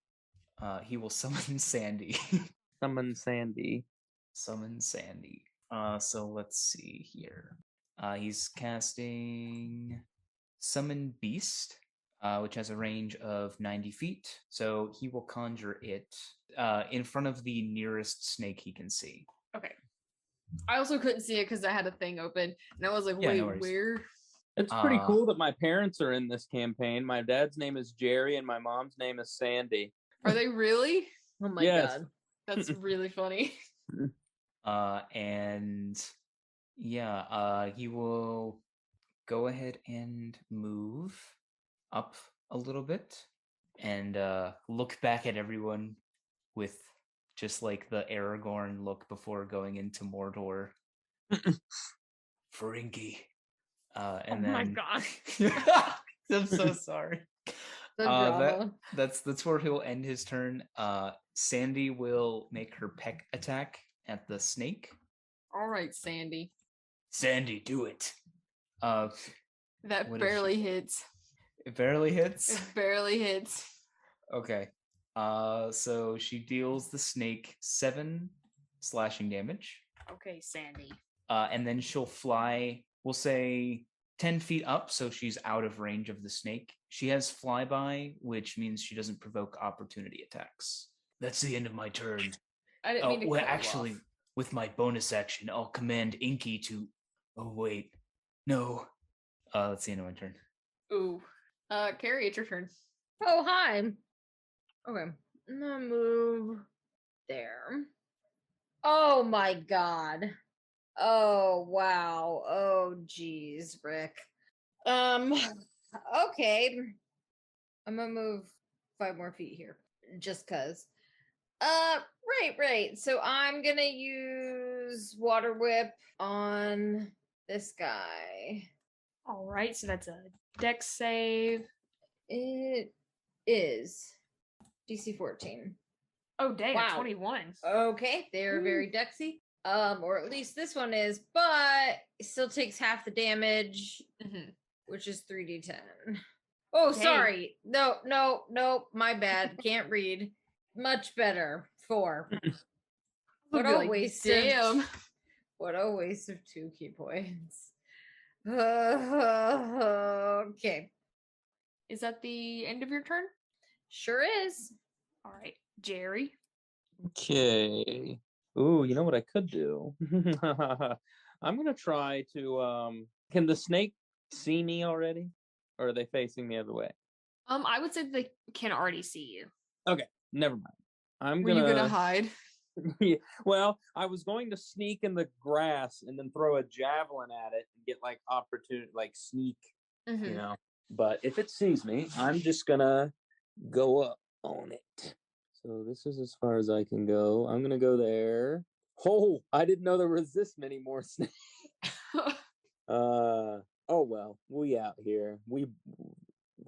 [SPEAKER 3] he will summon Sandy.
[SPEAKER 7] Summon Sandy.
[SPEAKER 3] Summon Sandy. So let's see here. He's casting Summon Beast, which has a range of 90 feet. So he will conjure it in front of the nearest snake he can see.
[SPEAKER 6] Okay. I also couldn't see it because I had a thing open, and I was like,
[SPEAKER 3] Yeah,
[SPEAKER 6] "Wait,
[SPEAKER 3] no worries.
[SPEAKER 6] where?"
[SPEAKER 7] It's pretty cool that my parents are in this campaign. My dad's name is Jerry and my mom's name is Sandy.
[SPEAKER 6] Are they really?
[SPEAKER 8] Oh my
[SPEAKER 7] Yes.
[SPEAKER 8] god.
[SPEAKER 6] That's really funny.
[SPEAKER 3] And yeah, he will go ahead and move up a little bit and look back at everyone with just like the Aragorn look before going into Mordor. Feringy. And
[SPEAKER 8] Oh my
[SPEAKER 3] then
[SPEAKER 8] god.
[SPEAKER 3] I'm so sorry.
[SPEAKER 8] The drama.
[SPEAKER 3] That's where he'll end his turn. Sandy will make her peck attack at the snake.
[SPEAKER 6] All right, Sandy.
[SPEAKER 3] Sandy, do it.
[SPEAKER 6] That
[SPEAKER 3] What is
[SPEAKER 6] barely
[SPEAKER 3] she-
[SPEAKER 6] hits.
[SPEAKER 3] It barely hits.
[SPEAKER 6] It barely hits.
[SPEAKER 3] Okay. So she deals the snake 7 slashing damage.
[SPEAKER 6] Okay, Sandy.
[SPEAKER 3] And then she'll fly, we'll say 10 feet up, so she's out of range of the snake. She has flyby, which means she doesn't provoke opportunity attacks. That's the end of my turn.
[SPEAKER 6] I didn't mean to
[SPEAKER 3] well,
[SPEAKER 6] cut you
[SPEAKER 3] actually,
[SPEAKER 6] off.
[SPEAKER 3] with my bonus action, I'll command Inky to. Oh wait, no. That's the end of my turn.
[SPEAKER 6] Ooh. Carrie, it's your turn.
[SPEAKER 8] Oh, hi. Okay. I'm gonna move
[SPEAKER 2] there. Oh my god. Oh wow. Oh geez, Rick. Okay. I'm gonna move 5 more feet here. Just cause. Right. So I'm gonna use Water Whip on this guy.
[SPEAKER 1] All right, so that's a dex save.
[SPEAKER 2] It is DC 14.
[SPEAKER 1] Oh, dang, a
[SPEAKER 2] Wow.
[SPEAKER 1] 21.
[SPEAKER 2] Okay, they're very dexy. Or at least this one is, but it still takes half the damage, which is 3d10. Oh,
[SPEAKER 1] Dang.
[SPEAKER 2] sorry. No, my bad. Can't read. Much better. 4. What a waste
[SPEAKER 6] damn.
[SPEAKER 2] what a waste of 2 key points. Okay.
[SPEAKER 6] Is that the end of your turn?
[SPEAKER 2] Sure is.
[SPEAKER 1] All right, Jerry.
[SPEAKER 7] Okay. Ooh, you know what I could do? I'm gonna try to. Can the snake see me already, or are they facing the other way?
[SPEAKER 1] I would say they can already see you.
[SPEAKER 7] Okay, never mind. I'm
[SPEAKER 6] Were you gonna hide?
[SPEAKER 7] Yeah, well, I was going to sneak in the grass and then throw a javelin at it and get like opportunity, like sneak, you know. But if it sees me, I'm just gonna go up on it. So this is as far as I can go. I'm gonna go there. Oh, I didn't know there was this many more snakes. Oh well, we out here. We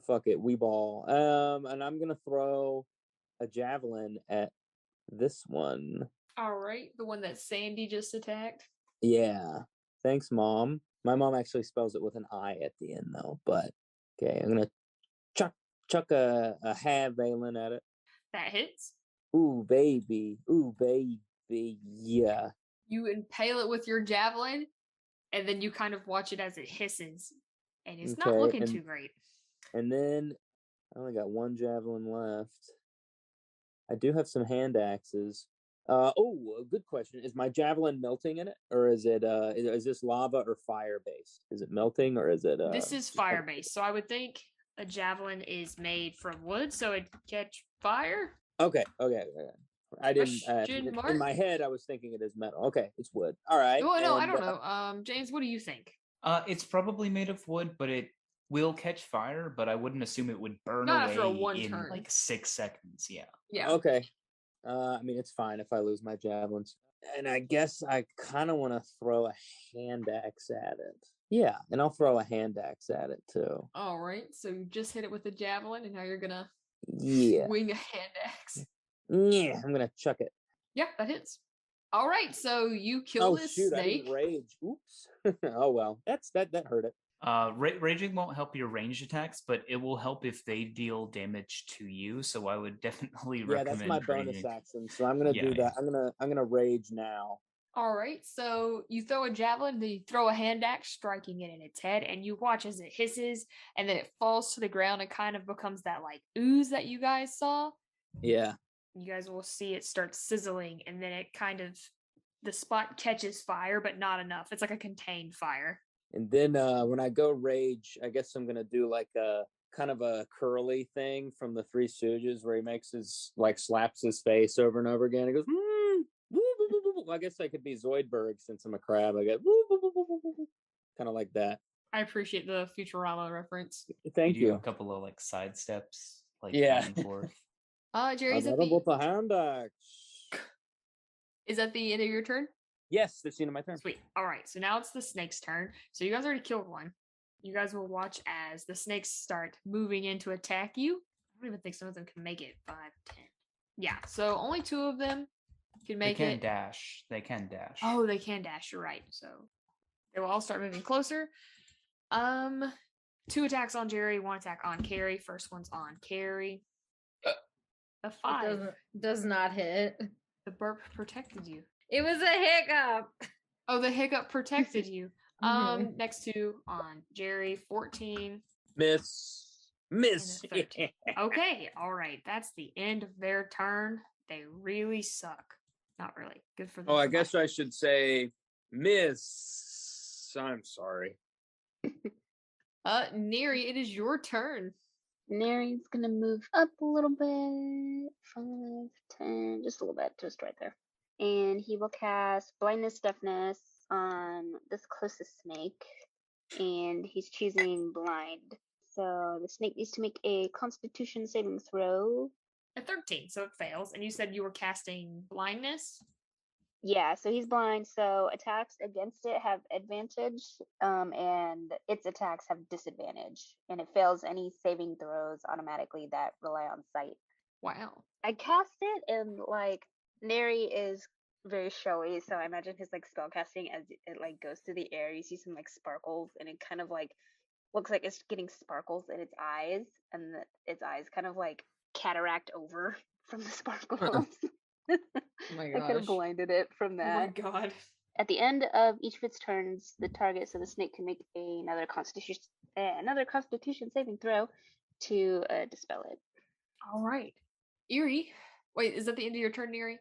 [SPEAKER 7] fuck it, we ball. And I'm gonna throw a javelin at this one.
[SPEAKER 6] All right, the one that Sandy just attacked.
[SPEAKER 7] Yeah. Thanks, Mom. My mom actually spells it with an I at the end, though. But okay, I'm gonna chuck a half Valen at it.
[SPEAKER 1] That hits.
[SPEAKER 7] Ooh, baby. Ooh, baby. Yeah.
[SPEAKER 6] You impale it with your javelin, and then you kind of watch it as it hisses,
[SPEAKER 1] and it's not looking too great.
[SPEAKER 7] And then I only got one javelin left. I do have some hand axes. Good question. Is my javelin melting in it, or is it is this lava or fire based? Is it melting or is it
[SPEAKER 1] This is fire based, so I would think a javelin is made from wood, so it'd catch fire.
[SPEAKER 7] Okay. I didn't in my head I was thinking it is metal. Okay, it's wood. All right.
[SPEAKER 6] Oh no, I don't know. James, what do you think?
[SPEAKER 3] It's probably made of wood, but it will catch fire, but I wouldn't assume it would burn
[SPEAKER 6] Not after a
[SPEAKER 3] away
[SPEAKER 6] one
[SPEAKER 3] in
[SPEAKER 6] turn.
[SPEAKER 3] like 6 seconds. Yeah.
[SPEAKER 7] Okay. I mean, it's fine if I lose my javelins. And I guess I kind of want to throw a hand axe at it. Yeah, and I'll throw a hand axe at it too.
[SPEAKER 6] All right, so you just hit it with a javelin, and now you're gonna
[SPEAKER 7] swing
[SPEAKER 6] a hand axe.
[SPEAKER 7] Yeah, I'm gonna chuck it.
[SPEAKER 6] Yeah, that hits. All right, so you kill this snake.
[SPEAKER 7] I didn't rage. Oops. Oh well, that hurt it.
[SPEAKER 3] Raging won't help your ranged attacks, but it will help if they deal damage to you. So I would definitely recommend.
[SPEAKER 7] Yeah, that's my bonus action. So I'm gonna do that. I'm gonna rage now.
[SPEAKER 1] All right, so you throw a javelin, then you throw a hand axe, striking it in its head, and you watch as it hisses, and then it falls to the ground and kind of becomes that like ooze that you guys saw.
[SPEAKER 7] Yeah.
[SPEAKER 1] You guys will see it start sizzling, and then it kind of the spot catches fire, but not enough. It's like a contained fire.
[SPEAKER 7] And then when I go rage, I guess I'm gonna do like a kind of a curly thing from the Three Stooges, where he makes his like slaps his face over and over again. He goes, I guess I could be Zoidberg since I'm a crab. I get kind of like that.
[SPEAKER 6] I appreciate the Futurama reference.
[SPEAKER 7] Thank you.
[SPEAKER 3] A couple of like side steps, like
[SPEAKER 7] back
[SPEAKER 3] and forth.
[SPEAKER 6] Jerry, is that
[SPEAKER 7] the hand axe?
[SPEAKER 6] Is that the end of your turn?
[SPEAKER 7] Yes, that's the end of my turn.
[SPEAKER 1] Sweet. All right, so now it's the snake's turn. So you guys already killed one. You guys will watch as the snakes start moving in to attack you. I don't even think some of them can make it 5, 10. Yeah, so only 2 of them can make it.
[SPEAKER 3] They can dash. They can dash.
[SPEAKER 1] Oh, they can dash. You're right. So they will all start moving closer. 2 attacks on Jerry, 1 attack on Carrie. First one's on Carrie. A 5.
[SPEAKER 2] Does not hit.
[SPEAKER 1] The burp protected you.
[SPEAKER 2] It was a hiccup.
[SPEAKER 1] Oh, the hiccup protected you. Next 2 on Jerry, 14.
[SPEAKER 7] Miss.
[SPEAKER 1] Okay, all right. That's the end of their turn. They really suck. Not really. Good for them.
[SPEAKER 7] Oh, I guess I should say miss. I'm sorry.
[SPEAKER 6] Neri, it is your turn.
[SPEAKER 4] Nary's gonna move up a little bit. 5, 10, just a little bit, just right there. And he will cast Blindness Deafness on this closest snake. And he's choosing blind. So the snake needs to make a Constitution saving throw.
[SPEAKER 1] A 13, so it fails. And you said you were casting blindness?
[SPEAKER 4] Yeah, so he's blind, so attacks against it have advantage, and its attacks have disadvantage, and it fails any saving throws automatically that rely on sight.
[SPEAKER 6] Wow.
[SPEAKER 4] I cast it, and like Neri is very showy, so I imagine his like spell casting as it like goes through the air. You see some like sparkles, and it kind of like looks like it's getting sparkles in its eyes, and its eyes kind of like cataract over from the sparkles.
[SPEAKER 6] Oh my
[SPEAKER 4] I kind of
[SPEAKER 6] gosh.
[SPEAKER 4] blinded it from
[SPEAKER 6] Oh my
[SPEAKER 4] that.
[SPEAKER 6] god.
[SPEAKER 4] At the end of each of its turns, the target, so the snake, can make another Constitution saving throw to dispel it.
[SPEAKER 6] All right. Eerie. Wait, is that the end of your turn, Eerie?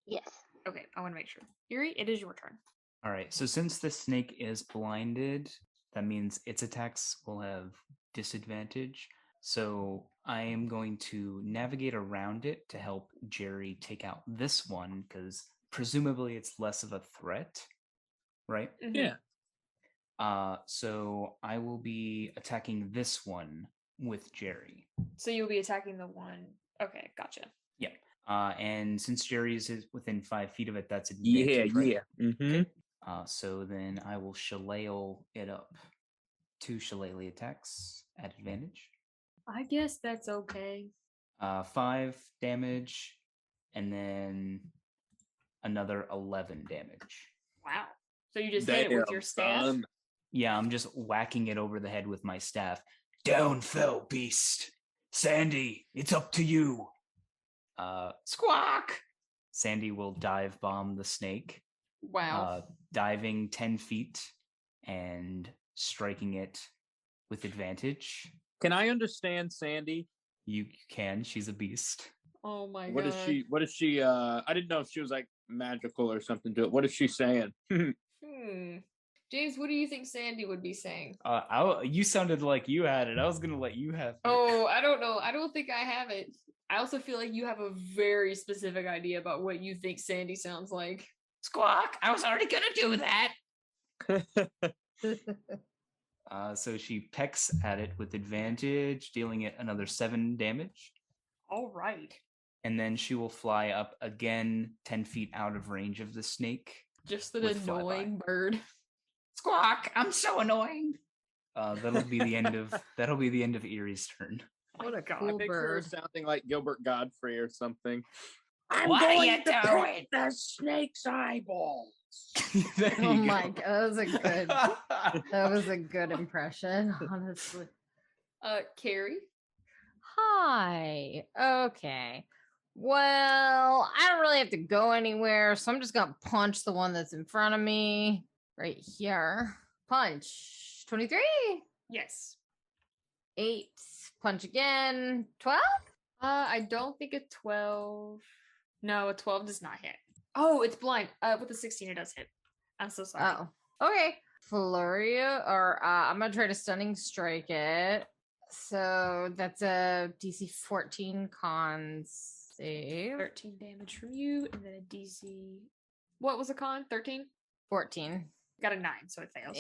[SPEAKER 4] Yes.
[SPEAKER 6] Okay, I want to make sure. Eerie, it is your turn.
[SPEAKER 3] All right. So since the snake is blinded, that means its attacks will have disadvantage. So I am going to navigate around it to help Jerry take out this one because presumably it's less of a threat, right?
[SPEAKER 6] Mhm.
[SPEAKER 7] Yeah.
[SPEAKER 3] So I will be attacking this one with Jerry.
[SPEAKER 6] So you'll be attacking the one. Okay, gotcha.
[SPEAKER 3] Yeah. And since Jerry's is within 5 feet of it, that's
[SPEAKER 7] Yeah,
[SPEAKER 3] advantage, right?
[SPEAKER 7] yeah. Mm-hmm.
[SPEAKER 3] Okay. So then I will shillelagh it up. 2 shillelagh attacks at advantage.
[SPEAKER 6] I guess that's okay.
[SPEAKER 3] 5 damage, and then another 11 damage.
[SPEAKER 6] Wow. So you just hit it with your staff?
[SPEAKER 3] Yeah, I'm just whacking it over the head with my staff. Down fell beast. Sandy, it's up to you. Squawk! Sandy will dive bomb the snake.
[SPEAKER 6] Wow.
[SPEAKER 3] Diving 10 feet and striking it with advantage.
[SPEAKER 7] Can I understand Sandy?
[SPEAKER 3] You can. She's a beast.
[SPEAKER 6] Oh my god.
[SPEAKER 7] What is she? What is she? I didn't know if she was like magical or something to it. What is she saying?
[SPEAKER 6] James, what do you think Sandy would be saying?
[SPEAKER 3] You sounded like you had it. I was gonna let you have it.
[SPEAKER 6] Oh, I don't know. I don't think I have it. I also feel like you have a very specific idea about what you think Sandy sounds like.
[SPEAKER 3] Squawk! I was already gonna do that. So she pecks at it with advantage, dealing it another 7 damage.
[SPEAKER 6] All right.
[SPEAKER 3] And then she will fly up again 10 feet out of range of the snake.
[SPEAKER 6] Just an
[SPEAKER 3] with flyby.
[SPEAKER 6] annoying bird.
[SPEAKER 3] Squawk! I'm so annoying. That'll be the end of Erie's turn.
[SPEAKER 6] What a
[SPEAKER 7] I
[SPEAKER 6] cool
[SPEAKER 7] picture her
[SPEAKER 6] bird.
[SPEAKER 7] sounding like Gilbert Godfrey or something.
[SPEAKER 3] What are you doing?
[SPEAKER 7] The snake's eyeballs.
[SPEAKER 2] Oh my god, that was a good impression, honestly.
[SPEAKER 6] Carrie?
[SPEAKER 2] Hi. Okay. Well, I don't really have to go anywhere, so I'm just gonna punch the one that's in front of me right here. Punch. 23.
[SPEAKER 6] Yes.
[SPEAKER 2] 8. Punch again. 12.
[SPEAKER 6] I don't think a 12. No, a 12 does not hit. Oh, it's blind. With a 16, it does hit. I'm so sorry.
[SPEAKER 2] Oh. Okay. Flurry, or I'm gonna try to stunning strike it. So that's a DC 14 con save.
[SPEAKER 6] 13 damage from you, and then a DC. What was a con? 13?
[SPEAKER 2] 14.
[SPEAKER 6] Got a 9, so it fails.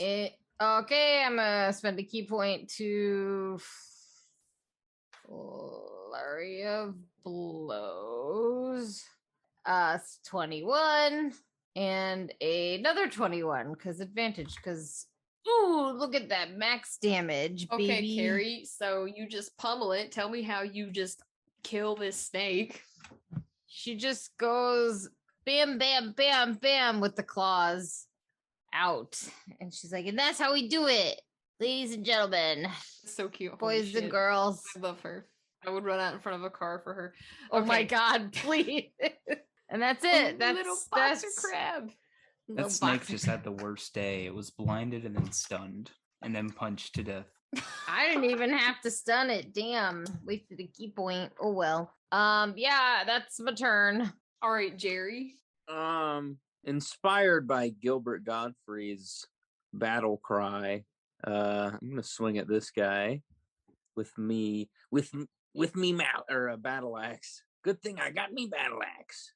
[SPEAKER 2] Okay, I'm gonna spend a key point to flurry of blows. It's 21 and another 21 because advantage. Because ooh, look at that max damage,
[SPEAKER 6] Okay,
[SPEAKER 2] baby.
[SPEAKER 6] Carrie. So you just pummel it. Tell me how you just kill this snake.
[SPEAKER 2] She just goes bam, bam, bam, bam with the claws out, and she's like, and that's how we do it, ladies and gentlemen,
[SPEAKER 6] So cute. Holy
[SPEAKER 2] boys and
[SPEAKER 6] shit.
[SPEAKER 2] girls.
[SPEAKER 6] I love her. I would run out in front of a car for her.
[SPEAKER 2] Oh my
[SPEAKER 6] Okay.
[SPEAKER 2] god, please. And that's it. That's
[SPEAKER 6] little boxer crab.
[SPEAKER 3] That snake just had the worst day. It was blinded and then stunned, and then punched to death.
[SPEAKER 2] I didn't even have to stun it. Damn. Wasted a key point. Oh well. Yeah, that's my turn.
[SPEAKER 6] All right, Jerry.
[SPEAKER 7] Inspired by Gilbert Godfrey's battle cry, I'm gonna swing at this guy. with me or a battle axe. Good thing I got me battle axe.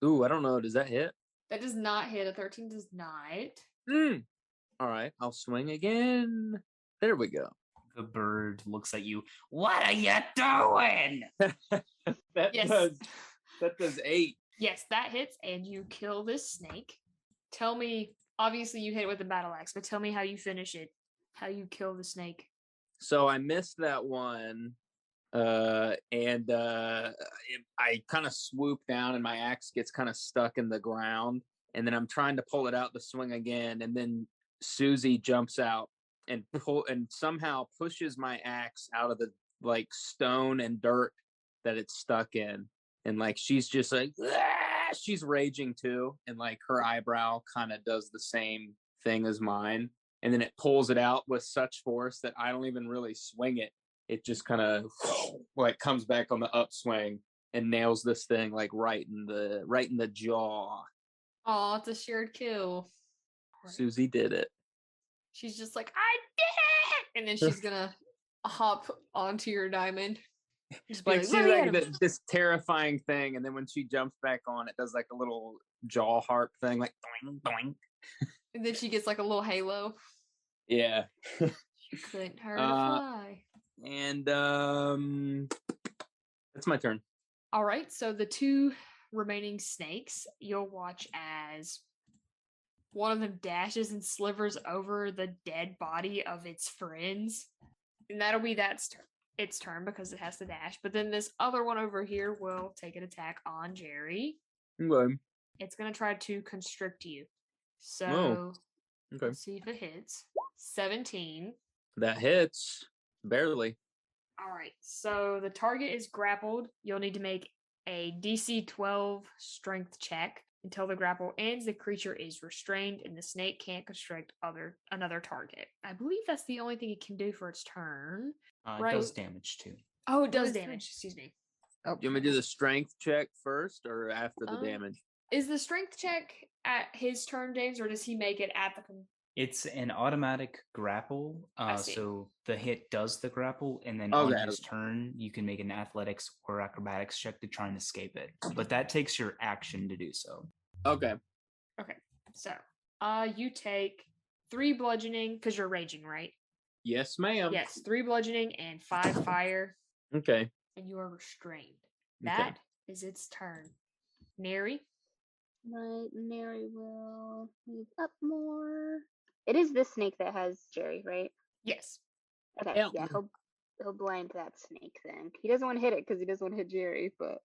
[SPEAKER 7] Ooh, I don't know. Does that hit?
[SPEAKER 6] That does not hit. A 13 does not.
[SPEAKER 7] All right, I'll swing again. There we go.
[SPEAKER 3] The bird looks at you. What are you doing?
[SPEAKER 6] Yes.
[SPEAKER 7] That does 8.
[SPEAKER 6] Yes, that hits, and you kill this snake. Tell me, obviously you hit it with the battle axe, but tell me how you finish it. How you kill the snake.
[SPEAKER 7] So I missed that one. And I kind of swoop down and my axe gets kind of stuck in the ground, and then I'm trying to pull it out to swing again, and then Susie jumps out and somehow pushes my axe out of the like stone and dirt that it's stuck in, and like she's just like she's raging too, and like her eyebrow kind of does the same thing as mine, and then it pulls it out with such force that I don't even really swing it. It just kind of like comes back on the upswing and nails this thing like right in the jaw.
[SPEAKER 6] Oh, it's a shared kill.
[SPEAKER 7] Susie did it.
[SPEAKER 6] She's just like, I did it! And then she's gonna hop onto your diamond. Just be
[SPEAKER 7] Like
[SPEAKER 6] like,
[SPEAKER 7] she's
[SPEAKER 6] "Let me
[SPEAKER 7] like
[SPEAKER 6] at him."
[SPEAKER 7] this terrifying thing, and then when she jumps back on, it does like a little jaw harp thing, like doing doing.
[SPEAKER 6] And then she gets like a little halo.
[SPEAKER 7] Yeah.
[SPEAKER 6] She couldn't hurt a fly.
[SPEAKER 7] And that's my turn.
[SPEAKER 6] All right, so the 2 remaining snakes, you'll watch as one of them dashes and slivers over the dead body of its friends. And that'll be its turn because it has to dash. But then this other one over here will take an attack on Jerry.
[SPEAKER 7] Okay.
[SPEAKER 6] It's going to try to constrict you. So
[SPEAKER 7] Okay.
[SPEAKER 6] let's see if it hits. 17.
[SPEAKER 7] That hits. Barely.
[SPEAKER 6] All right, so the target is grappled. You'll need to make a DC 12 strength check. Until the grapple ends, the creature is restrained and the snake can't constrict another target. I believe that's the only thing it can do for its turn.
[SPEAKER 3] It does damage too.
[SPEAKER 6] Oh, it does damage. Excuse me.
[SPEAKER 7] Oh, do you want me to do the strength check first or after the damage?
[SPEAKER 6] Is the strength check at his turn, James, or does he make it at the...
[SPEAKER 3] It's an automatic grapple. So the hit does the grapple, and then on his turn, you can make an athletics or acrobatics check to try and escape it. But that takes your action to do so.
[SPEAKER 7] Okay.
[SPEAKER 6] Okay. So, you take 3 bludgeoning because you're raging, right?
[SPEAKER 7] Yes, ma'am.
[SPEAKER 6] Yes, 3 bludgeoning and 5 fire.
[SPEAKER 7] Okay.
[SPEAKER 6] And you are restrained. That is its turn. Neri?
[SPEAKER 4] Right, Neri will move up more. It is this snake that has Jerry, right?
[SPEAKER 6] Yes.
[SPEAKER 4] Okay, yeah, he'll blind that snake then. He doesn't want to hit it because he doesn't want to hit Jerry, but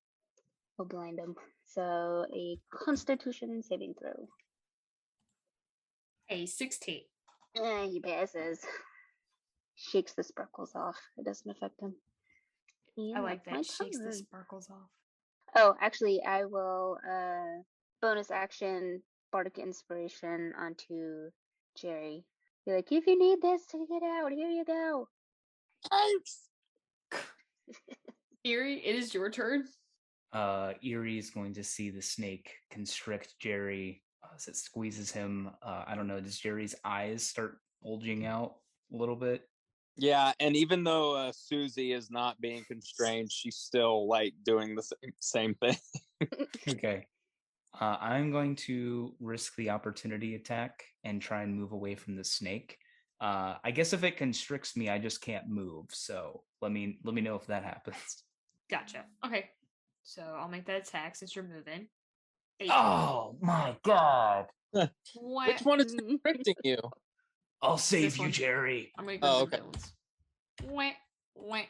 [SPEAKER 4] he'll blind him. So a Constitution saving throw.
[SPEAKER 6] A 16.
[SPEAKER 4] He passes. Shakes the sparkles off. It doesn't affect him.
[SPEAKER 6] I like that. Shakes the sparkles off.
[SPEAKER 4] Oh, actually, I will bonus action Bardic Inspiration onto Jerry. Be like, if you need this to get out, here you go.
[SPEAKER 7] Thanks.
[SPEAKER 6] Eerie, it is your turn.
[SPEAKER 3] Eerie is going to see the snake constrict Jerry as it squeezes him. I don't know, does Jerry's eyes start bulging out a little bit?
[SPEAKER 5] Yeah, and even though Susie is not being constrained, she's still like doing the same thing.
[SPEAKER 3] Okay. I'm going to risk the opportunity attack and try and move away from the snake. I guess if it constricts me, I just can't move. So let me know if that happens.
[SPEAKER 6] Gotcha. Okay. So I'll make that attack since you're moving. 8.
[SPEAKER 3] Oh my god.
[SPEAKER 5] Which one is constricting you?
[SPEAKER 3] I'll save you, Jerry.
[SPEAKER 6] I'm gonna go villains. Wah, wah,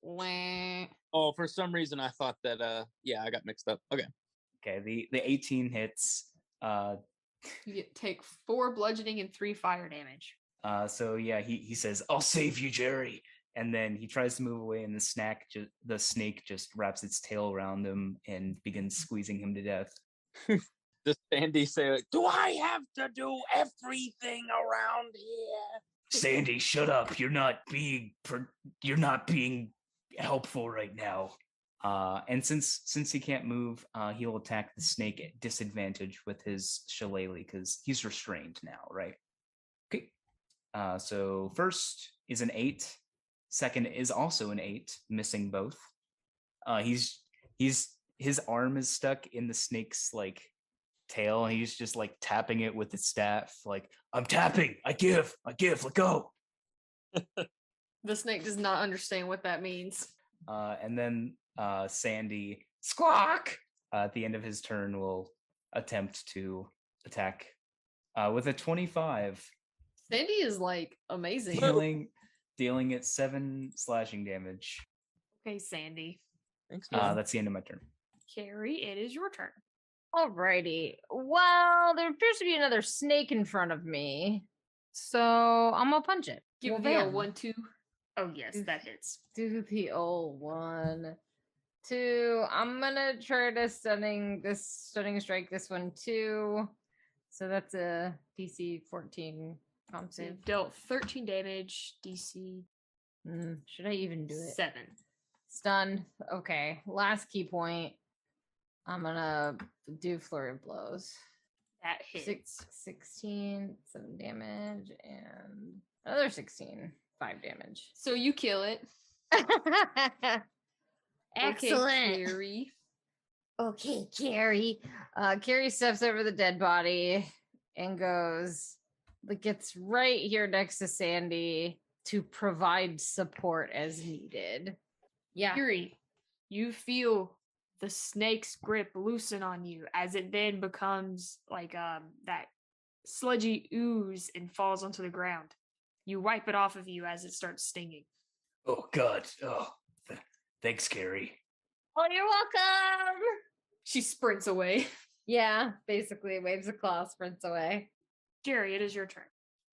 [SPEAKER 6] wah.
[SPEAKER 5] Oh, for some reason I thought that I got mixed up. Okay.
[SPEAKER 3] Okay, the 18 hits.
[SPEAKER 6] You take 4 bludgeoning and 3 fire damage.
[SPEAKER 3] So yeah, he says, "I'll save you, Jerry," and then he tries to move away, and the snake just wraps its tail around him and begins squeezing him to death.
[SPEAKER 5] Does Sandy say, like, "Do I have to do everything around here?"
[SPEAKER 3] Sandy, shut up! You're not being helpful right now. And since he can't move, he'll attack the snake at disadvantage with his shillelagh because he's restrained now, right? Okay. So first is an 8. second is also an 8, missing both. He's his arm is stuck in the snake's like tail, and he's just like tapping it with his staff, like, I'm tapping, I give, let go.
[SPEAKER 6] The snake does not understand what that means.
[SPEAKER 3] And then Sandy squawk at the end of his turn will attempt to attack with a 25.
[SPEAKER 6] Sandy is like amazing.
[SPEAKER 3] dealing it 7 slashing damage.
[SPEAKER 6] Okay, Sandy.
[SPEAKER 7] Thanks, man.
[SPEAKER 3] That's the end of my turn.
[SPEAKER 6] Carrie, it is your turn.
[SPEAKER 2] Alrighty. Well, there appears to be another snake in front of me. So I'm gonna punch it.
[SPEAKER 6] Give
[SPEAKER 2] Well,
[SPEAKER 6] me a
[SPEAKER 2] bam.
[SPEAKER 6] 1-2. Oh yes, that hits.
[SPEAKER 2] Do the old 1, 2. I'm gonna try to stunning strike this one too. So that's a DC 14 comp
[SPEAKER 6] So
[SPEAKER 2] save.
[SPEAKER 6] you've dealt 13 damage, DC
[SPEAKER 2] Should I even do it?
[SPEAKER 6] 7.
[SPEAKER 2] Stunned. Okay. Last key point. I'm gonna do flurry of blows.
[SPEAKER 6] That hits.
[SPEAKER 2] 16, 7 damage, and another 16, 5 damage.
[SPEAKER 6] So you kill it.
[SPEAKER 8] Excellent.
[SPEAKER 6] Okay, Carrie.
[SPEAKER 2] Okay, Carrie. Carrie steps over the dead body and gets right here next to Sandy to provide support as needed. Yeah.
[SPEAKER 6] Carrie, you feel the snake's grip loosen on you as it then becomes like that sludgy ooze and falls onto the ground. You wipe it off of you as it starts stinging.
[SPEAKER 3] Oh God. Oh, thanks, Carrie.
[SPEAKER 2] Oh, you're welcome.
[SPEAKER 6] She sprints away.
[SPEAKER 2] Yeah, basically waves a claw, sprints away.
[SPEAKER 6] Jerry, it is your turn.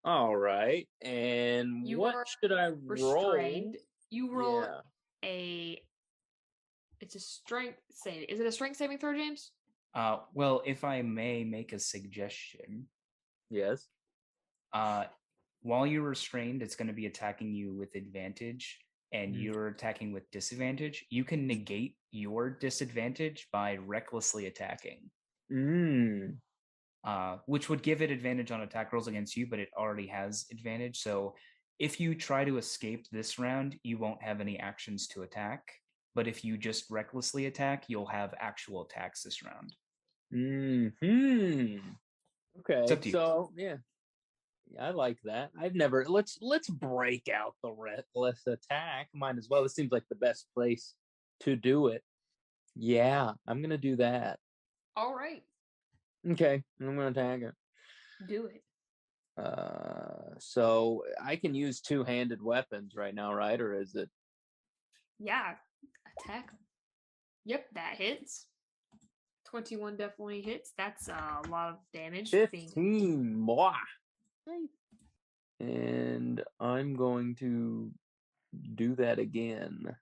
[SPEAKER 7] All right. And
[SPEAKER 6] You
[SPEAKER 7] what
[SPEAKER 6] are
[SPEAKER 7] should I roll?
[SPEAKER 6] Restrained. You roll
[SPEAKER 7] Yeah.
[SPEAKER 6] it's a strength save. Is it a strength saving throw, James?
[SPEAKER 3] Well, if I may make a suggestion,
[SPEAKER 7] Yes.
[SPEAKER 3] while you're restrained, it's going to be attacking you with advantage, and you're attacking with disadvantage. You can negate your disadvantage by recklessly attacking, which would give it advantage on attack rolls against you, but it already has advantage. So if you try to escape this round, you won't have any actions to attack. But if you just recklessly attack, you'll have actual attacks this round.
[SPEAKER 7] Okay.
[SPEAKER 3] up to you.
[SPEAKER 7] So yeah, I like that. I've never let's break out the reckless attack. Might as well. This seems like the best place to do it. Yeah, I'm gonna do that.
[SPEAKER 6] All right.
[SPEAKER 7] Okay, I'm gonna attack it.
[SPEAKER 6] Do it.
[SPEAKER 7] So I can use two-handed weapons right now, right? Or is it?
[SPEAKER 6] Yeah. Attack him. Yep, that hits. 21 definitely hits. That's a lot of damage.
[SPEAKER 7] 15. Mwah. And I'm going to do that again.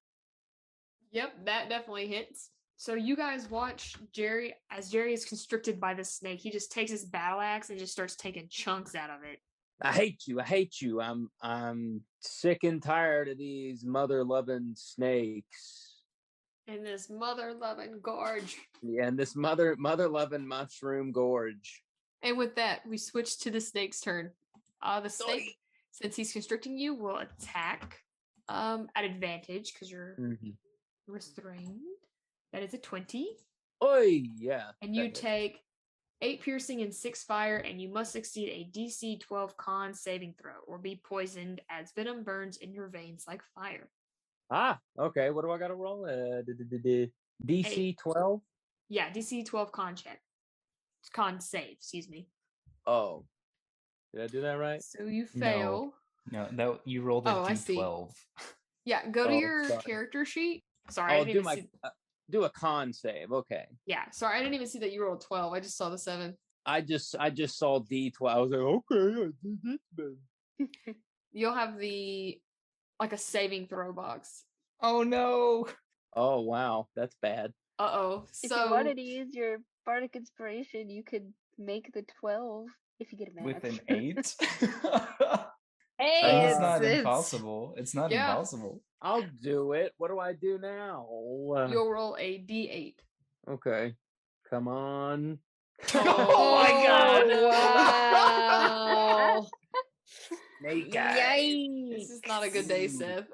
[SPEAKER 6] Yep, that definitely hits. So you guys watch Jerry as Jerry is constricted by the snake. He just takes his battle axe and just starts taking chunks out of it.
[SPEAKER 7] I hate you. I'm sick and tired of these mother-loving snakes.
[SPEAKER 6] In this mother-loving gorge.
[SPEAKER 7] Yeah, and this mother-loving mushroom gorge.
[SPEAKER 6] And with that, we switch to the snake's turn. The snake, since he's constricting you, will attack at advantage because you're restrained. That is a 20.
[SPEAKER 7] Oi, yeah.
[SPEAKER 6] And you take 8 piercing and 6 fire, and you must succeed a DC 12 con saving throw or be poisoned as venom burns in your veins like fire.
[SPEAKER 7] Okay. What do I got to roll? DC 12?
[SPEAKER 6] Yeah, DC 12 con check. Con save, excuse me.
[SPEAKER 7] Oh. Did I do that right?
[SPEAKER 6] So you fail.
[SPEAKER 3] No, that you rolled a
[SPEAKER 6] I see.
[SPEAKER 3] D12.
[SPEAKER 6] Yeah, go to your character sheet. Sorry, I didn't even see.
[SPEAKER 7] Do a con save. Okay.
[SPEAKER 6] Yeah, sorry, I didn't even see that you rolled 12. I just saw the 7.
[SPEAKER 7] I just saw D12. I was like, okay, I did it.
[SPEAKER 6] You'll have like a saving throw box.
[SPEAKER 3] Oh no.
[SPEAKER 7] Oh wow, that's bad.
[SPEAKER 6] Uh-oh.
[SPEAKER 4] If you wanted to use your bardic inspiration, you could make the 12 if you get a match.
[SPEAKER 3] With an 8?
[SPEAKER 2] Hey,
[SPEAKER 3] it's not impossible. It's not impossible.
[SPEAKER 7] I'll do it. What do I do now?
[SPEAKER 6] You'll roll a D8.
[SPEAKER 7] Okay. Come on.
[SPEAKER 3] Oh my god.
[SPEAKER 2] Wow.
[SPEAKER 7] Snake
[SPEAKER 2] Yikes.
[SPEAKER 6] This is not a good day, Seth.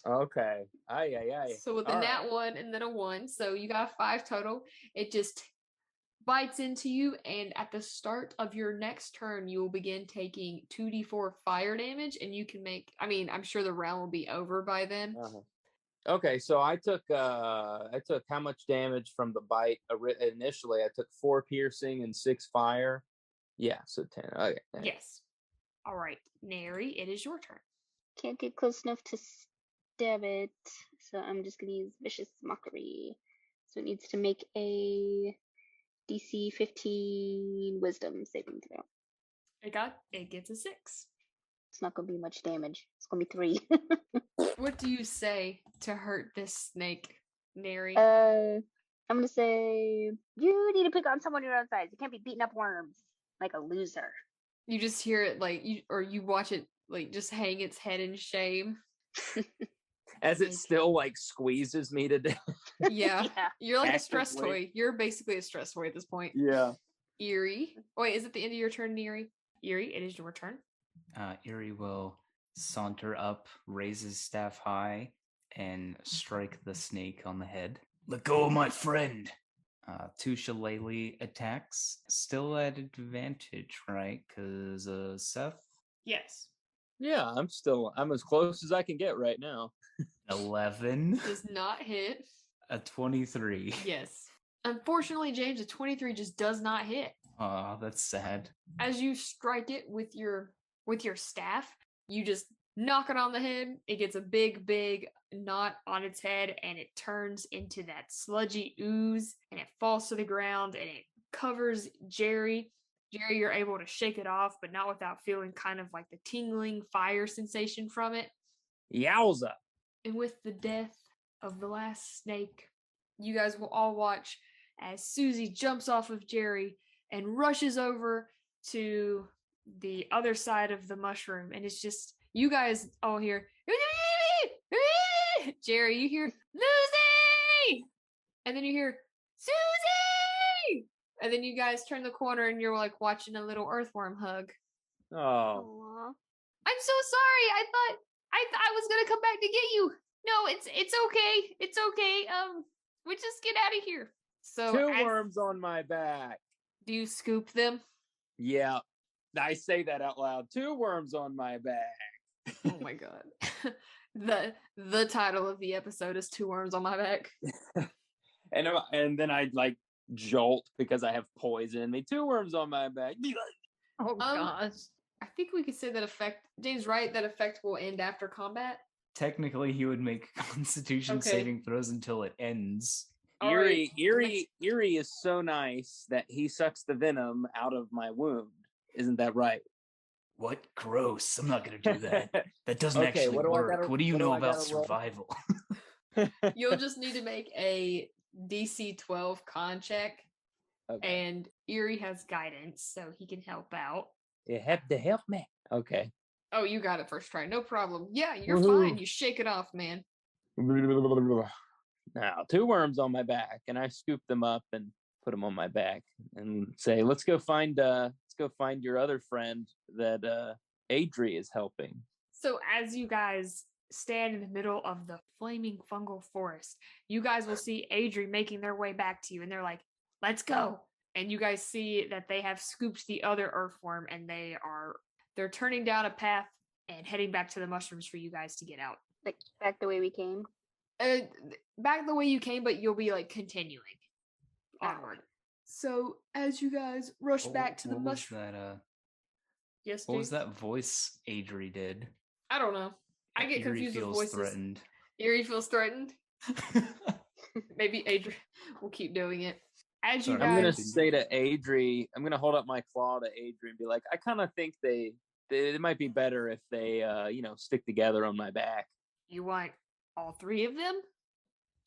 [SPEAKER 7] Okay. Aye, aye, aye.
[SPEAKER 6] So with a
[SPEAKER 7] All
[SPEAKER 6] nat
[SPEAKER 7] right.
[SPEAKER 6] 1 and then a 1, so you got 5 total. It just bites into you, and at the start of your next turn, you will begin taking 2d4 fire damage, and you can make. I mean, I'm sure the round will be over by then.
[SPEAKER 7] Uh-huh. Okay, so I took how much damage from the bite initially? I took 4 piercing and 6 fire. Yeah, so 10. Okay.
[SPEAKER 6] Yes. All right, Neri, it is your turn.
[SPEAKER 4] Can't get close enough to stab it, so I'm just gonna use Vicious Mockery. So it needs to make a DC 15 Wisdom saving throw.
[SPEAKER 6] It gets a 6.
[SPEAKER 4] It's not gonna be much damage. It's gonna be 3.
[SPEAKER 6] What do you say to hurt this snake, Neri?
[SPEAKER 4] I'm gonna say you need to pick on someone your own size. You can't be beating up worms like a loser.
[SPEAKER 6] You just hear it like you watch it like just hang its head in shame.
[SPEAKER 7] As it still like squeezes me to death.
[SPEAKER 6] Yeah. You're like a stress
[SPEAKER 7] Actively.
[SPEAKER 6] toy. You're basically a stress toy at this point.
[SPEAKER 7] Yeah.
[SPEAKER 6] Eerie. Oh, wait, is it the end of your turn, Eerie? Eerie, it is your turn.
[SPEAKER 3] Eerie will saunter up, raise his staff high, and strike the snake on the head. Let go of my friend! 2 shillelagh attacks, still at advantage, right? Because Seth?
[SPEAKER 6] Yes.
[SPEAKER 7] Yeah, I'm as close as I can get right now.
[SPEAKER 3] 11.
[SPEAKER 6] Does not hit.
[SPEAKER 3] A 23.
[SPEAKER 6] Yes. Unfortunately, James, a 23 just does not hit.
[SPEAKER 3] Aw, that's sad.
[SPEAKER 6] As you strike it with your staff, you just knock it on the head. It gets a big knot on its head, and it turns into that sludgy ooze, and it falls to the ground, and it covers Jerry. Jerry, you're able to shake it off, but not without feeling kind of like the tingling fire sensation from it.
[SPEAKER 7] Yowza.
[SPEAKER 6] And with the death of the last snake, you guys will all watch as Susie jumps off of Jerry and rushes over to the other side of the mushroom. And it's just, you guys all hear, Jerry, you hear, Lucy! And then you hear, Susie! And then you guys turn the corner and you're like watching a little earthworm hug.
[SPEAKER 7] Oh.
[SPEAKER 4] Aww.
[SPEAKER 6] I'm so sorry. I thought I was gonna come back to get you. No, it's okay. It's okay. We just get out of here. So
[SPEAKER 7] 2 worms on my back.
[SPEAKER 6] Do you scoop them?
[SPEAKER 7] Yeah. I say that out loud. 2 worms on my back.
[SPEAKER 6] Oh my god. The title of the episode is 2 worms on my back.
[SPEAKER 7] and then I like jolt because I have poison in me. 2 worms on my back.
[SPEAKER 8] Oh gosh.
[SPEAKER 6] I think we could say that effect, James, right? That effect will end after combat.
[SPEAKER 3] Technically, he would make Constitution saving throws until it ends.
[SPEAKER 7] Eerie is so nice that he sucks the venom out of my wound. Isn't that right?
[SPEAKER 3] What? Gross. I'm not going to do that. That doesn't
[SPEAKER 7] Okay,
[SPEAKER 3] actually
[SPEAKER 7] what do I
[SPEAKER 3] work.
[SPEAKER 7] gotta-
[SPEAKER 3] What do you
[SPEAKER 7] what do
[SPEAKER 3] know
[SPEAKER 7] I
[SPEAKER 3] about
[SPEAKER 7] gotta roll?
[SPEAKER 3] survival?
[SPEAKER 6] You'll just need to make a DC 12 con check.
[SPEAKER 7] Okay.
[SPEAKER 6] And Eerie has guidance, so he can help out.
[SPEAKER 7] You have to help me. Okay.
[SPEAKER 6] Oh, you got it first try. No problem. Yeah, you're
[SPEAKER 7] Woohoo.
[SPEAKER 6] fine. You shake it off, man.
[SPEAKER 7] Now, 2 worms on my back, and I scoop them up and put them on my back and say, let's go find your other friend that Adri is helping.
[SPEAKER 6] So as you guys stand in the middle of the flaming fungal forest, you guys will see Adri making their way back to you, and they're like, let's go. And you guys see that they have scooped the other earthworm, and they're turning down a path and heading back to the mushrooms for you guys to get out.
[SPEAKER 4] Like back the way we came.
[SPEAKER 6] Back the way you came, but you'll be like continuing onward. So as you guys rush back to the
[SPEAKER 3] What was
[SPEAKER 6] mushroom.
[SPEAKER 3] that?
[SPEAKER 6] Yes,
[SPEAKER 3] What was
[SPEAKER 6] James?
[SPEAKER 3] that voice Adri did?
[SPEAKER 6] I don't know. I get
[SPEAKER 3] Eerie
[SPEAKER 6] confused with
[SPEAKER 3] feels
[SPEAKER 6] voices.
[SPEAKER 3] threatened.
[SPEAKER 6] Eerie feels threatened. Maybe Adri will keep doing it. As you
[SPEAKER 3] Sorry,
[SPEAKER 7] I'm gonna
[SPEAKER 6] guys,
[SPEAKER 7] say to Adri, I'm gonna hold up my claw to Adri and be like, I kind of think it might be better if they stick together on my back.
[SPEAKER 6] you want all 3 of them?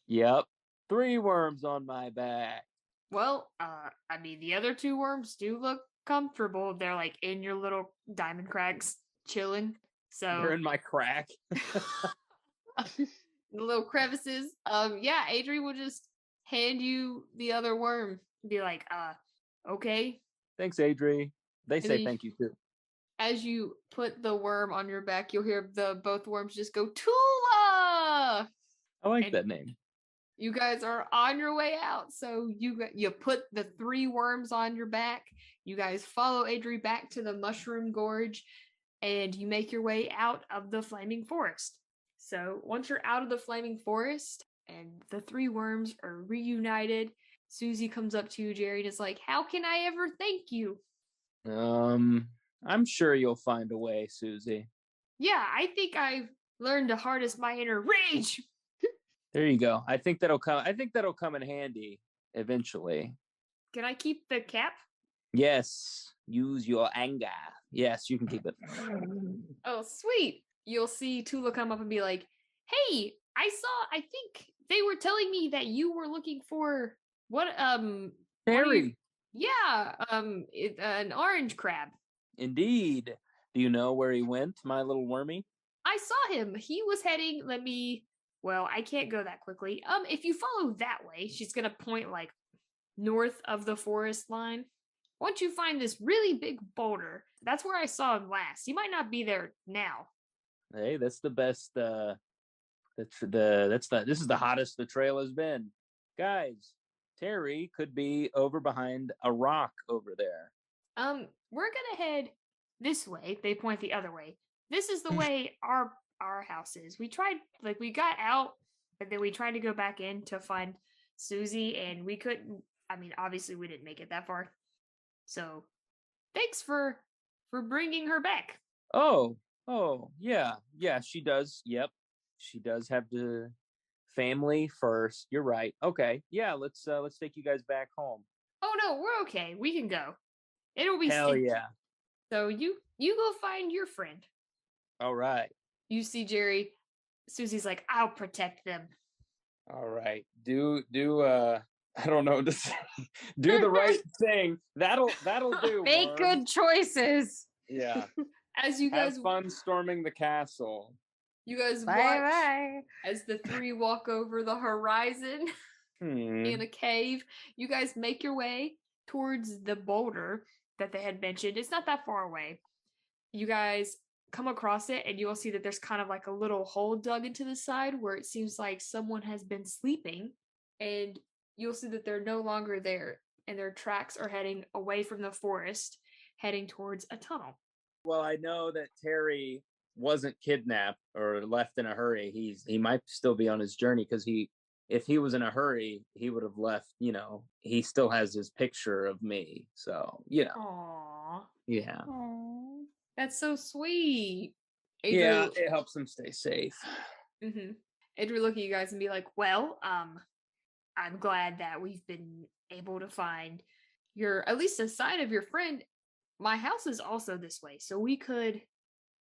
[SPEAKER 7] Yep. 3 worms on my back.
[SPEAKER 6] Well, I mean, the other 2 worms do look comfortable. They're like in your little diamond cracks, chilling. So
[SPEAKER 7] They're in my crack.
[SPEAKER 6] the little crevices. Yeah, Adri will just hand you the other worm. Be like, okay.
[SPEAKER 7] Thanks, Adri. They say
[SPEAKER 6] then-
[SPEAKER 7] thank you too.
[SPEAKER 6] As you put the worm on your back, you'll hear both worms just go, Tula! Area.
[SPEAKER 7] I like
[SPEAKER 6] And
[SPEAKER 7] that name.
[SPEAKER 6] You guys are on your way out, so you put the 3 worms on your back. You guys follow Adri back to the Mushroom Gorge, and you make your way out of the Flaming Forest. So once you're out of the Flaming Forest and the 3 worms are reunited, Susie comes up to you, Jerry, and is like, "How can I ever thank you?"
[SPEAKER 7] I'm sure you'll find a way, Susie.
[SPEAKER 6] Yeah, I think I've learned to harness my inner rage.
[SPEAKER 7] There you go. I think that'll come in handy eventually.
[SPEAKER 6] Can I keep the cap?
[SPEAKER 7] Yes. Use your anger. Yes, you can keep it.
[SPEAKER 6] Oh, sweet. You'll see Tula come up and be like, "Hey, I think they were telling me that you were looking for what
[SPEAKER 7] Harry.
[SPEAKER 6] Yeah, an orange crab.
[SPEAKER 7] Indeed. Do you know where he went, my little wormy?
[SPEAKER 6] I saw him. He was heading, well, I can't go that quickly. If you follow that way, she's going to point like north of the forest line. Once you find this really big boulder, that's where I saw him last. He might not be there now."
[SPEAKER 7] Hey, that's the best this is the hottest the trail has been. Guys, Terry could be over behind a rock over there.
[SPEAKER 6] We're gonna head this way. They point the other way. This is the way our house is. We got out, but then we tried to go back in to find Susie, and we couldn't. I mean, obviously, we didn't make it that far. So, thanks for bringing her back.
[SPEAKER 7] Oh, yeah, she does. Yep, she does have the family first. You're right. Okay, yeah, let's take you guys back home.
[SPEAKER 6] Oh no, we're okay. We can go. It'll be
[SPEAKER 7] Hell yeah.
[SPEAKER 6] So you go find your friend.
[SPEAKER 7] All right.
[SPEAKER 6] You see Jerry. Susie's like, "I'll protect them."
[SPEAKER 5] All right. Do I don't know to say. Do the right thing. That'll do.
[SPEAKER 2] Make
[SPEAKER 5] Worm.
[SPEAKER 2] good choices.
[SPEAKER 5] Yeah.
[SPEAKER 6] As you guys
[SPEAKER 5] Have fun storming the castle.
[SPEAKER 6] watch
[SPEAKER 2] Bye.
[SPEAKER 6] as the 3 walk over the horizon in a cave. You guys make your way towards the boulder that they had mentioned. It's not that far away. You guys come across it, and you'll see that there's kind of like a little hole dug into the side where it seems like someone has been sleeping, and you'll see that they're no longer there, and their tracks are heading away from the forest, heading towards a tunnel.
[SPEAKER 7] Well, I know that Terry wasn't kidnapped or left in a hurry. He might still be on his journey because if he was in a hurry, he would have left. He still has his picture of me. So
[SPEAKER 6] Aww.
[SPEAKER 7] yeah.
[SPEAKER 6] That's so sweet. Adriel,
[SPEAKER 7] Yeah, it helps him stay safe.
[SPEAKER 6] Mm-hmm. Adriel look at you guys and be like, "Well, I'm glad that we've been able to find at least a sign of your friend. My house is also this way, so we could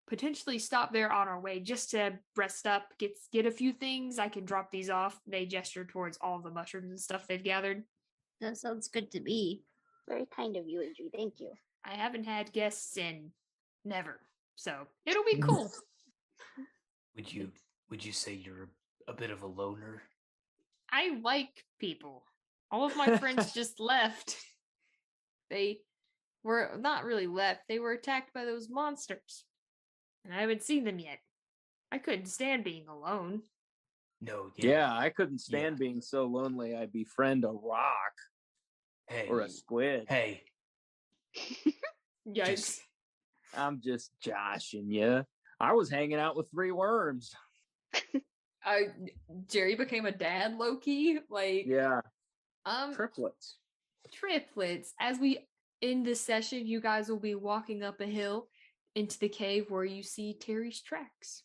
[SPEAKER 6] potentially stop there on our way just to rest up, get a few things. I can drop these off." They gesture towards all the mushrooms and stuff they've gathered.
[SPEAKER 8] That sounds good to me.
[SPEAKER 4] Very kind of you, Adri. Thank you.
[SPEAKER 6] I haven't had guests in never, so it'll be cool.
[SPEAKER 3] Would you say you're a bit of a loner?
[SPEAKER 6] I like people. All of my friends just left. They were not really left. They were attacked by those monsters. And I haven't seen them yet. I couldn't stand being alone.
[SPEAKER 3] No,
[SPEAKER 7] Yeah, I couldn't stand being so lonely. I'd befriend a rock or a squid.
[SPEAKER 3] Hey.
[SPEAKER 6] Yikes.
[SPEAKER 7] I'm just joshing you. I was hanging out with 3 worms.
[SPEAKER 6] Jerry became a dad, low-key.
[SPEAKER 7] Yeah.
[SPEAKER 6] Triplets. As we end this session, you guys will be walking up a hill into the cave where you see Terry's tracks.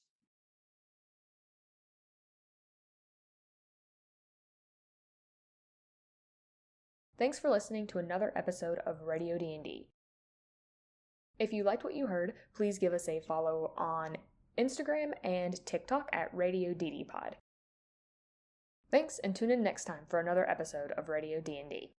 [SPEAKER 6] Thanks for listening to another episode of Radio D&D. If you liked what you heard, please give us a follow on Instagram and TikTok at Radio DD Pod. Thanks, and tune in next time for another episode of Radio D&D.